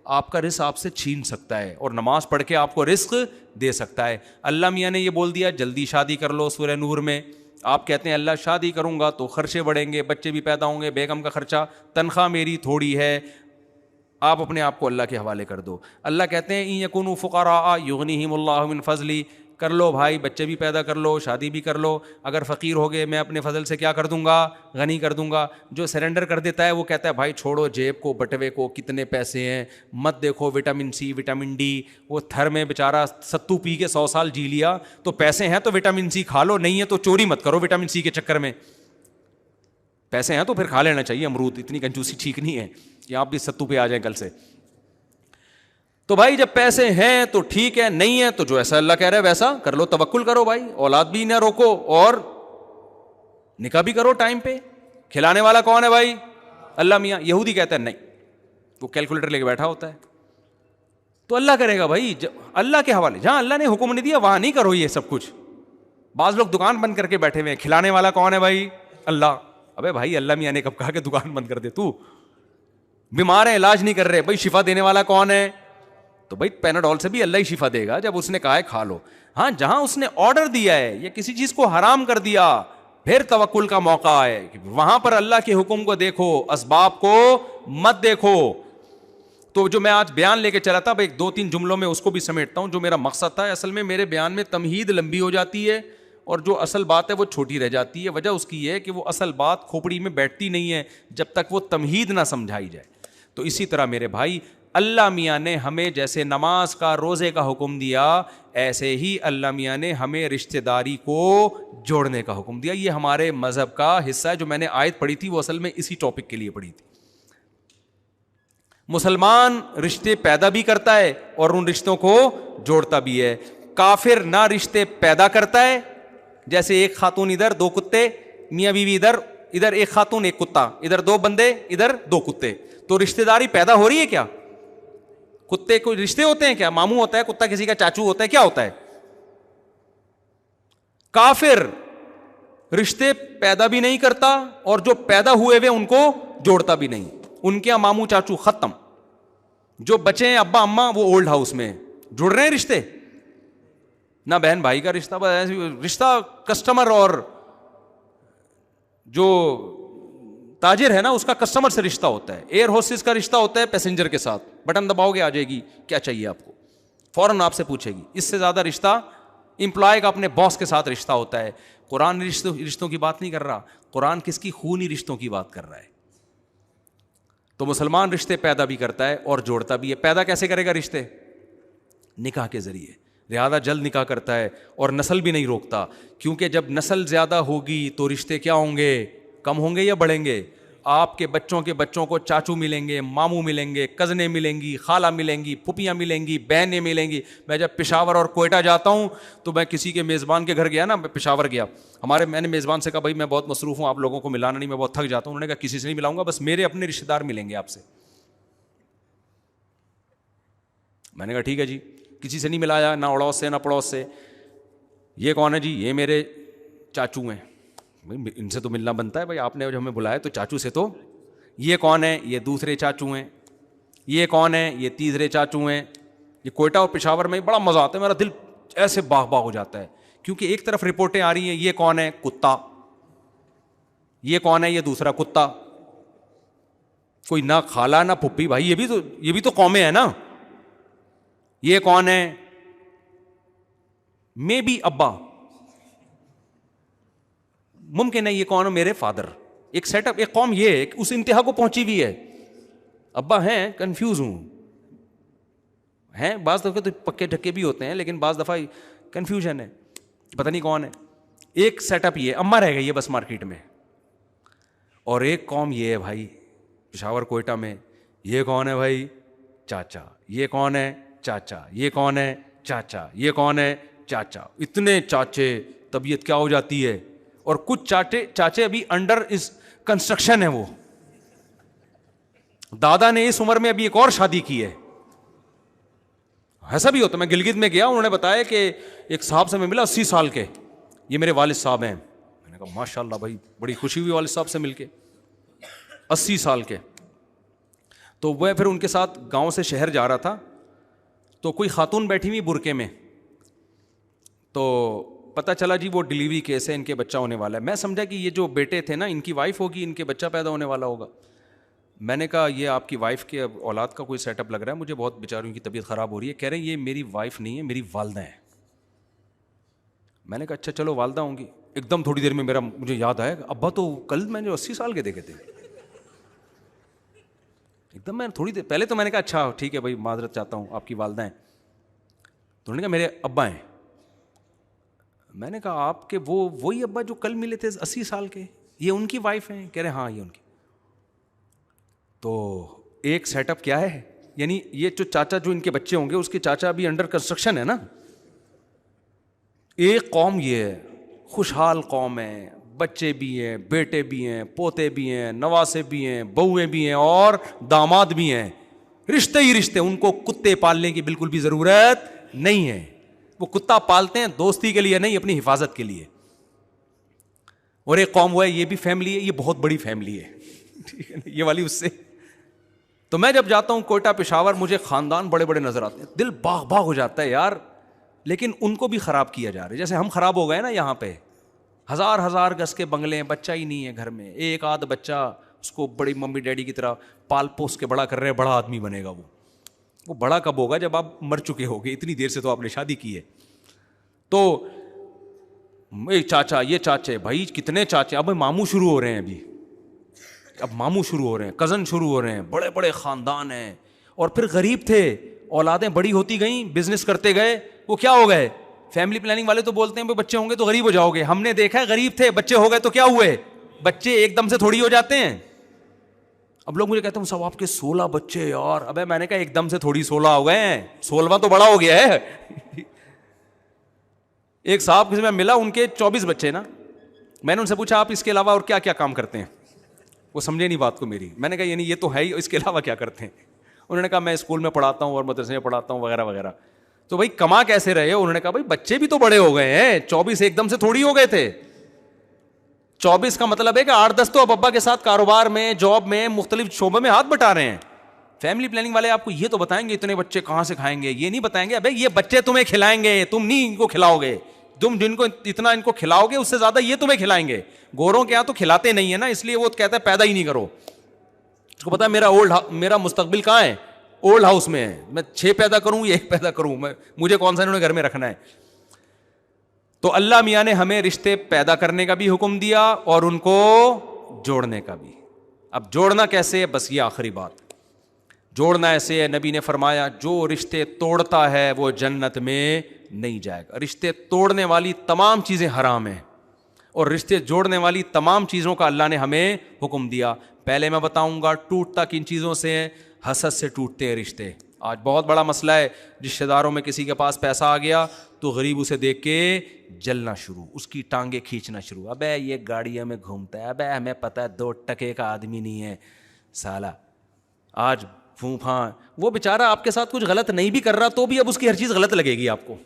آپ کا رزق آپ سے چھین سکتا ہے اور نماز پڑھ کے آپ کو رزق دے سکتا ہے. اللہ میاں نے یہ بول دیا جلدی شادی کر لو. سورہ نور میں آپ کہتے ہیں اللہ شادی کروں گا تو خرچے بڑھیں گے, بچے بھی پیدا ہوں گے, بیگم کا خرچہ, تنخواہ میری تھوڑی ہے, آپ اپنے آپ کو اللہ کے حوالے کر دو. اللہ کہتے ہیں ان یکونوا فقراء یغنیہم اللہ من فضلی, کر لو بھائی, بچے بھی پیدا کر لو, شادی بھی کر لو. اگر فقیر ہو گئے میں اپنے فضل سے کیا کر دوں گا, غنی کر دوں گا. جو سرنڈر کر دیتا ہے وہ کہتا ہے بھائی چھوڑو جیب کو, بٹوے کو, کتنے پیسے ہیں, مت دیکھو وٹامن سی وٹامن ڈی. وہ تھر میں بیچارہ ستو پی کے 100 سال جی لیا, تو پیسے ہیں تو وٹامن سی کھا لو, نہیں ہے تو چوری مت کرو وٹامن سی کے چکر میں. پیسے ہیں تو پھر کھا لینا چاہیے امرود, اتنی کنجوسی ٹھیک نہیں ہے کہ آپ بھی ستو پہ آ جائیں کل سے. تو بھائی جب پیسے ہیں تو ٹھیک ہے, نہیں ہے تو جو ایسا اللہ کہہ رہا ہے ویسا کر لو, توکل کرو بھائی, اولاد بھی نہ روکو اور نکاح بھی کرو ٹائم پہ. کھلانے والا کون ہے بھائی, اللہ میاں. یہودی کہتا ہے نہیں, وہ کیلکولیٹر لے کے بیٹھا ہوتا ہے. تو اللہ کرے گا بھائی, اللہ کے حوالے, جہاں اللہ نے حکم نہیں دیا وہاں نہیں کرو یہ سب کچھ. بعض لوگ دکان بند کر کے بیٹھے ہوئے ہیں, کھلانے والا کون ہے بھائی, اللہ. ابے بھائی اللہ میاں نے کب کہا کہ دکان بند کر دے, تو بیمار ہے علاج نہیں کر رہے, بھائی شفا دینے والا کون ہے, تو بھائی پیناڈول سے بھی اللہ ہی شفا دے گا جب اس نے کہا ہے کھا لو. ہاں جہاں اس نے آرڈر دیا ہے یا کسی چیز کو حرام کر دیا پھر توکل کا موقع ہے, وہاں پر اللہ کے حکم کو دیکھو, اسباب کو مت دیکھو. تو جو میں آج بیان لے کے چلا تھا, ایک 2-3 جملوں میں اس کو بھی سمیٹتا ہوں. جو میرا مقصد تھا, اصل میں میرے بیان میں تمہید لمبی ہو جاتی ہے اور جو اصل بات ہے وہ چھوٹی رہ جاتی ہے. وجہ اس کی یہ ہے کہ وہ اصل بات کھوپڑی میں بیٹھتی نہیں ہے جب تک وہ تمہید نہ سمجھائی جائے. تو اسی طرح میرے بھائی اللہ میاں نے ہمیں جیسے نماز کا, روزے کا حکم دیا, ایسے ہی اللہ میاں نے ہمیں رشتہ داری کو جوڑنے کا حکم دیا. یہ ہمارے مذہب کا حصہ ہے. جو میں نے آیت پڑھی تھی وہ اصل میں اسی ٹاپک کے لیے پڑھی تھی. مسلمان رشتے پیدا بھی کرتا ہے اور ان رشتوں کو جوڑتا بھی ہے. کافر نہ رشتے پیدا کرتا ہے, جیسے ایک خاتون ادھر 2 کتے, میاں بیوی ادھر ایک خاتون ایک کتا, ادھر 2 بندے ادھر 2 کتے, تو رشتہ داری پیدا ہو رہی ہے کیا؟ کتے کو رشتے ہوتے ہیں کیا؟ ماموں ہوتا ہے کتا, کسی کا چاچو ہوتا ہے, کیا ہوتا ہے؟ کافر رشتے پیدا بھی نہیں کرتا اور جو پیدا ہوئے ہوئے ان کو جوڑتا بھی نہیں. ان کے ماموں چاچو ختم, جو بچے ہیں ابا اماں وہ اولڈ ہاؤس میں جڑ رہے ہیں رشتے, نہ بہن بھائی کا رشتہ, رشتہ کسٹمر اور جو تاجر ہے نا اس کا کسٹمر سے رشتہ ہوتا ہے, ایئر ہوسٹس کا رشتہ ہوتا ہے پیسنجر کے ساتھ, بٹن دباؤ گے آ جائے گی کیا چاہیے آپ کو, فوراً آپ سے پوچھے گی. اس سے زیادہ رشتہ امپلائی کا اپنے باس کے ساتھ رشتہ ہوتا ہے. قرآن رشتوں کی بات نہیں کر رہا, قرآن کس کی خونی رشتوں کی بات کر رہا ہے. تو مسلمان رشتے پیدا بھی کرتا ہے اور جوڑتا بھی ہے. پیدا کیسے کرے گا رشتے؟ نکاح کے ذریعے. لہذا جلد نکاح کرتا ہے اور نسل بھی نہیں روکتا, کیونکہ جب نسل زیادہ ہوگی تو رشتے کیا ہوں گے؟ کم ہوں گے یا بڑھیں گے؟ آپ کے بچوں کو چاچو ملیں گے, ماموں ملیں گے, کزنیں ملیں گی, خالہ ملیں گی, پھپھیاں ملیں گی, بہنیں ملیں گی. میں جب پشاور اور کوئٹہ جاتا ہوں تو میں کسی کے میزبان کے گھر گیا نا, پشاور گیا, میں نے میزبان سے کہا بھائی میں بہت مصروف ہوں, آپ لوگوں کو ملانا نہیں, میں بہت تھک جاتا ہوں. انہوں نے کہا کسی سے نہیں ملاؤں گا, بس میرے اپنے رشتے دار ملیں گے آپ سے. میں نے کہا ٹھیک ہے جی. کسی سے نہیں ملایا, نہ اڑوس سے نہ پڑوس سے. یہ کون ہے جی؟ یہ میرے چاچو ہیں. ان سے تو ملنا بنتا ہے بھائی, آپ نے جو ہمیں بلایا تو چاچو سے تو. یہ کون ہے؟ یہ دوسرے چاچو ہیں. یہ کون ہے؟ یہ تیسرے چاچو ہیں. یہ کوئٹہ اور پشاور میں بڑا مزہ آتا ہے, میرا دل ایسے باغ باغ ہو جاتا ہے, کیونکہ ایک طرف رپورٹیں آ رہی ہیں یہ کون ہے؟ کتا. یہ کون ہے؟ یہ دوسرا کتا. کوئی نہ خالہ نہ پھپھی, بھائی یہ بھی تو قومیں ہیں نا. یہ کون ہے؟ میں بھی ابا, ممکن ہے یہ کون ہے؟ میرے فادر. ایک سیٹ اپ, ایک قوم یہ اس انتہا کو پہنچی ہوئی ہے. ابا ہیں, کنفیوز ہوں, ہیں بعض دفعہ تو پکے ڈھکے بھی ہوتے ہیں, لیکن بعض دفعہ کنفیوژن ہے, پتہ نہیں کون ہے. ایک سیٹ اپ یہ اماں رہ گئی ہے بس مارکیٹ میں. اور ایک قوم یہ ہے بھائی پشاور کوئٹہ میں, یہ کون ہے بھائی؟ چاچا. یہ کون ہے؟ چاچا. یہ کون ہے؟ چاچا. یہ کون ہے؟ چاچا. اتنے چاچے, طبیعت کیا ہو جاتی ہے. اور کچھ چاچے ابھی انڈر اس کنسٹرکشن ہے. وہ دادا نے اس عمر میں ابھی ایک اور شادی کی ہے. ایسا بھی ہوتا. میں گلگت میں گیا, انہوں نے بتایا کہ ایک صاحب سے میں ملا 80 سال کے, یہ میرے والد صاحب ہیں. میں نے کہا ماشاء اللہ بھائی, بڑی خوشی ہوئی والد صاحب سے مل کے. 80 سال کے. تو وہ پھر ان کے ساتھ گاؤں سے شہر جا رہا تھا, تو کوئی خاتون بیٹھی ہوئی برقعے میں, تو پتہ چلا جی وہ ڈلیوری کیس ہے, ان کے بچہ ہونے والا ہے. میں سمجھا کہ یہ جو بیٹے تھے نا ان کی وائف ہوگی, ان کے بچہ پیدا ہونے والا ہوگا. میں نے کہا یہ آپ کی وائف کے اولاد کا کوئی سیٹ اپ لگ رہا ہے, مجھے بہت بیچاروں کی طبیعت خراب ہو رہی ہے. کہہ رہے ہیں یہ میری وائف نہیں ہے, میری والدہ ہیں. میں نے کہا اچھا چلو والدہ ہوں گی. ایک دم تھوڑی دیر میں مجھے یاد آیا, ابا تو کل میں نے 80 سال کے دیکھے تھے. ایک دم میں تھوڑی دیر پہلے تو میں نے کہا اچھا ٹھیک ہے بھائی معذرت چاہتا ہوں, آپ کی والدہ ہیں. تو انہوں نے کہا میرے ابا ہیں. میں نے کہا آپ کے وہی ابا جو کل ملے تھے 80 سال کے, یہ ان کی وائف ہیں؟ کہہ رہے ہاں یہ ان کی. تو ایک سیٹ اپ کیا ہے, یعنی یہ جو چاچا جو ان کے بچے ہوں گے اس کے چاچا ابھی انڈر کنسٹرکشن ہے نا. ایک قوم یہ ہے, خوشحال قوم ہے, بچے بھی ہیں, بیٹے بھی ہیں, پوتے بھی ہیں, نواسے بھی ہیں, بہویں بھی ہیں اور داماد بھی ہیں. رشتے ہی رشتے. ان کو کتے پالنے کی بالکل بھی ضرورت نہیں ہے. وہ کتا پالتے ہیں دوستی کے لیے نہیں, اپنی حفاظت کے لیے. اور ایک قوم وہ ہے, یہ بھی فیملی ہے, یہ بہت بڑی فیملی ہے, ٹھیک ہے نا, یہ والی اس سے. تو میں جب جاتا ہوں کوئٹہ پشاور, مجھے خاندان بڑے بڑے نظر آتے ہیں, دل باغ باغ ہو جاتا ہے یار. لیکن ان کو بھی خراب کیا جا رہا ہے, جیسے ہم خراب ہو گئے نا. یہاں پہ ہزار گز کے بنگلے ہیں, بچہ ہی نہیں ہے گھر میں. ایک آدھ بچہ, اس کو بڑی ممی ڈیڈی کی طرح پال پوس کے بڑا کر رہے ہیں, بڑا آدمی بنے گا. وہ بڑا کب ہوگا؟ جب آپ مر چکے ہوگے. اتنی دیر سے تو آپ نے شادی کی ہے. تو چاچا, یہ چاچے, بھائی کتنے چاچے. اب ماموں شروع ہو رہے ہیں, اب ماموں شروع ہو رہے ہیں, کزن شروع ہو رہے ہیں, بڑے بڑے خاندان ہیں. اور پھر غریب تھے, اولادیں بڑی ہوتی گئیں, بزنس کرتے گئے, وہ کیا ہو گئے؟ فیملی پلاننگ والے تو بولتے ہیں بچے ہوں گے تو غریب ہو جاؤ گے. ہم نے دیکھا ہے غریب تھے, بچے ہو گئے تو کیا ہوئے؟ بچے ایک دم سے تھوڑی ہو جاتے ہیں. اب لوگ مجھے کہتے ہیں صاحب آپ کے 16 بچے یار. ابے میں نے کہا ایک دم سے تھوڑی 16 ہو گئے ہیں, 16واں تو بڑا ہو گیا ہے. ایک صاحب سے میں ملا, ان کے 24 بچے نا. میں نے ان سے پوچھا آپ اس کے علاوہ اور کیا کیا کام کرتے ہیں؟ وہ سمجھے نہیں بات کو میری. میں نے کہا یعنی یہ تو ہے ہی, اس کے علاوہ کیا کرتے ہیں؟ انہوں نے کہا میں اسکول میں پڑھاتا ہوں اور مدرسے میں پڑھاتا ہوں وغیرہ وغیرہ. تو بھائی کما کیسے رہے ہو؟ انہوں نے کہا بھائی بچے بھی تو بڑے ہو گئے ہیں, 24 ایک دم سے تھوڑی ہو گئے تھے. 24 کا مطلب ہے کہ 8-10 تو اب ابا کے ساتھ کاروبار میں، جاب میں، مختلف شعبوں میں ہاتھ بٹا رہے ہیں. فیملی پلاننگ والے آپ کو یہ تو بتائیں گے اتنے بچے کہاں سے کھائیں گے, یہ نہیں بتائیں گے ابے یہ بچے تمہیں کھلائیں گے, تم نہیں ان کو کھلاؤ گے, تم جن کو اتنا ان کو کھلاؤ گے اس سے زیادہ یہ تمہیں کھلائیں گے. گوروں کے یہاں تو کھلاتے نہیں ہے نا, اس لیے وہ کہتا ہے پیدا ہی نہیں کرو. اس کو پتا ہے میرا مستقبل کہاں ہے, اولڈ ہاؤس میں ہے. میں 6 پیدا کروں یا 1 پیدا کروں, مجھے کون سا انہوں نے گھر میں رکھنا ہے. تو اللہ میاں نے ہمیں رشتے پیدا کرنے کا بھی حکم دیا اور ان کو جوڑنے کا بھی. اب جوڑنا کیسے ہے, بس یہ آخری بات. جوڑنا ایسے ہے, نبی نے فرمایا جو رشتے توڑتا ہے وہ جنت میں نہیں جائے گا. رشتے توڑنے والی تمام چیزیں حرام ہیں اور رشتے جوڑنے والی تمام چیزوں کا اللہ نے ہمیں حکم دیا. پہلے میں بتاؤں گا ٹوٹتا کن چیزوں سے ہے, حسد سے ٹوٹتے ہیں رشتے. آج بہت بڑا مسئلہ ہے, رشتے داروں میں کسی کے پاس پیسہ آ گیا تو غریب اسے دیکھ کے جلنا شروع, اس کی ٹانگیں کھینچنا شروع. ابے یہ گاڑیوں میں گھومتا ہے, ابے ہمیں پتہ ہے 2 ٹکے کا آدمی نہیں ہے سالہ. آج پھوپھاں وہ بیچارہ آپ کے ساتھ کچھ غلط نہیں بھی کر رہا تو بھی اب اس کی ہر چیز غلط لگے گی آپ کو.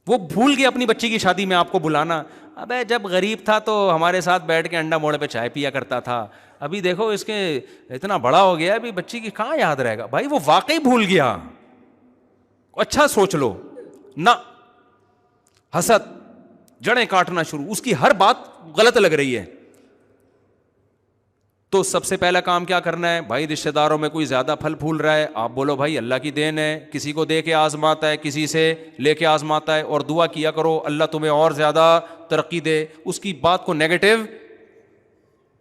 وہ بھول گیا اپنی بچی کی شادی میں آپ کو بلانا. ابے جب غریب تھا تو ہمارے ساتھ بیٹھ کے انڈا موڑ پہ چائے پیا کرتا تھا, ابھی دیکھو اس کے اتنا بڑا ہو گیا, ابھی بچی کی کہاں یاد رہے گا. بھائی وہ واقعی بھول گیا. اچھا سوچ لو نہ, حسد جڑیں کاٹنا شروع, اس کی ہر بات غلط لگ رہی ہے. تو سب سے پہلا کام کیا کرنا ہے, بھائی رشتہ داروں میں کوئی زیادہ پھل پھول رہا ہے, آپ بولو بھائی اللہ کی دین ہے, کسی کو دے کے آزماتا ہے, کسی سے لے کے آزماتا ہے, اور دعا کیا کرو اللہ تمہیں اور زیادہ ترقی دے. اس کی بات کو نیگیٹو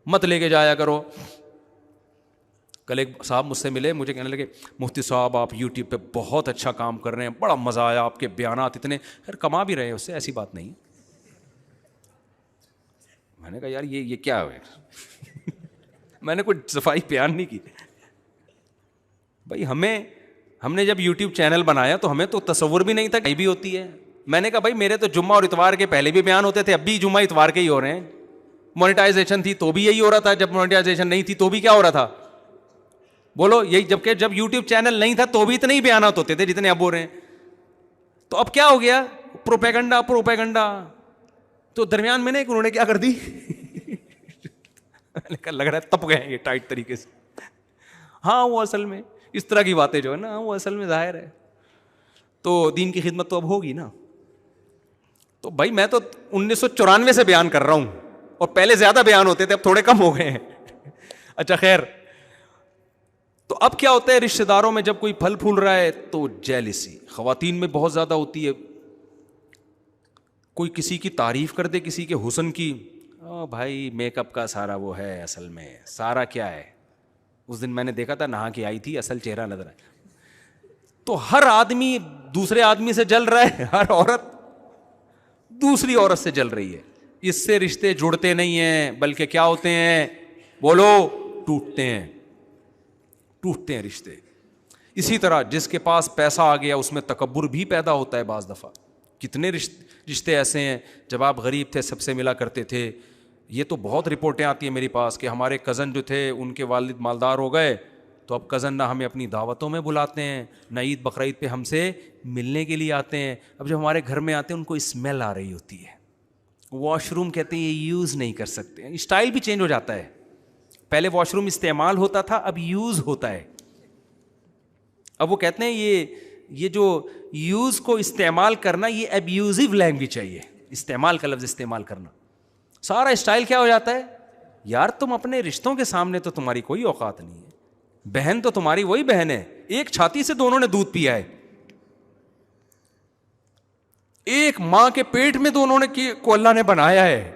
مت لے کے جایا کرو. کل ایک صاحب مجھ سے ملے, مجھے کہنے لگے مفتی صاحب آپ یوٹیوب پہ بہت اچھا کام کر رہے ہیں, بڑا مزہ آیا, آپ کے بیانات اتنے, پھر کما بھی رہے ہیں اس سے, ایسی بات نہیں. میں نے کہا یار یہ کیا ہے, میں نے کوئی صفائی بیان نہیں کی. بھائی ہم نے جب یوٹیوب چینل بنایا تو ہمیں تو تصور بھی نہیں تھا کہیں بھی ہوتی ہے. میں نے کہا بھائی میرے تو جمعہ اور اتوار کے پہلے بھی بیان ہوتے تھے, اب بھی جمعہ اتوار کے ہی ہو رہے ہیں. مونیٹائزیشن تھی تو بھی یہی ہو رہا تھا, جب مونیٹائزیشن نہیں تھی تو بھی کیا ہو رہا تھا, بولو یہی. جبکہ جب یوٹیوب چینل نہیں تھا تو بھی اتنے ہی بیانات ہوتے تھے جتنے اب ہو رہے ہیں. تو اب کیا ہو گیا, پروپیگنڈا. تو درمیان میں نے انہوں نے کیا کر دی, لگ رہا ہے تپ گئے یہ ٹائٹ طریقے سے. ہاں وہ اصل میں اس طرح کی باتیں جو ہے نا, وہ اصل میں ظاہر ہے تو دین کی خدمت تو اب ہوگی نا. تو بھائی میں تو 1994 سے بیان کر رہا ہوں, اور پہلے زیادہ بیان ہوتے تھے, اب تھوڑے کم ہو گئے ہیں. اچھا خیر, تو اب کیا ہوتا ہے رشتہ داروں میں جب کوئی پھل پھول رہا ہے تو جیلسی خواتین میں بہت زیادہ ہوتی ہے. کوئی کسی کی تعریف کر دے, کسی کے حسن کی, بھائی میک اپ کا سارا وہ ہے, اصل میں سارا کیا ہے. اس دن میں نے دیکھا تھا نہا کے آئی تھی, اصل چہرہ نظر آیا. تو ہر آدمی دوسرے آدمی سے جل رہا ہے, ہر عورت دوسری عورت سے جل رہی ہے. اس سے رشتے جڑتے نہیں ہیں بلکہ کیا ہوتے ہیں, بولو ٹوٹتے ہیں رشتے. اسی طرح جس کے پاس پیسہ آ گیا اس میں تکبر بھی پیدا ہوتا ہے بعض دفعہ. کتنے رشتے ایسے ہیں, جب آپ غریب تھے سب سے ملا کرتے تھے. یہ تو بہت رپورٹیں آتی ہیں میرے پاس کہ ہمارے کزن جو تھے ان کے والد مالدار ہو گئے تو اب کزن نہ ہمیں اپنی دعوتوں میں بلاتے ہیں, نہ عید بقرعید پہ ہم سے ملنے کے لیے آتے ہیں. اب جب ہمارے گھر میں آتے ہیں ان کو اسمیل آ رہی ہوتی ہے, واش روم کہتے ہیں یہ یوز نہیں کر سکتے. اسٹائل بھی چینج ہو جاتا ہے, پہلے واش روم استعمال ہوتا تھا, اب یوز ہوتا ہے. اب وہ کہتے ہیں یہ جو یوز کو استعمال کرنا یہ ابیوزو لینگویج چاہیے, استعمال کا لفظ استعمال کرنا. سارا اسٹائل کیا ہو جاتا ہے, یار تم اپنے رشتوں کے سامنے تو تمہاری کوئی اوقات نہیں ہے. بہن تو تمہاری وہی بہن ہے, ایک چھاتی سے دونوں نے دودھ پیا ہے, ایک ماں کے پیٹ میں دونوں نے کو اللہ نے بنایا ہے.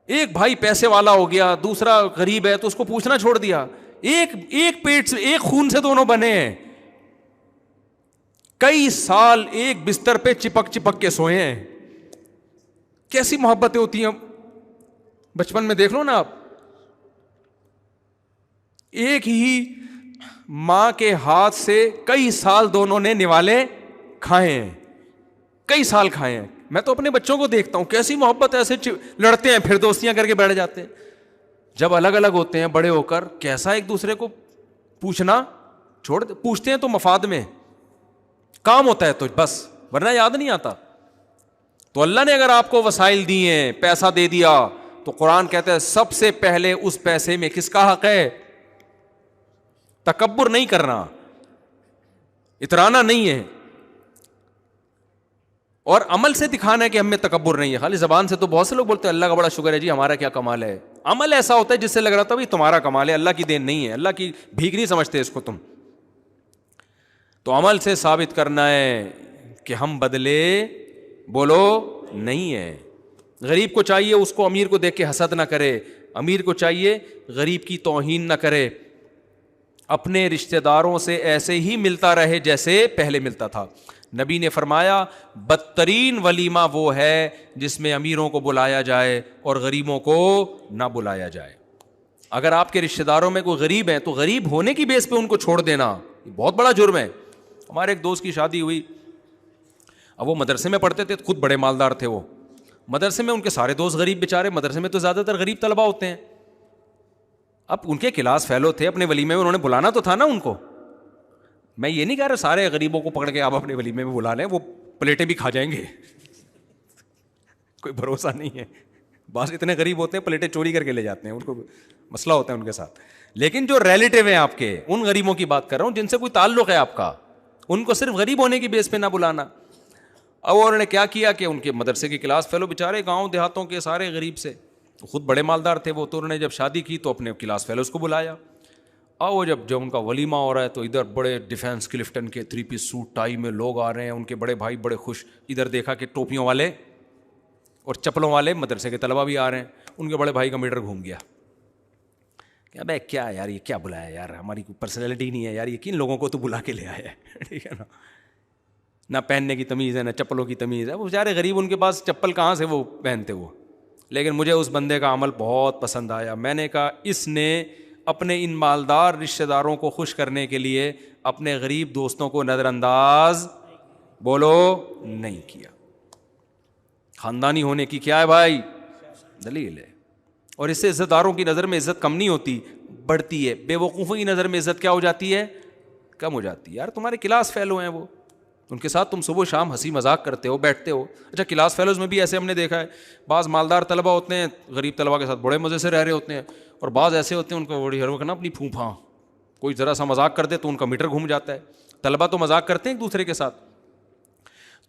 ایک بھائی پیسے والا ہو گیا, دوسرا غریب ہے تو اس کو پوچھنا چھوڑ دیا. ایک پیٹ سے ایک خون سے دونوں بنے ہیں, کئی سال ایک بستر پہ چپک کے سوئے ہیں. کیسی محبتیں ہوتی ہیں بچپن میں, دیکھ لو نا آپ. ایک ہی ماں کے ہاتھ سے کئی سال دونوں نے نوالے کھائے ہیں, کئی سال کھائے ہیں. میں تو اپنے بچوں کو دیکھتا ہوں کیسی محبت ہے, ایسے لڑتے ہیں پھر دوستیاں کر کے بیٹھ جاتے ہیں. جب الگ الگ ہوتے ہیں بڑے ہو کر کیسا ایک دوسرے کو پوچھنا چھوڑ, پوچھتے ہیں تو مفاد میں کام ہوتا ہے تو بس, ورنہ یاد نہیں آتا. تو اللہ نے اگر آپ کو وسائل دیے ہیں, پیسہ دے دیا, تو قرآن کہتا ہے سب سے پہلے اس پیسے میں کس کا حق ہے؟ تکبر نہیں کرنا, اترانا نہیں ہے, اور عمل سے دکھانا ہے کہ ہم میں تکبر نہیں ہے. خالی زبان سے تو بہت سے لوگ بولتے ہیں اللہ کا بڑا شکر ہے جی, ہمارا کیا کمال ہے. عمل ایسا ہوتا ہے جس سے لگ رہا تھا بھائی تمہارا کمال ہے, اللہ کی دین نہیں ہے, اللہ کی بھیک نہیں سمجھتے اس کو تم. تو عمل سے ثابت کرنا ہے کہ ہم بدلے بولو نہیں ہے. غریب کو چاہیے اس کو امیر کو دیکھ کے حسد نہ کرے, امیر کو چاہیے غریب کی توہین نہ کرے, اپنے رشتہ داروں سے ایسے ہی ملتا رہے جیسے پہلے ملتا تھا. نبی نے فرمایا بدترین ولیمہ وہ ہے جس میں امیروں کو بلایا جائے اور غریبوں کو نہ بلایا جائے. اگر آپ کے رشتہ داروں میں کوئی غریب ہیں تو غریب ہونے کی بیس پہ ان کو چھوڑ دینا یہ بہت بڑا جرم ہے. ہمارے ایک دوست کی شادی ہوئی, اب وہ مدرسے میں پڑھتے تھے, خود بڑے مالدار تھے, وہ مدرسے میں ان کے سارے دوست غریب بیچارے, مدرسے میں تو زیادہ تر غریب طلبہ ہوتے ہیں. اب ان کے کلاس فیلو تھے, اپنے ولیمے میں انہوں نے بلانا تو تھا نا ان کو. میں یہ نہیں کہہ رہا سارے غریبوں کو پکڑ کے آپ اپنے ولیمے میں بلا لیں, وہ پلیٹیں بھی کھا جائیں گے, کوئی بھروسہ نہیں ہے. بعض اتنے غریب ہوتے ہیں پلیٹیں چوری کر کے لے جاتے ہیں, ان کو مسئلہ ہوتا ہے ان کے ساتھ. لیکن جو ریلیٹیو ہیں آپ کے, ان غریبوں کی بات کر رہا ہوں جن سے کوئی تعلق ہے آپ کا, ان کو صرف غریب ہونے کی بیس پہ نہ بلانا. اب انہوں نے کیا کیا کہ ان کے مدرسے کے کلاس فیلو بیچارے گاؤں دیہاتوں کے سارے غریب سے, خود بڑے مالدار تھے وہ, تو انہوں نے جب شادی کی تو اپنے کلاس فیلوز کو بلایا. اور وہ جب ان کا ولیمہ ہو رہا ہے تو ادھر بڑے ڈیفینس کلفٹن کے 3 پیس سوٹ ٹائی میں لوگ آ رہے ہیں, ان کے بڑے بھائی بڑے خوش. ادھر دیکھا کہ ٹوپیوں والے اور چپلوں والے مدرسے کے طلبہ بھی آ رہے ہیں. ان کے بڑے بھائی کا میٹر گھوم گیا کہ ابے کیا یار یہ کیا بلایا یار, ہماری کوئی پرسنالٹی نہیں ہے یار, یہ کن لوگوں کو تو بلا کے لے آیا ہے. ٹھیک ہے نا, نہ پہننے کی تمیز ہے نہ چپلوں کی تمیز ہے. وہ بیچارے غریب, ان کے پاس چپل کہاں سے وہ پہنتے وہ. لیکن مجھے اس بندے کا عمل بہت پسند آیا. میں نے کہا اس نے اپنے ان مالدار رشتہ داروں کو خوش کرنے کے لیے اپنے غریب دوستوں کو نظر انداز بولو نہیں کیا. خاندانی ہونے کی کیا ہے بھائی دلیل ہے. اور اس سے عزت داروں کی نظر میں عزت کم نہیں ہوتی, بڑھتی ہے. بے وقوفوں کی نظر میں عزت کیا ہو جاتی ہے, کم ہو جاتی ہے. یار تمہارے کلاس فیلو ہیں وہ, ان کے ساتھ تم صبح شام ہنسی مذاق کرتے ہو, بیٹھتے ہو. اچھا کلاس فیلوز میں بھی ایسے ہم نے دیکھا ہے, بعض مالدار طلبہ ہوتے ہیں غریب طلبہ کے ساتھ بڑے مزے سے رہ رہے ہوتے ہیں, اور بعض ایسے ہوتے ہیں ان کو بڑی ہر وقت نا اپنی پھوپھاں, کوئی ذرا سا مذاق کر دے تو ان کا میٹر گھوم جاتا ہے. طلبہ تو مذاق کرتے ہیں ایک دوسرے کے ساتھ.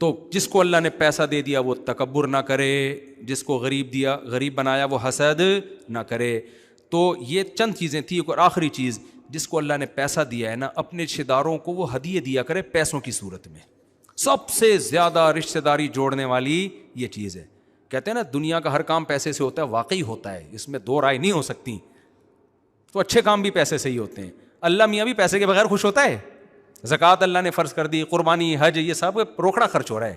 تو جس کو اللہ نے پیسہ دے دیا وہ تکبر نہ کرے, جس کو غریب بنایا وہ حسد نہ کرے. تو یہ چند چیزیں تھیں. اور آخری چیز, جس کو اللہ نے پیسہ دیا ہے نا, اپنے رشتہ داروں کو وہ ہدیے دیا کرے پیسوں کی صورت میں. سب سے زیادہ رشتہ داری جوڑنے والی یہ چیز ہے. کہتے ہیں نا دنیا کا ہر کام پیسے سے ہوتا ہے, واقعی ہوتا ہے, اس میں دو رائے نہیں ہو سکتی. تو اچھے کام بھی پیسے سے ہی ہوتے ہیں. اللہ میاں بھی پیسے کے بغیر خوش ہوتا ہے. زکوٰۃ اللہ نے فرض کر دی, قربانی, حج, یہ سب روکڑا خرچ ہو رہا ہے.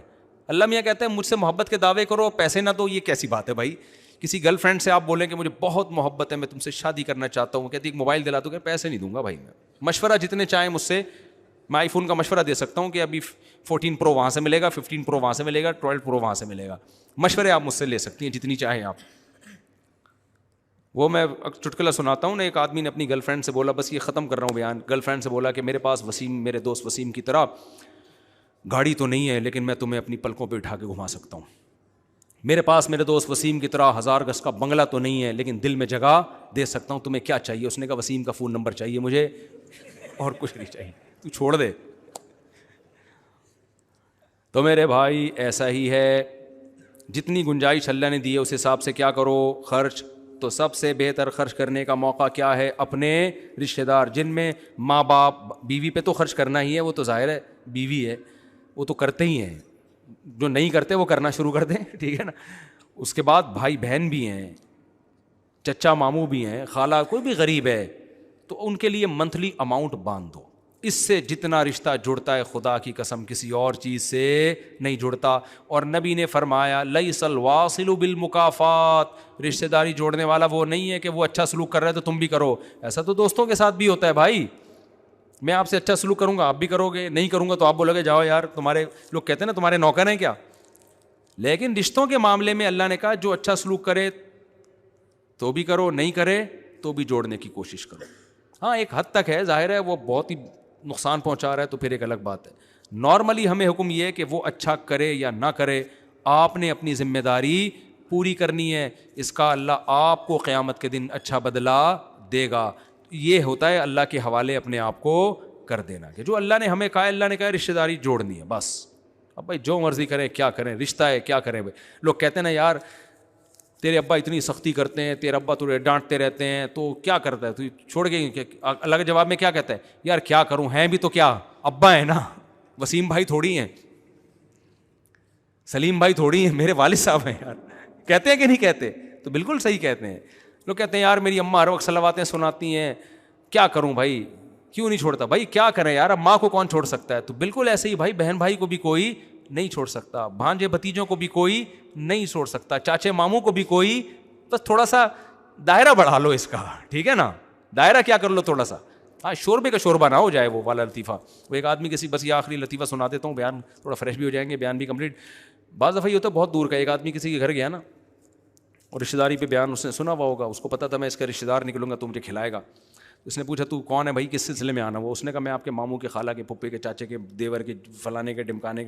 اللہ میاں کہتے ہیں مجھ سے محبت کے دعوے کرو, پیسے نہ دو, یہ کیسی بات ہے بھائی. کسی گرل فرینڈ سے آپ بولیں کہ مجھے بہت محبت ہے, میں تم سے شادی کرنا چاہتا ہوں, کہتی ایک موبائل دلا دو, کہ پیسے نہیں دوں گا بھائی. میں مشورہ جتنے چاہیں مجھ سے, میں آئی فون کا مشورہ دے سکتا ہوں کہ ابھی 14 پرو وہاں سے ملے گا, 15 پرو وہاں سے ملے گا, 12 پرو وہاں سے ملے گا. مشورے آپ مجھ سے لے سکتی ہیں جتنی چاہیں آپ. وہ میں چٹکلا سناتا ہوں نا, ایک آدمی نے اپنی گرل فرینڈ سے بولا, بس یہ ختم کر رہا ہوں بیان, گرل فرینڈ سے بولا کہ میرے پاس وسیم, میرے دوست وسیم کی طرح گاڑی تو نہیں ہے لیکن میں تمہیں اپنی پلکوں پہ اٹھا کے گھما سکتا ہوں. میرے پاس میرے دوست وسیم کی طرح 1000 گز کا بنگلہ تو نہیں ہے لیکن دل میں جگہ دے سکتا ہوں, تمہیں کیا چاہیے؟ اس نے کہا وسیم کا فون نمبر چاہیے مجھے, اور کچھ نہیں چاہیے, تو چھوڑ دے. تو میرے بھائی ایسا ہی ہے, جتنی گنجائش اللہ نے دی ہے اس حساب سے کیا کرو خرچ. تو سب سے بہتر خرچ کرنے کا موقع کیا ہے؟ اپنے رشتہ دار, جن میں ماں باپ, بیوی پہ تو خرچ کرنا ہی ہے, وہ تو ظاہر ہے بیوی ہے, وہ تو کرتے ہی ہیں, جو نہیں کرتے وہ کرنا شروع کر دیں. ٹھیک ہے نا. اس کے بعد بھائی بہن بھی ہیں, چچا ماموں بھی ہیں, خالہ, کوئی بھی غریب ہے تو ان کے لیے منتھلی اماؤنٹ باندھ دو. اس سے جتنا رشتہ جڑتا ہے خدا کی قسم کسی اور چیز سے نہیں جڑتا. اور نبی نے فرمایا لیس الواصل بالمکافات, رشتہ داری جوڑنے والا وہ نہیں ہے کہ وہ اچھا سلوک کر رہا ہے تو تم بھی کرو. ایسا تو دوستوں کے ساتھ بھی ہوتا ہے بھائی, میں آپ سے اچھا سلوک کروں گا آپ بھی کرو گے, نہیں کروں گا تو آپ بولو گے جاؤ یار, تمہارے لوگ کہتے ہیں نا تمہارے نوکر ہیں کیا. لیکن رشتوں کے معاملے میں اللہ نے کہا جو اچھا سلوک کرے تو بھی کرو, نہیں کرے تو بھی جوڑنے کی کوشش کرو. ہاں ایک حد تک ہے, ظاہر ہے وہ بہت ہی نقصان پہنچا رہا ہے تو پھر ایک الگ بات ہے. نارملی ہمیں حکم یہ ہے کہ وہ اچھا کرے یا نہ کرے, آپ نے اپنی ذمہ داری پوری کرنی ہے، اس کا اللہ آپ کو قیامت کے دن اچھا بدلہ دے گا. یہ ہوتا ہے اللہ کے حوالے اپنے آپ کو کر دینا کہ جو اللہ نے ہمیں کہا، اللہ نے کہا رشتہ داری جوڑنی ہے بس. اب بھائی جو مرضی کریں کیا کریں، رشتہ ہے کیا کریں. بھائی لوگ کہتے ہیں نا یار تیرے ابا اتنی سختی کرتے ہیں، تیرے ابا تجھے ڈانٹتے رہتے ہیں تو کیا کرتا ہے تو چھوڑ کے. اللہ کے جواب میں کیا کہتا ہے، یار کیا کروں، ہیں بھی تو کیا ابا ہیں نا، وسیم بھائی تھوڑی ہیں، سلیم بھائی تھوڑی ہیں، میرے والد صاحب ہیں یار. کہتے ہیں کہ نہیں کہتے؟ تو بالکل صحیح کہتے ہیں. لوگ کہتے ہیں یار میری اماں ہر وقت صلواتیں سناتی ہیں، کیا کروں بھائی، کیوں نہیں چھوڑتا. بھائی کیا کریں یار، اب ماں کو کون چھوڑ سکتا ہے. تو بالکل ایسے ہی بھائی بہن بھائی کو بھی کوئی نہیں چھوڑ سکتا، بھانجے بھتیجوں کو بھی کوئی نہیں چھوڑ سکتا، چاچے ماموں کو بھی کوئی. بس تھوڑا سا دائرہ بڑھا لو اس کا، ٹھیک ہے نا، دائرہ کیا کر لو تھوڑا سا. ہاں شوربے کا شوربہ نہ ہو جائے وہ والا لطیفہ. وہ ایک آدمی کسی بس یہ آخری لطیفہ سنا دیتا ہوں، بیان تھوڑا فریش بھی ہو جائیں گے، بیان بھی کمپلیٹ. بعض دفعہ یہ ہوتا ہے بہت دور کا، ایک آدمی کسی کے گھر گیا نا اور رشتہ داری پہ بیان اس نے سنا ہوا ہوگا، اس کو پتا تھا میں اس کا رشتہ دار نکلوں گا تو مجھے کھلائے گا. اس نے پوچھا تو کون ہے بھائی، کس سلسلے میں آنا. وہ اس نے کہا میں آپ کے ماموں کے، خالہ کے، پھپھے کے، چاچے کے، دیور کے، فلانے کے، ڈمکانے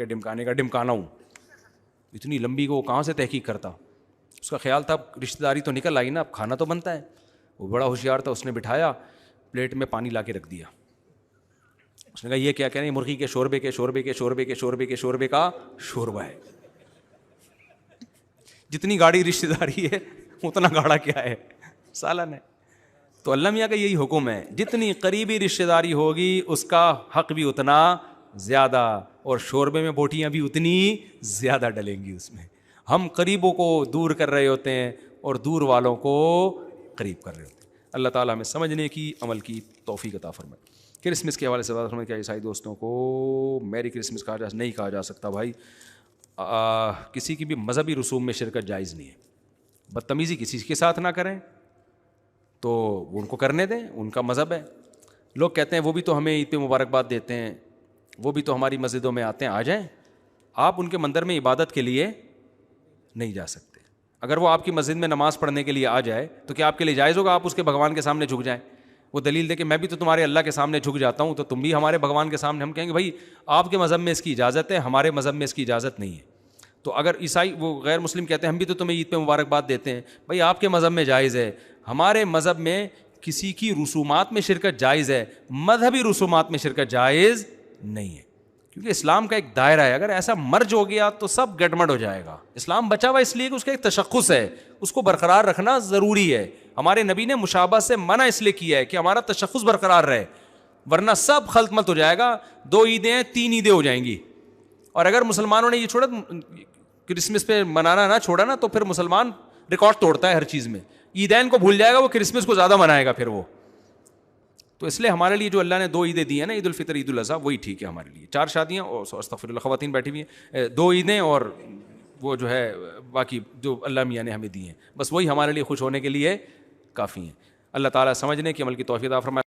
کا ڈمکانا ہوں. اتنی لمبی کو وہ کہاں سے تحقیق کرتا. اس کا خیال تھا رشتہ داری تو نکل آئی نا، اب کھانا تو بنتا ہے. وہ بڑا ہوشیار تھا، اس نے بٹھایا، پلیٹ میں پانی لا کے رکھ دیا. اس نے کہا یہ کیا کہہ رہے ہیں، مرغی کے شوربے کے شوربے کے شوربے کے شوربے کے شوربے کا شوربہ ہے. جتنی گاڑی رشتہ داری ہے اتنا گاڑا کیا ہے، سالن ہے. تو اللہ میاں کا یہی حکم ہے، جتنی قریبی رشتہ داری ہوگی اس کا حق بھی اتنا زیادہ، اور شوربے میں بوٹیاں بھی اتنی زیادہ ڈلیں گی اس میں. ہم قریبوں کو دور کر رہے ہوتے ہیں اور دور والوں کو قریب کر رہے ہوتے ہیں. اللہ تعالیٰ ہمیں سمجھنے کی، عمل کی توفیق عطا فرمائے. کرسمس کے حوالے سے بات فرمائے. کیا عیسائی دوستوں کو میری کرسمس نہیں کہا جا سکتا بھائی. کسی کی بھی مذہبی رسوم میں شرکت جائز نہیں ہے. بدتمیزی کسی کے ساتھ نہ کریں تو ان کو کرنے دیں، ان کا مذہب ہے. لوگ کہتے ہیں وہ بھی تو ہمیں عید پہ مبارکباد دیتے ہیں، وہ بھی تو ہماری مسجدوں میں آتے ہیں، آ جائیں. آپ ان کے مندر میں عبادت کے لیے نہیں جا سکتے. اگر وہ آپ کی مسجد میں نماز پڑھنے کے لیے آ جائے تو کیا آپ کے لیے جائز ہوگا آپ اس کے بھگوان کے سامنے جھک جائیں؟ وہ دلیل دے کہ میں بھی تو تمہارے اللہ کے سامنے جھک جاتا ہوں، تو تم بھی ہمارے بھگوان کے سامنے. ہم کہیں گے بھائی آپ کے مذہب میں اس کی اجازت ہے، ہمارے مذہب میں اس کی اجازت نہیں ہے. تو اگر عیسائی وہ غیر مسلم کہتے ہیں ہم بھی تو تمہیں عید پہ مبارکباد دیتے ہیں، بھائی آپ کے مذہب میں جائز ہے، ہمارے مذہب میں کسی کی رسومات میں شرکت جائز ہے، مذہبی رسومات میں شرکت جائز نہیں ہے. کیونکہ اسلام کا ایک دائرہ ہے، اگر ایسا مرج ہو گیا تو سب گڈمڈ ہو جائے گا. اسلام بچا ہوا اس لیے کہ اس کا ایک تشخص ہے، اس کو برقرار رکھنا ضروری ہے. ہمارے نبی نے مشابہت سے منع اس لیے کیا ہے کہ ہمارا تشخص برقرار رہے، ورنہ سب خلط ملط ہو جائے گا. 2 عیدیں ہیں، 3 عیدیں ہو جائیں گی. اور اگر مسلمانوں نے یہ چھوڑا کرسمس پہ منانا نہ چھوڑا نا تو پھر مسلمان ریکارڈ توڑتا ہے ہر چیز میں. عیدین کو بھول جائے گا، وہ کرسمس کو زیادہ منائے گا پھر وہ. تو اس لیے ہمارے لیے جو اللہ نے 2 عیدیں دی ہیں نا، عید الفطر، عید الاضحیٰ، وہی ٹھیک ہے ہمارے لیے. 4 شادیاں اور استغفر اللہ خواتین بیٹھی ہوئی ہیں، 2 عیدیں اور وہ جو ہے باقی جو اللہ میاں نے ہمیں دی ہیں، بس وہی ہمارے لیے خوش ہونے کے لیے کافی ہیں. اللہ تعالیٰ سمجھنے کی، عمل کی توفیق عطا فرمائے.